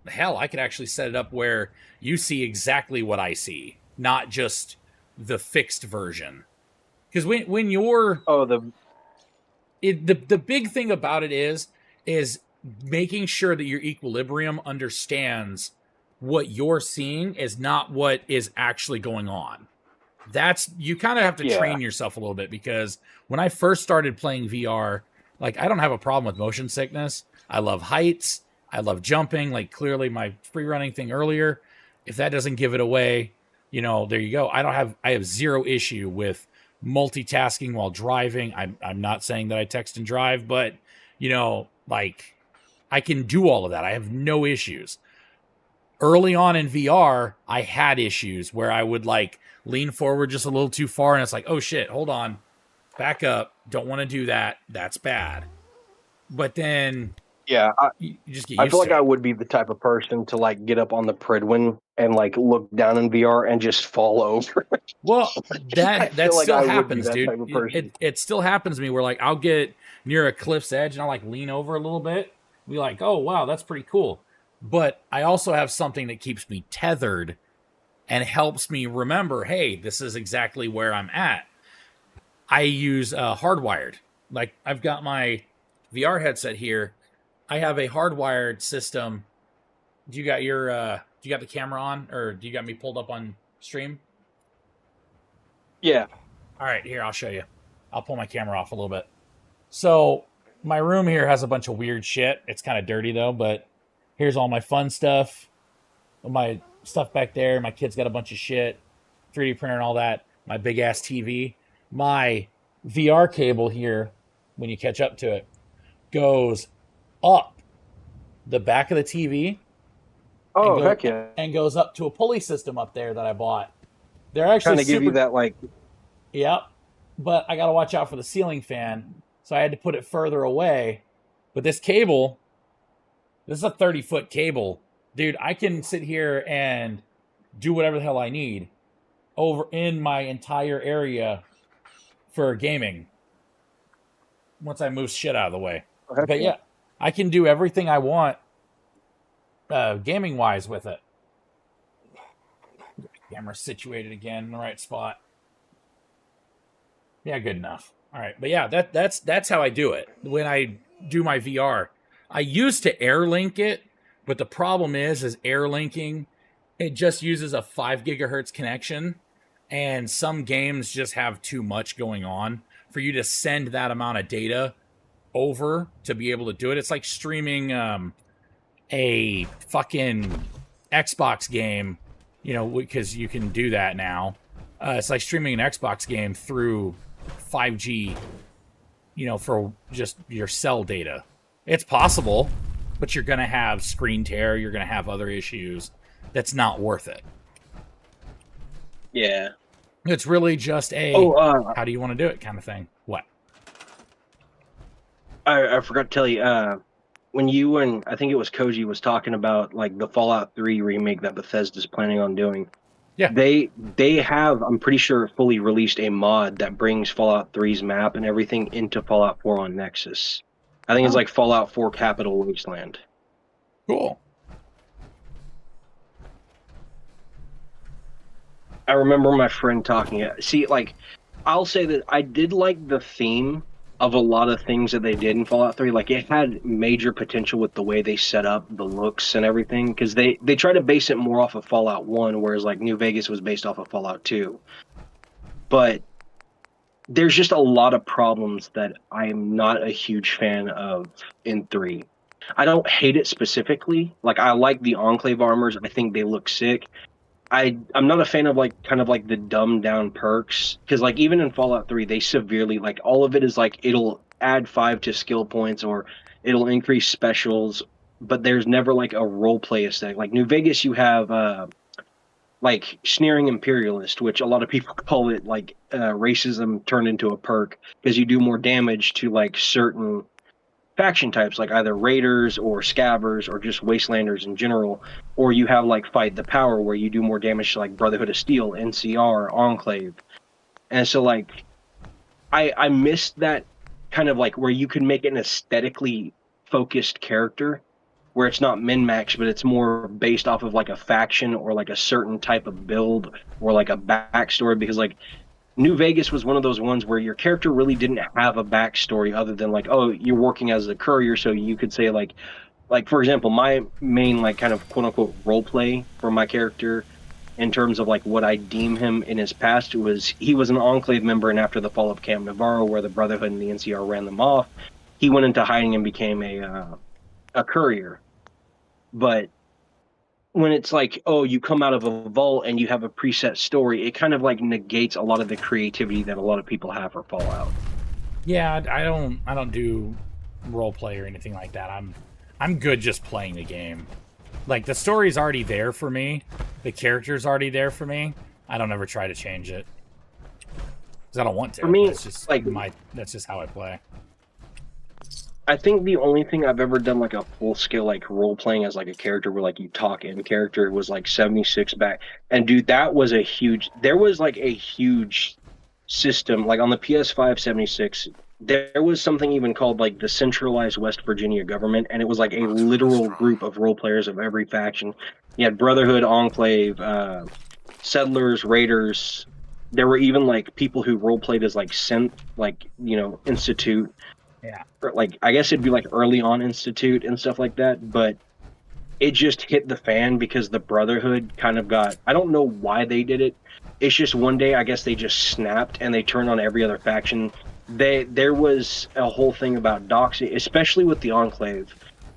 hell, I could actually set it up where you see exactly what I see, not just the fixed version. Because when you're the big thing about it is making sure that your equilibrium understands what you're seeing is not what is actually going on. You kind of have to train yourself a little bit, because when I first started playing VR, like I don't have a problem with motion sickness. I love heights. I love jumping, like clearly my free running thing earlier. If that doesn't give it away, there you go. I have zero issue with multitasking while driving. I'm not saying that I text and drive, but like I can do all of that. I have no issues. Early on in VR, I had issues where I would like lean forward just a little too far, and it's like, oh shit, hold on, back up. Don't want to do that. That's bad. But then you just get used I feel like to it. I would be the type of person to like get up on the Pridwin and like look down in VR and just fall over. Well, that like still I would be happens, that dude. type of person. It still happens to me where like I'll get near a cliff's edge and I'll like lean over a little bit. Be like, oh wow, that's pretty cool. But I also have something that keeps me tethered and helps me remember, hey, this is exactly where I'm at. I use hardwired. Like I've got my VR headset here. I have a hardwired system. Do you got the camera on, or do you got me pulled up on stream? Yeah. All right, here, I'll show you. I'll pull my camera off a little bit. So my room here has a bunch of weird shit. It's kind of dirty though, but here's all my fun stuff. My stuff back there. My kid's got a bunch of shit. 3D printer and all that. My big ass TV. My VR cable here, when you catch up to it, goes up the back of the TV. Oh, heck yeah. And goes up to a pulley system up there that I bought. They're actually trying to give you that like... Yep. But I got to watch out for the ceiling fan. So I had to put it further away. But this cable, this is a 30-foot cable. Dude, I can sit here and do whatever the hell I need over in my entire area for gaming once I move shit out of the way. Okay. But yeah, I can do everything I want gaming wise with it. Camera situated again in the right spot. Yeah, good enough. All right, but yeah, that's how I do it when I do my VR. I used to air link it, but the problem is air linking, it just uses a 5 gigahertz connection, and some games just have too much going on for you to send that amount of data over to be able to do it. It's like streaming a fucking Xbox game, you know, because you can do that now. It's like streaming an Xbox game through 5G, you know, for just your cell data. It's possible, but you're going to have screen tear. You're going to have other issues. That's not worth it. Yeah. It's really just a, how do you want to do it kind of thing. What? I forgot to tell you, when you and I think it was Koji was talking about like the Fallout 3 remake that Bethesda's planning on doing. Yeah. They have, I'm pretty sure, fully released a mod that brings Fallout 3's map and everything into Fallout 4 on Nexus. I think it's like Fallout 4 Capital Wasteland. Cool. I remember my friend talking. See, like, I'll say that I did like the theme of a lot of things that they did in Fallout 3. Like, it had major potential with the way they set up the looks and everything, because they try to base it more off of Fallout 1, whereas, like, New Vegas was based off of Fallout 2. But there's just a lot of problems that I'm not a huge fan of in 3. I don't hate it specifically. Like, I like the Enclave armors. I think they look sick. I'm not a fan of like kind of like the dumbed down perks, because like even in Fallout 3 they severely, like, all of it is like it'll add 5 to skill points or it'll increase specials, but there's never like a roleplay aesthetic. Like New Vegas, you have like Sneering Imperialist, which a lot of people call it like racism turned into a perk, because you do more damage to like certain faction types, like either raiders or scabbers or just wastelanders in general. Or you have like Fight the Power, where you do more damage to like Brotherhood of Steel, NCR, Enclave. And so like I missed that kind of like where you could make an aesthetically focused character where it's not min-max, but it's more based off of like a faction or like a certain type of build or like a backstory. Because like New Vegas was one of those ones where your character really didn't have a backstory other than like, oh, you're working as a courier, so you could say like for example, my main like kind of quote unquote role play for my character in terms of like what I deem him in his past was he was an Enclave member, and after the fall of Camp Navarro, where the Brotherhood and the NCR ran them off, he went into hiding and became a courier. But when it's like, oh, you come out of a vault and you have a preset story, it kind of like negates a lot of the creativity that a lot of people have for Fallout. Yeah, I don't do role play or anything like that. I'm good just playing the game. Like the story's already there for me, the character's already there for me. I don't ever try to change it because I don't want to. For me, that's just like that's just how I play. I think the only thing I've ever done like a full scale like role playing as like a character where like you talk in character was like 76 back. And dude, that was there was like a huge system like on the PS5 76. There was something even called like the Centralized West Virginia Government, and it was like a literal group of role players of every faction. You had Brotherhood, Enclave, Settlers, Raiders. There were even like people who role played as like Synth, like, you know, Institute. Yeah. Or, like, I guess it'd be like early on Institute and stuff like that, but it just hit the fan because the Brotherhood kind of got, I don't know why they did it. It's just one day, I guess they just snapped and they turned on every other faction. There was a whole thing about doxing, especially with the Enclave.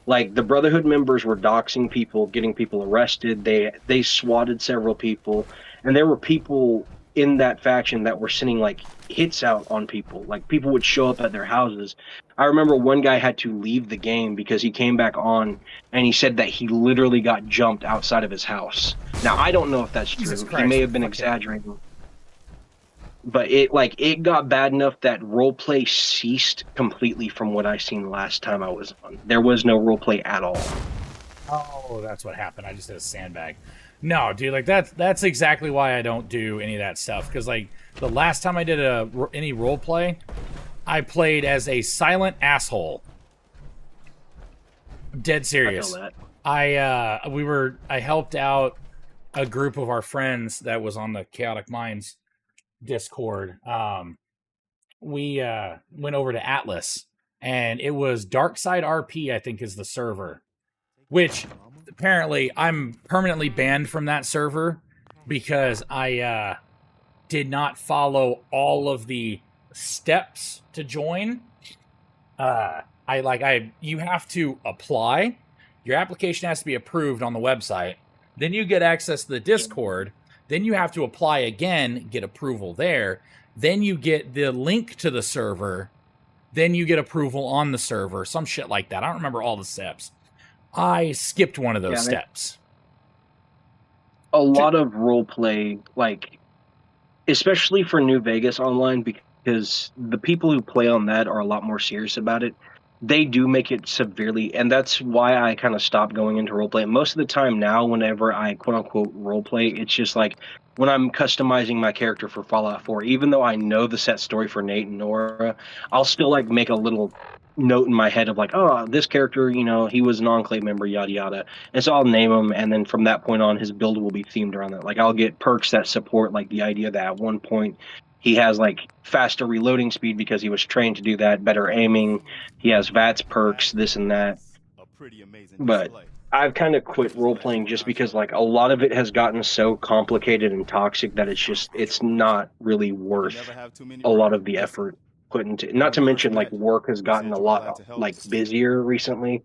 Like, the Brotherhood members were doxing people, getting people arrested. They swatted several people, and there were people in that faction that were sending like hits out on people. Like, people would show up at their houses. I remember one guy had to leave the game because he came back on and he said that he literally got jumped outside of his house. Now, I don't know if that's true. He may have been exaggerating. But it got bad enough that roleplay ceased completely from what I seen last time I was on. There was no roleplay at all. Oh, that's what happened. I just did a sandbag. No, dude, like that's exactly why I don't do any of that stuff. Because like the last time I did any role play, I played as a silent asshole. I'm dead serious. I helped out a group of our friends that was on the Chaotic Minds Discord. We went over to Atlas, and it was Darkside RP, I think, is the server, which apparently I'm permanently banned from that server because I did not follow all of the steps to join. You have to apply. Your application has to be approved on the website. Then you get access to the Discord. Then you have to apply again, get approval there. Then you get the link to the server. Then you get approval on the server. Some shit like that. I don't remember all the steps. I skipped one of those steps. A lot of roleplay, like, especially for New Vegas Online, because the people who play on that are a lot more serious about it. They do make it severely, and that's why I kind of stopped going into roleplay. Most of the time now, whenever I quote-unquote roleplay, it's just like when I'm customizing my character for Fallout 4, even though I know the set story for Nate and Nora, I'll still like make a little note in my head of like, oh, this character, you know, he was an Enclave member, yada yada. And so I'll name him, and then from that point on, his build will be themed around that. Like I'll get perks that support like the idea that at one point he has like faster reloading speed because he was trained to do that, better aiming. He has VATS perks, this and that. But I've kind of quit role playing just because like a lot of it has gotten so complicated and toxic that it's not really worth a lot of the effort put into. Not to mention like work has gotten a lot like busier recently.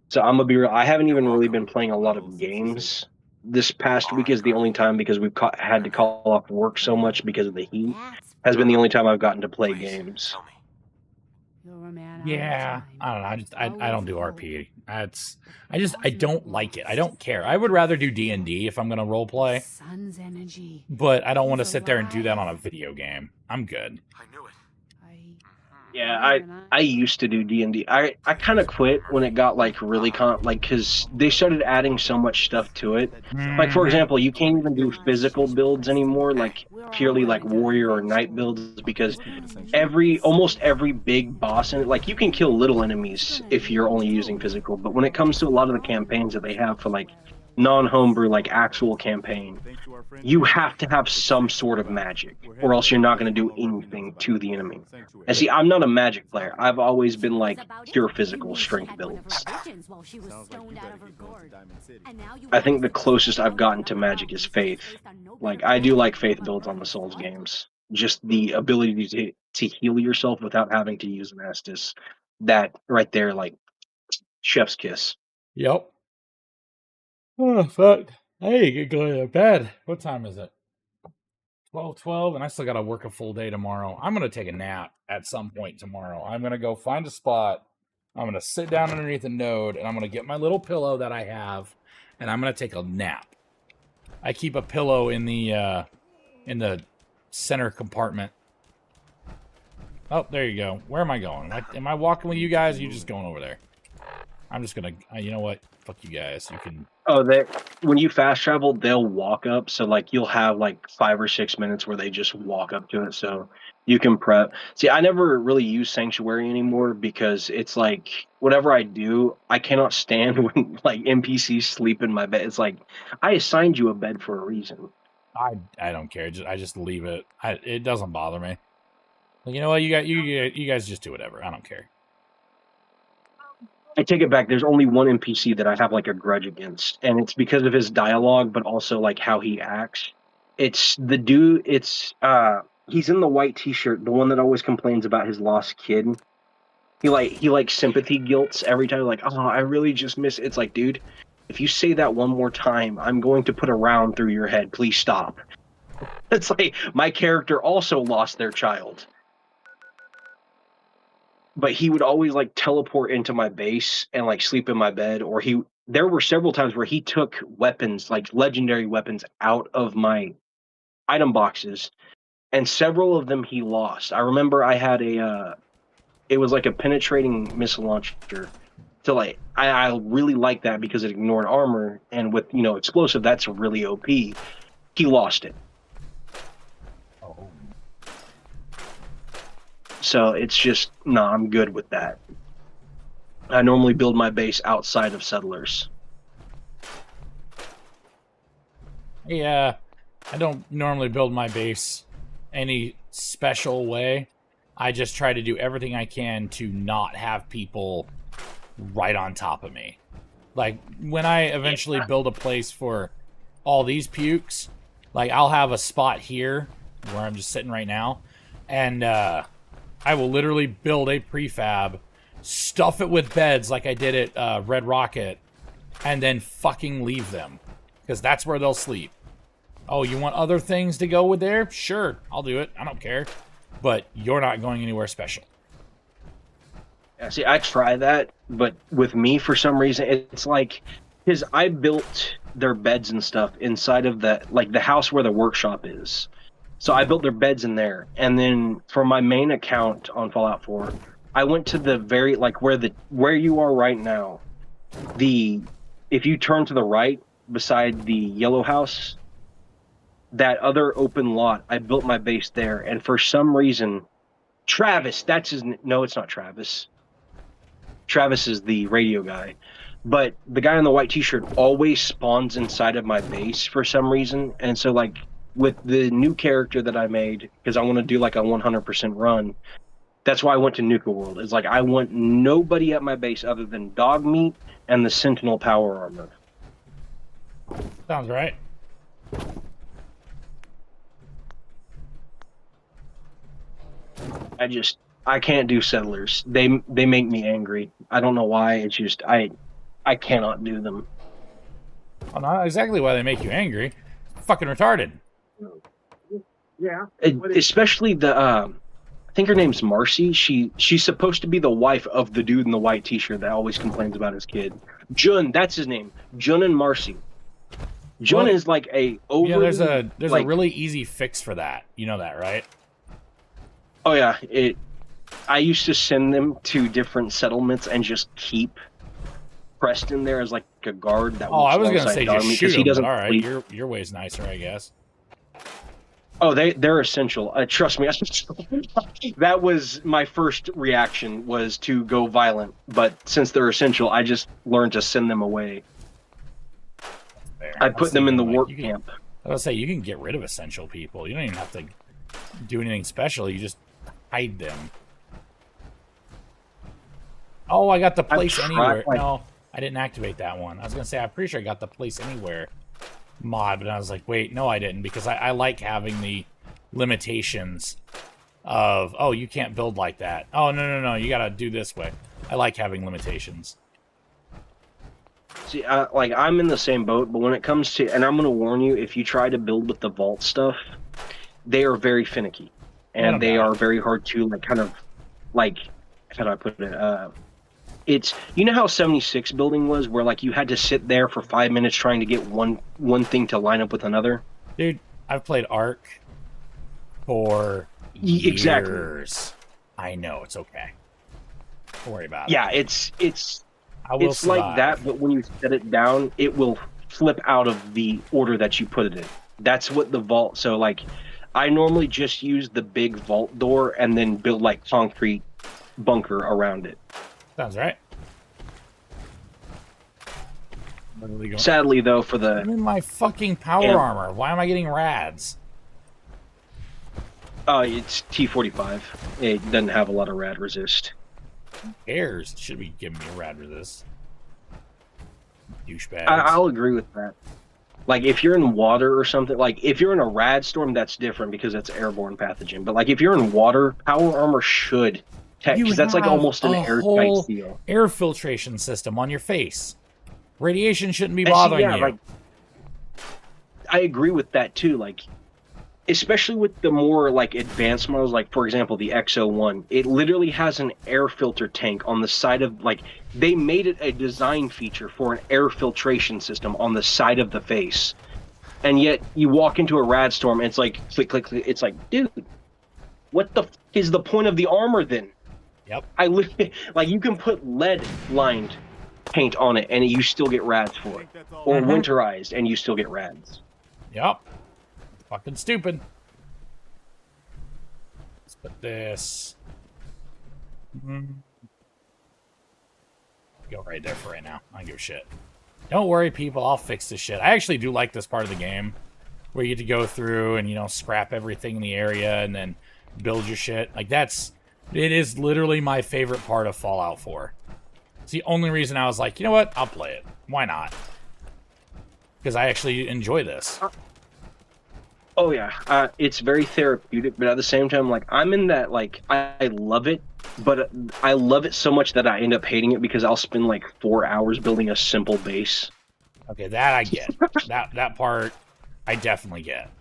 So I'm gonna be real. I haven't even really been playing a lot of games. This past week is the only time because we've had to call off work so much because of the heat. Has been the only time I've gotten to play games. Yeah, I don't know. I don't do RP. I don't like it. I don't care. I would rather do D&D if I'm gonna role play. But I don't want to sit there and do that on a video game. I'm good. Yeah, I used to do D&D. I kind of quit when it got like really because they started adding so much stuff to it. Like for example, you can't even do physical builds anymore, like purely like warrior or knight builds, because almost every big boss in it, like you can kill little enemies if you're only using physical, but when it comes to a lot of the campaigns that they have for like non-homebrew, like actual campaign, you have to have some sort of magic, or else you're not going to do anything to the enemy. And see, I'm not a magic player. I've always been like pure physical strength builds. I think the closest I've gotten to magic is faith. Like I do like faith builds on the Souls games. Just the ability to heal yourself without having to use an Estus. That right there, like chef's kiss. Yep. Oh, fuck. Hey, get going to bed. What time is it? 12:12, and I still got to work a full day tomorrow. I'm going to take a nap at some point tomorrow. I'm going to go find a spot. I'm going to sit down underneath a node, and I'm going to get my little pillow that I have, and I'm going to take a nap. I keep a pillow in the center compartment. Oh, there you go. Where am I going? Am I walking with you guys, or are you just going over there? I'm just going to... you know what? Fuck you guys. You can... Oh, when you fast travel, they'll walk up. So, like, you'll have, like, 5 or 6 minutes where they just walk up to it. So you can prep. See, I never really use Sanctuary anymore because it's, like, whatever I do, I cannot stand when, like, NPCs sleep in my bed. It's like, I assigned you a bed for a reason. I don't care. I just leave it. It doesn't bother me. You know what? You guys just do whatever. I don't care. I take it back. There's only one NPC that I have like a grudge against, and it's because of his dialogue, but also like how he acts. It's the dude. He's in the white T-shirt, the one that always complains about his lost kid. He like sympathy guilts every time. Like, oh, I really just miss. It's like, dude, if you say that one more time, I'm going to put a round through your head. Please stop. It's like my character also lost their child. But he would always like teleport into my base and like sleep in my bed, or there were several times where he took weapons, like legendary weapons, out of my item boxes, and several of them he lost. I remember I had it was like a penetrating missile launcher So like I really like that because it ignored armor, and with explosive, that's really OP. He lost it. Oh. So it's just I'm good with that. I normally build my base outside of settlers. Yeah, I don't normally build my base any special way. I just try to do everything I can to not have people right on top of me. Like, when I eventually build a place for all these pukes, like, I'll have a spot here where I'm just sitting right now, and I will literally build a prefab, stuff it with beds like I did at Red Rocket, and then fucking leave them. Because that's where they'll sleep. Oh, you want other things to go with there? Sure, I'll do it. I don't care. But you're not going anywhere special. Yeah, see, I try that, but with me, for some reason, it's like, because I built their beds and stuff inside of the house where the workshop is. So I built their beds in there, and then for my main account on Fallout 4, I went to the very, like, where you are right now. If you turn to the right, beside the yellow house, that other open lot, I built my base there, and for some reason, Travis, no, it's not Travis. Travis is the radio guy. But the guy in the white t-shirt always spawns inside of my base for some reason. And so, like, with the new character that I made, because I want to do, like, a 100% run, that's why I went to Nuka World. It's like, I want nobody at my base other than Dogmeat and the Sentinel power armor. Sounds right. I can't do settlers. They make me angry. I don't know why. It's just I cannot do them. Well, not exactly why they make you angry. Fucking retarded. Yeah. Especially the I think her name's Marcy. She's supposed to be the wife of the dude in the white t-shirt that always complains about his kid. Jun, that's his name. Jun and Marcy. Jun is like a overly, there's a really easy fix for that. You know that, right? Oh yeah, I used to send them to different settlements and just keep Preston there as like a guard. That I was gonna say just shoot him. Doesn't all right, sleep. your way's nicer, I guess. Oh, they're essential. Trust me. That was my first reaction, was to go violent. But since they're essential, I just learned to send them away. I put them in the work camp. I was gonna say, you can get rid of essential people. You don't even have to do anything special. You just hide them. Oh, I got the place anywhere. No, I didn't activate that one. I was gonna say, I'm pretty sure I got the place anywhere mod, but I was like, wait, no, I didn't, because I like having the limitations of, oh, you can't build like that. Oh, no, you gotta do this way. I like having limitations. See, I'm in the same boat, but when it comes to, and I'm gonna warn you, if you try to build with the vault stuff, they are very finicky, and they are very hard to, like, kind of, like, how do I put it? It's, you know how 76 building was, where like you had to sit there for 5 minutes trying to get one thing to line up with another? Dude, I've played Ark for years. I know, it's okay. Don't worry about it. Yeah, it's like that, but when you set it down, it will flip out of the order that you put it in. That's what the vault, so like, I normally just use the big vault door and then build like concrete bunker around it. Sounds right. Sadly, though, for the... I'm in my fucking power armor. Why am I getting rads? Oh, it's T45. It doesn't have a lot of rad resist. Who cares? It should be giving me a rad resist. Douchebags. I'll agree with that. Like, if you're in water or something, like, if you're in a rad storm, that's different because that's airborne pathogen. But, like, if you're in water, power armor should... Because that's like almost an airtight seal. Air filtration system on your face. Radiation shouldn't be bothering you. Like, I agree with that too. Like, especially with the more like advanced models, like for example the X01, it literally has an air filter tank on the side of, like, they made it a design feature for an air filtration system on the side of the face, and yet you walk into a rad storm and it's like click click click. It's like, dude, what the is the point of the armor then? Yep. Like, you can put lead lined paint on it, and you still get rads for it. Or Mm-hmm. winterized, and you still get rads. Yep. Fucking stupid. Let's put this. Go right there for right now. I don't give a shit. Don't worry, people. I'll fix this shit. I actually do like this part of the game, where you get to go through and, you know, scrap everything in the area and then build your shit. Like, it is literally my favorite part of Fallout 4. It's the only reason I was like, you know what? I'll play it. Why not? Because I actually enjoy this. Oh yeah, it's very therapeutic, but at the same time, like, I'm in that, like, I love it, but I love it so much that I end up hating it because I'll spend like 4 hours building a simple base. Okay, that I get. that part I definitely get.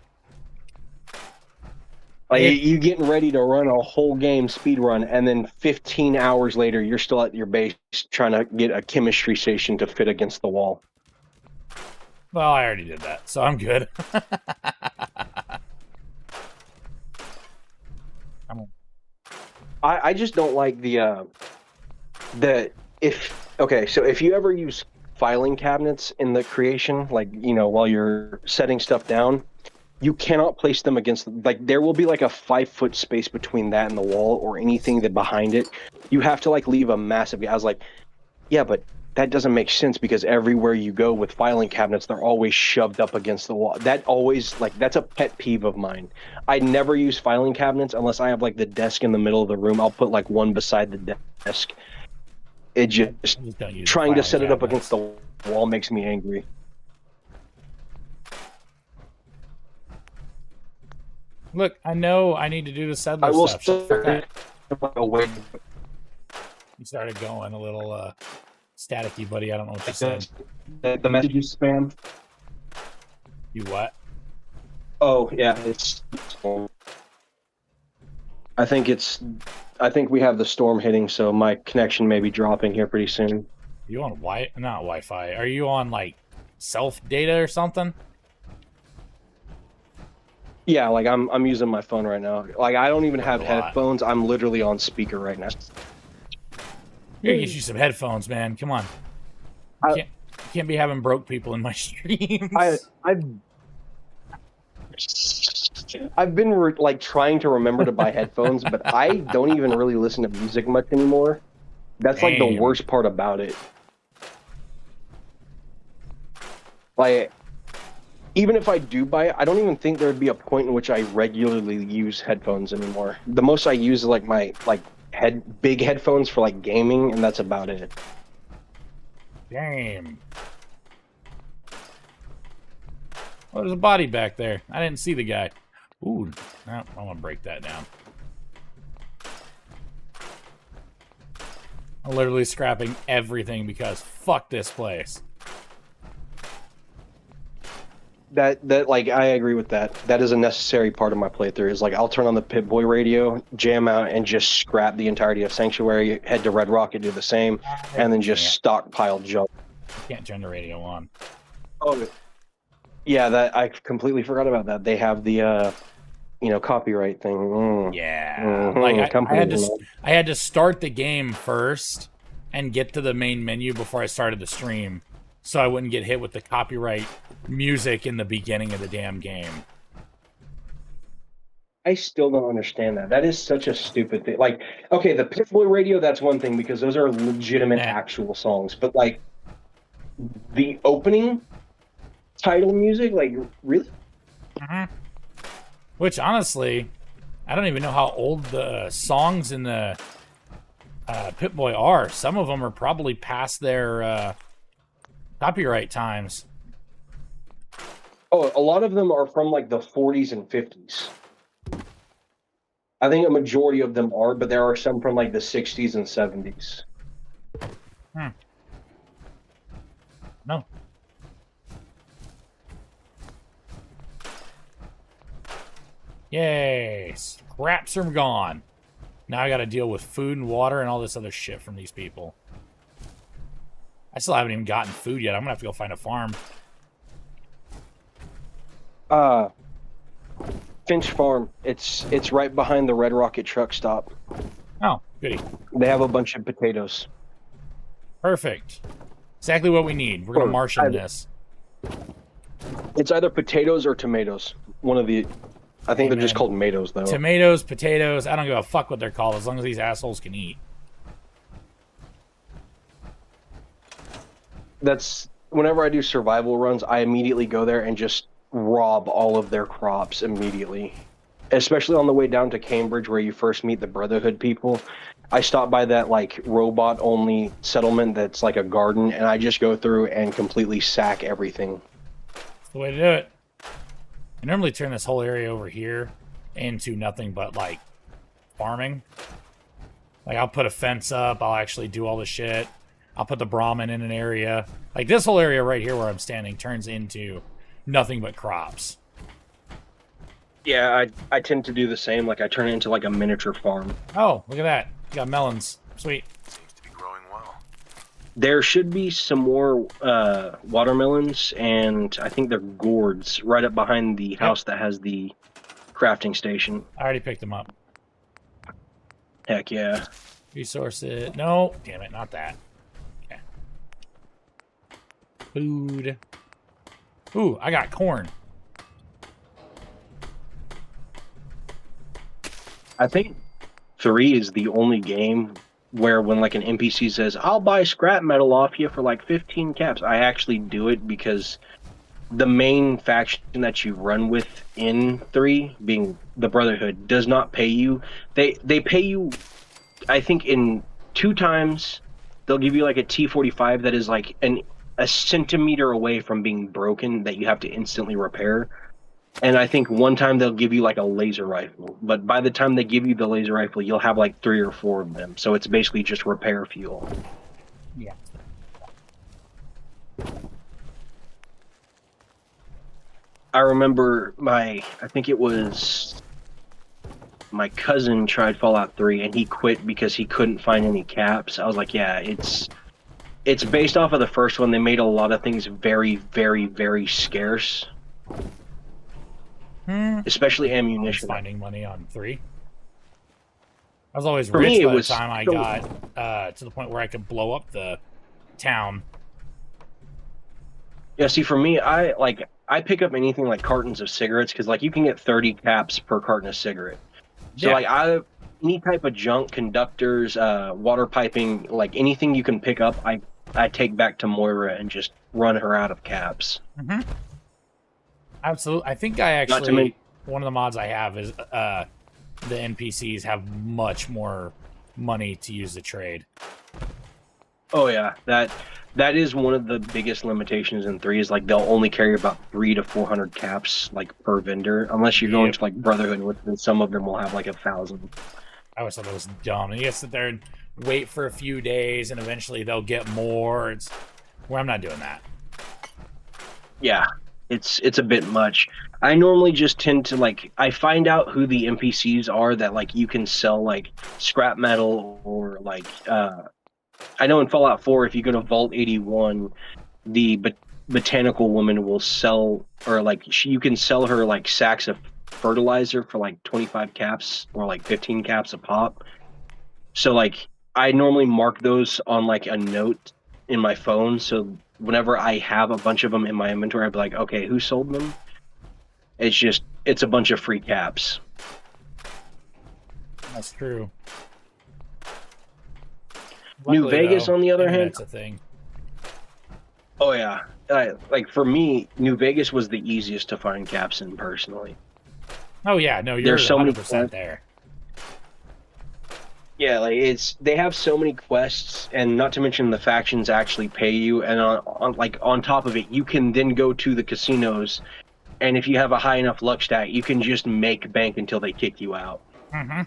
Like, you getting ready to run a whole game speed run, and then 15 hours later, you're still at your base trying to get a chemistry station to fit against the wall. Well, I already did that, so I'm good. I just don't like so if you ever use filing cabinets in the creation, like, you know, while you're setting stuff down, you cannot place them against, like, there will be like a 5-foot space between that and the wall or anything that behind it. You have to like leave a massive, I was like, yeah, but that doesn't make sense because everywhere you go with filing cabinets, they're always shoved up against the wall. That always, like, that's a pet peeve of mine. I never use filing cabinets unless I have like the desk in the middle of the room. I'll put like one beside the desk. It just trying to set it up against the wall makes me angry. Look, I know I need to do the settler I will stuff. Shut the fuck up. away. You started going a little staticky, buddy. I don't know what you said. The messages spam. You what? Oh yeah, I think we have the storm hitting, so my connection may be dropping here pretty soon. You on not Wi-Fi? Are you on like self data or something? Yeah, like I'm using my phone right now. Like, I don't even have headphones. I'm literally on speaker right now. You gotta get you some headphones, man. Come on. You can't be having broke people in my streams. I've been like trying to remember to buy headphones, but I don't even really listen to music much anymore. That's like the worst part about it. Like, even if I do buy it, I don't even think there would be a point in which I regularly use headphones anymore. The most I use is like my big headphones for like gaming, and that's about it. Damn. Oh, there's a body back there. I didn't see the guy. Ooh, no, I want to break that down. I'm literally scrapping everything because fuck this place. That like, I agree with that. That is a necessary part of my playthrough. Is like, I'll turn on the Pip-Boy radio, jam out, and just scrap the entirety of Sanctuary, head to Red Rock and do the same, and then just stockpile junk. Can't turn the radio on. Oh, yeah, that I completely forgot about that. They have the copyright thing. Yeah, like I had to start the game first and get to the main menu before I started the stream, so I wouldn't get hit with the copyright music in the beginning of the damn game. I still don't understand that. That is such a stupid thing. Like, okay, the Pip-Boy radio, that's one thing because those are legitimate actual songs, but like the opening title music, like, really? Which, honestly, I don't even know how old the songs in the Pip-Boy are. Some of them are probably past their copyright times. Oh, a lot of them are from like the 40s and 50s. I think a majority of them are, but there are some from like the 60s and 70s. No. Yay! Scraps are gone. Now I gotta deal with food and water and all this other shit from these people. I still haven't even gotten food yet. I'm gonna have to go find a farm. Finch Farm. It's right behind the Red Rocket truck stop. Oh, goody. They have a bunch of potatoes. Perfect. Exactly what we need. We're gonna Martian this. It's either potatoes or tomatoes. One of the. I think they're just called tomatoes, though. Tomatoes, potatoes. I don't give a fuck what they're called as long as these assholes can eat. That's whenever I do survival runs, I immediately go there and just rob all of their crops immediately. Especially on the way down to Cambridge, where you first meet the Brotherhood people. I stop by that like robot-only settlement that's like a garden, and I just go through and completely sack everything. That's the way to do it. I normally turn this whole area over here into nothing but like farming. Like I'll put a fence up. I'll actually do all the shit. I'll put the Brahmin in an area. Like this whole area right here where I'm standing turns into nothing but crops. Yeah, I tend to do the same. Like I turn it into like a miniature farm. Oh, look at that. You got melons. Sweet. Seems to be growing well. There should be some more watermelons, and I think they're gourds right up behind the house that has the crafting station. I already picked them up. Heck yeah. Resource it. No, damn it, not that. Okay. Food. Ooh, I got corn. I think 3 is the only game where when like an NPC says, I'll buy scrap metal off you for like 15 caps, I actually do it because the main faction that you run with in 3, being the Brotherhood, does not pay you. They pay you, I think, in 2 times. They'll give you like a T-45 that is like a centimeter away from being broken that you have to instantly repair. And I think 1 time they'll give you like a laser rifle, but by the time they give you the laser rifle, you'll have like 3 or 4 of them. So it's basically just repair fuel. Yeah. I remember I think it was my cousin tried Fallout 3 and he quit because he couldn't find any caps. I was like, yeah, it's based off of the first one. They made a lot of things very, very, very scarce. Especially ammunition. Finding money on 3. I was always For rich me, it by the was time I so- got to the point where I could blow up the town. Yeah, see, for me, I pick up anything like cartons of cigarettes because like you can get 30 caps per carton of cigarette. So Yeah. like any type of junk, conductors, water piping, like anything you can pick up, I take back to Moira and just run her out of caps. Mm-hmm. Absolutely. I think I Not to actually, one of the mods I have is the NPCs have much more money to use the trade. Oh yeah, that is one of the biggest limitations in 3 is like they'll only carry about 300 to 400 caps like per vendor, unless you're going to like Brotherhood with them. Some of them will have like 1,000. I always thought that was dumb. And you gotta sit there and wait for a few days, and eventually they'll get more. It's where I'm not doing that. Yeah, it's a bit much. I normally just tend to like I find out who the NPCs are that like you can sell like scrap metal or like I know in Fallout 4 if you go to Vault 81, the botanical woman will sell, or like you can sell her like sacks of fertilizer for like 25 caps or like 15 caps a pop. So like I normally mark those on like a note in my phone, so whenever I have a bunch of them in my inventory, I'd be like, okay, who sold them? It's a bunch of free caps. That's true. New Luckily, Vegas, though, on the other hand, internet's a thing. oh yeah, like for me, New Vegas was the easiest to find caps in personally. Oh yeah, no, you're There's so many 100% there. Yeah, like they have so many quests, and not to mention the factions actually pay you, and on top of it, you can then go to the casinos, and if you have a high enough luck stat, you can just make bank until they kick you out. Mm-hmm.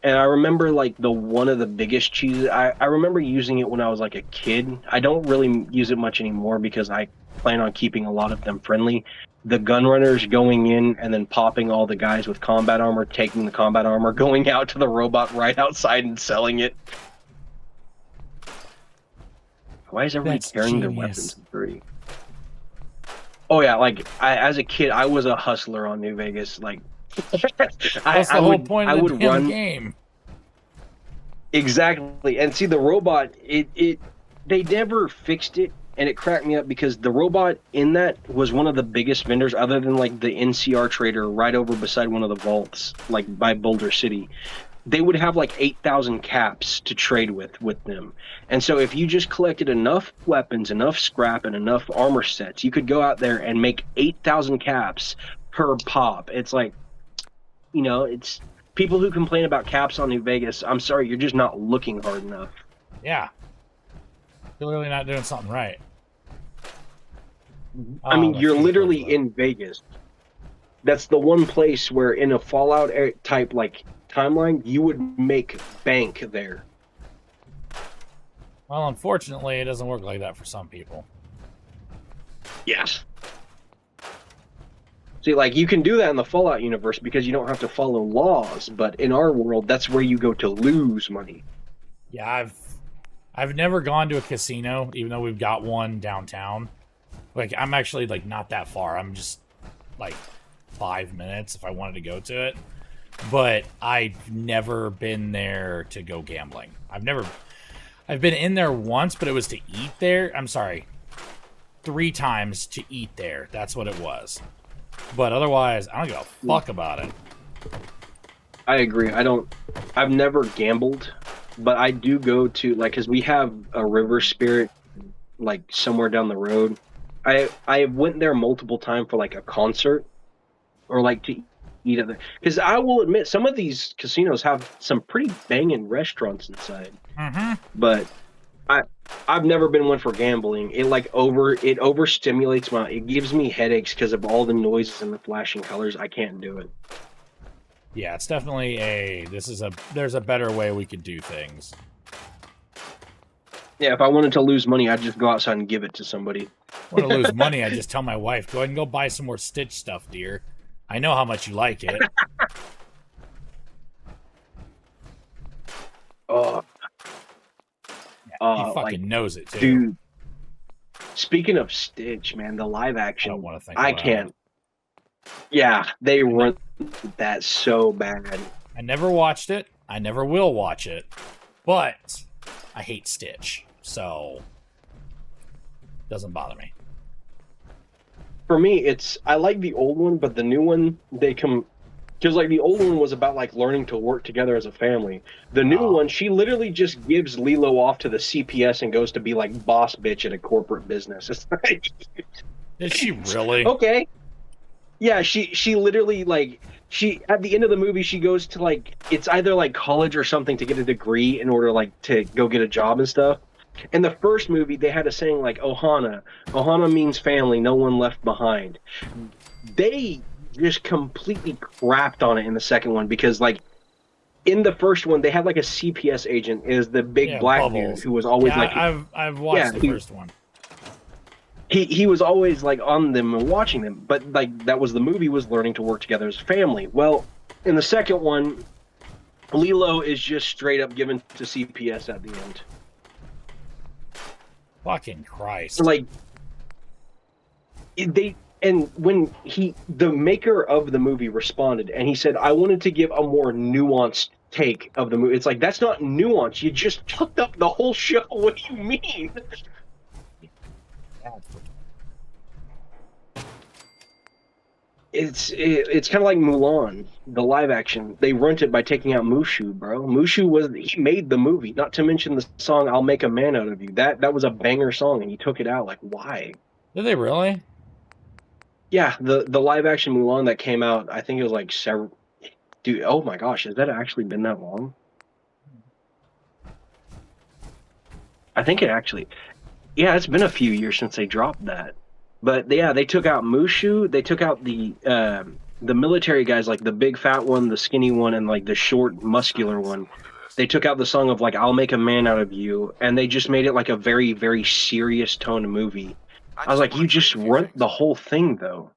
And I remember like one of the biggest cheeses. I remember using it when I was like a kid. I don't really use it much anymore because I plan on keeping a lot of them friendly. The gun runners going in and then popping all the guys with combat armor, taking the combat armor, going out to the robot right outside and selling it. Why is everybody carrying their weapons in 3? Oh yeah, like as a kid, I was a hustler on New Vegas. Like That's the whole point of the damn game. Exactly. And see, the robot, they never fixed it, and it cracked me up because the robot in that was one of the biggest vendors, other than like the NCR trader right over beside one of the vaults, like by Boulder City. They would have like 8,000 caps to trade with them. And so if you just collected enough weapons, enough scrap, and enough armor sets, you could go out there and make 8,000 caps per pop. It's like, you know, it's people who complain about caps on New Vegas. I'm sorry, you're just not looking hard enough. Yeah. You're literally not doing something right. I mean, you're literally in Vegas. That's the one place where in a Fallout type like timeline, you would make bank there. Well, unfortunately, it doesn't work like that for some people. Yes. See, like, you can do that in the Fallout universe because you don't have to follow laws, but in our world, that's where you go to lose money. Yeah, I've never gone to a casino, even though we've got one downtown. Like, I'm actually, like, not that far. I'm just, like, 5 minutes if I wanted to go to it. But I've never been there to go gambling. I've been in there once, but it was to eat there. I'm sorry. 3 times to eat there. That's what it was. But otherwise, I don't give a fuck about it. I agree. I've never gambled, but I do go to, like, because we have a river spirit, like, somewhere down the road. I went there multiple times for, like, a concert or, like, to eat at there. Because I will admit, some of these casinos have some pretty banging restaurants inside. Mm-hmm. But I've never been one for gambling. It overstimulates it gives me headaches because of all the noises and the flashing colors. I can't do it. Yeah, it's definitely there's a better way we could do things. Yeah, if I wanted to lose money, I'd just go outside and give it to somebody. I want to lose money, I'd just tell my wife, go ahead and go buy some more Stitch stuff, dear. I know how much you like it. Oh. He fucking knows it, too. Dude, speaking of Stitch, man, the live action, I can't. Yeah, they run that so bad. I never watched it. I never will watch it. But I hate Stitch, so it doesn't bother me. For me, I like the old one, but the new one, because, like, the old one was about, like, learning to work together as a family. The new one, she literally just gives Lilo off to the CPS and goes to be, like, boss bitch at a corporate business. It's like... Is she really? Okay. Yeah, she literally, like, at the end of the movie, she goes to, like, it's either, like, college or something to get a degree in order, like, to go get a job and stuff. In the first movie, they had a saying, like, Ohana. Ohana means family, no one left behind. They just completely crapped on it in the second one because, like, in the first one they had like a CPS agent is the big black Bubbles. dude who was always like I've watched the first one. He was always like on them and watching them, but like that was the movie was learning to work together as a family. Well, in the second one, Lilo is just straight up given to CPS at the end. Fucking Christ! Like And when the maker of the movie responded, and he said, I wanted to give a more nuanced take of the movie. It's like, that's not nuance. You just fucked up the whole show. What do you mean? It's kind of like Mulan, the live action. They ruined it by taking out Mushu, bro. Mushu he made the movie, not to mention the song I'll Make a Man Out of You. That was a banger song, and he took it out. Like, why? Did they really? Yeah, the live action Mulan that came out, I think it was like several. Dude, oh my gosh, has that actually been that long? I think it actually. Yeah, it's been a few years since they dropped that. But yeah, they took out Mushu. They took out the military guys, like the big fat one, the skinny one, and like the short muscular one. They took out the song of like I'll Make a Man Out of You, and they just made it like a very, very serious tone movie. I was like, you just ruined the whole thing, though.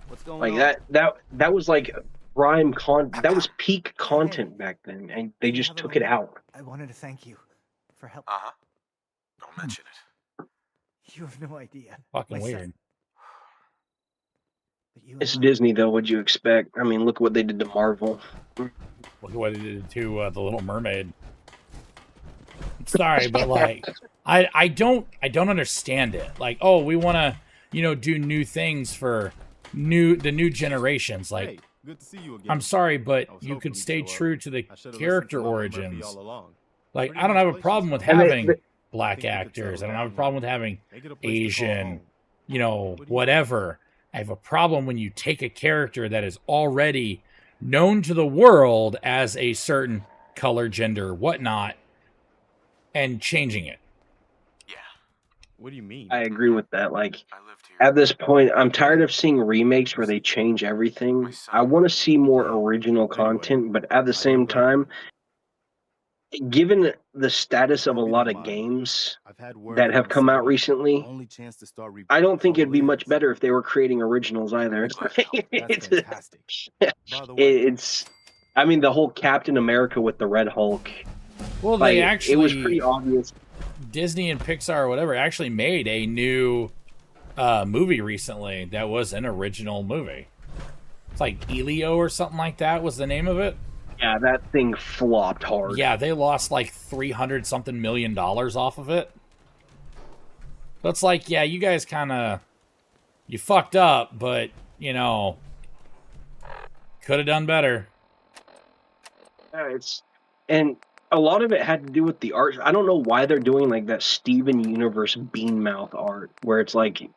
What's going on? That was like prime that was peak content back then, and they just took it out. I wanted to thank you for help. Don't mention it. You have no idea. Fucking weird. It's Disney, though. What'd you expect? I mean, look what they did to Marvel. Look at what he did to the Little Mermaid. Sorry, but like, I don't understand it. Like, oh, we want to, do new things for the new generations. Like, Hey, good to see you again. I'm sorry, but I was you hoping could you'd stay show up. true to the I should've listened character to Mama Murphy origins. all along. Like, Pretty I don't have a nice problem with places, And having black think we could actors. I settle don't have a down problem here. with having Make it a place to call Asian, home. whatever. I have a problem when you take a character that is already known to the world as a certain color, gender, whatnot, and changing it. What do you mean? I agree with that. Like, at this point, I'm tired of seeing remakes where they change everything. I want to see more original content, but at the same time, given the status of a lot of games that have come out recently, I don't think it'd be much better if they were creating originals either. It's I mean, the whole Captain America with the Red Hulk. Well, they it was pretty obvious. Disney and Pixar or whatever actually made a new movie recently that was an original movie. It's like Elio or something like that was the name of it. Yeah, that thing flopped hard. Yeah, they lost like $300-something million off of it. So it's like, yeah, you guys you fucked up, but, could have done better. And a lot of it had to do with the art. I don't know why they're doing like that Steven Universe bean mouth art, where it's like,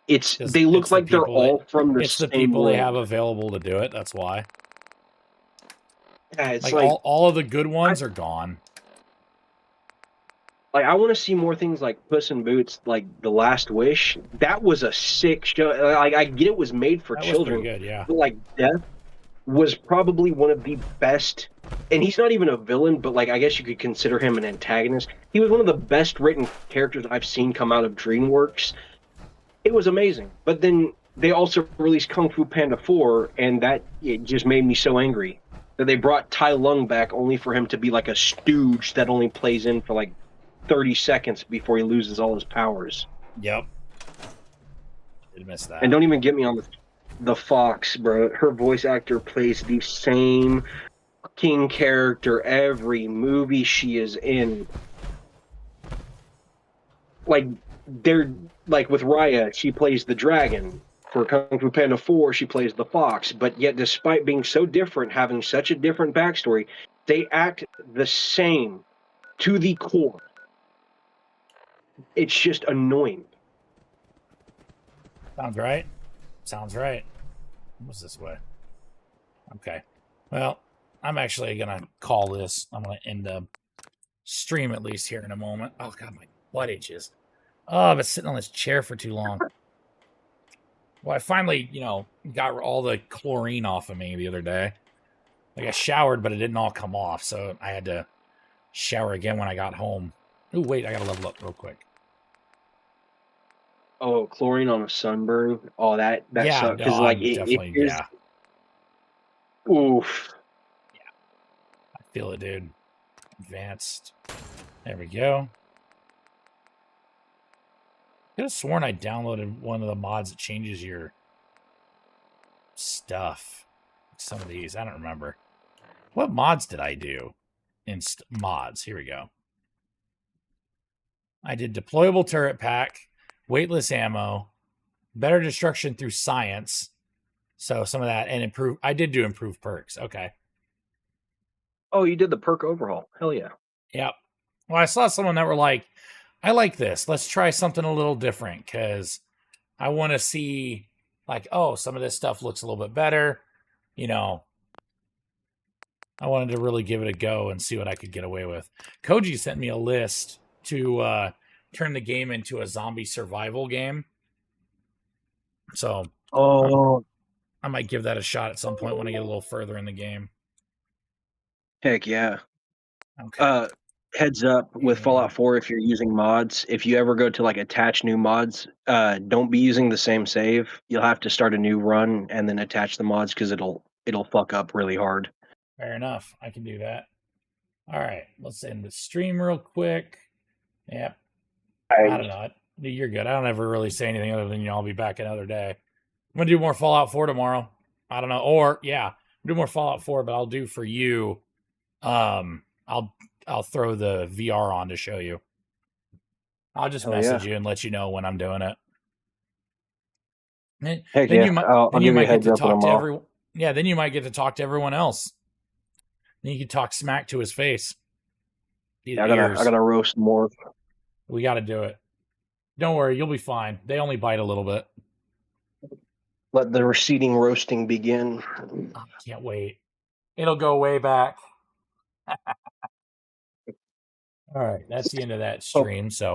they look like they're all from the It's same the people world. they have available to do it. That's why. Yeah, it's like all of the good ones are gone. Like, I want to see more things like Puss in Boots, like The Last Wish. That was a sick show. Like, I get it was made for That was children. pretty good, yeah. But like Death was probably one of the best, and he's not even a villain, but like I guess you could consider him an antagonist. He was one of the best written characters I've seen come out of DreamWorks. It was amazing. But then they also released Kung Fu Panda 4, and it just made me so angry that they brought Tai Lung back only for him to be like a stooge that only plays in for like 30 seconds before he loses all his powers. Yep. Did miss that. And don't even get me on the Fox, bro. Her voice actor plays the same fucking character every movie she is in. Like, with Raya, she plays the dragon. For Kung Fu Panda 4, she plays the fox. But yet, despite being so different, having such a different backstory, they act the same to the core. It's just annoying. Sounds right. Sounds right. What's this way? Okay. Well, I'm actually going to call this. I'm going to end the stream at least here in a moment. Oh, God, my butt itches. Oh, I've been sitting on this chair for too long. Well, I finally, got all the chlorine off of me the other day. Like, I showered, but it didn't all come off, so I had to shower again when I got home. Oh, wait, I got to level up real quick. Oh, chlorine on a sunburn. Oh, that Yeah, sucks. no, Because like I'm it definitely, is. yeah. Oof. I feel it, dude. Advanced. There we go. I could have sworn I downloaded one of the mods that changes your stuff. Some of these, I don't remember. What mods did I do? Mods, here we go. I did deployable turret pack, weightless ammo, better destruction through science. So some of that, and I did do improved perks. Okay. Oh, you did the perk overhaul. Hell yeah. Yep. Well, I saw someone that were like, I like this. Let's try something a little different because I want to see, like, oh, some of this stuff looks a little bit better. I wanted to really give it a go and see what I could get away with. Koji sent me a list to turn the game into a zombie survival game. So I might give that a shot at some point when I get a little further in the game. Heck yeah. Okay. Heads up with Fallout 4, if you're using mods, if you ever go to like attach new mods, don't be using the same save. You'll have to start a new run and then attach the mods because it'll fuck up really hard. Fair enough. I can do that. All right. Let's end the stream real quick. Yep. I don't know. You're good. I don't ever really say anything other than I'll be back another day. I'm going to do more Fallout 4 tomorrow. I don't know. Or, yeah, I'm do more Fallout 4, but I'll do for you. I'll throw the VR on to show you. I'll just message you and let you know when I'm doing it. And Heck then yeah. you might, I'll then give you you a might get heads to up when talk I'm to off. everyone. Yeah, then you might get to talk to everyone else. Then you can talk smack to his face. Yeah, I gotta roast more. We got to do it. Don't worry, you'll be fine. They only bite a little bit. Let the receding roasting begin. I can't wait. It'll go way back. All right, that's the end of that stream. So.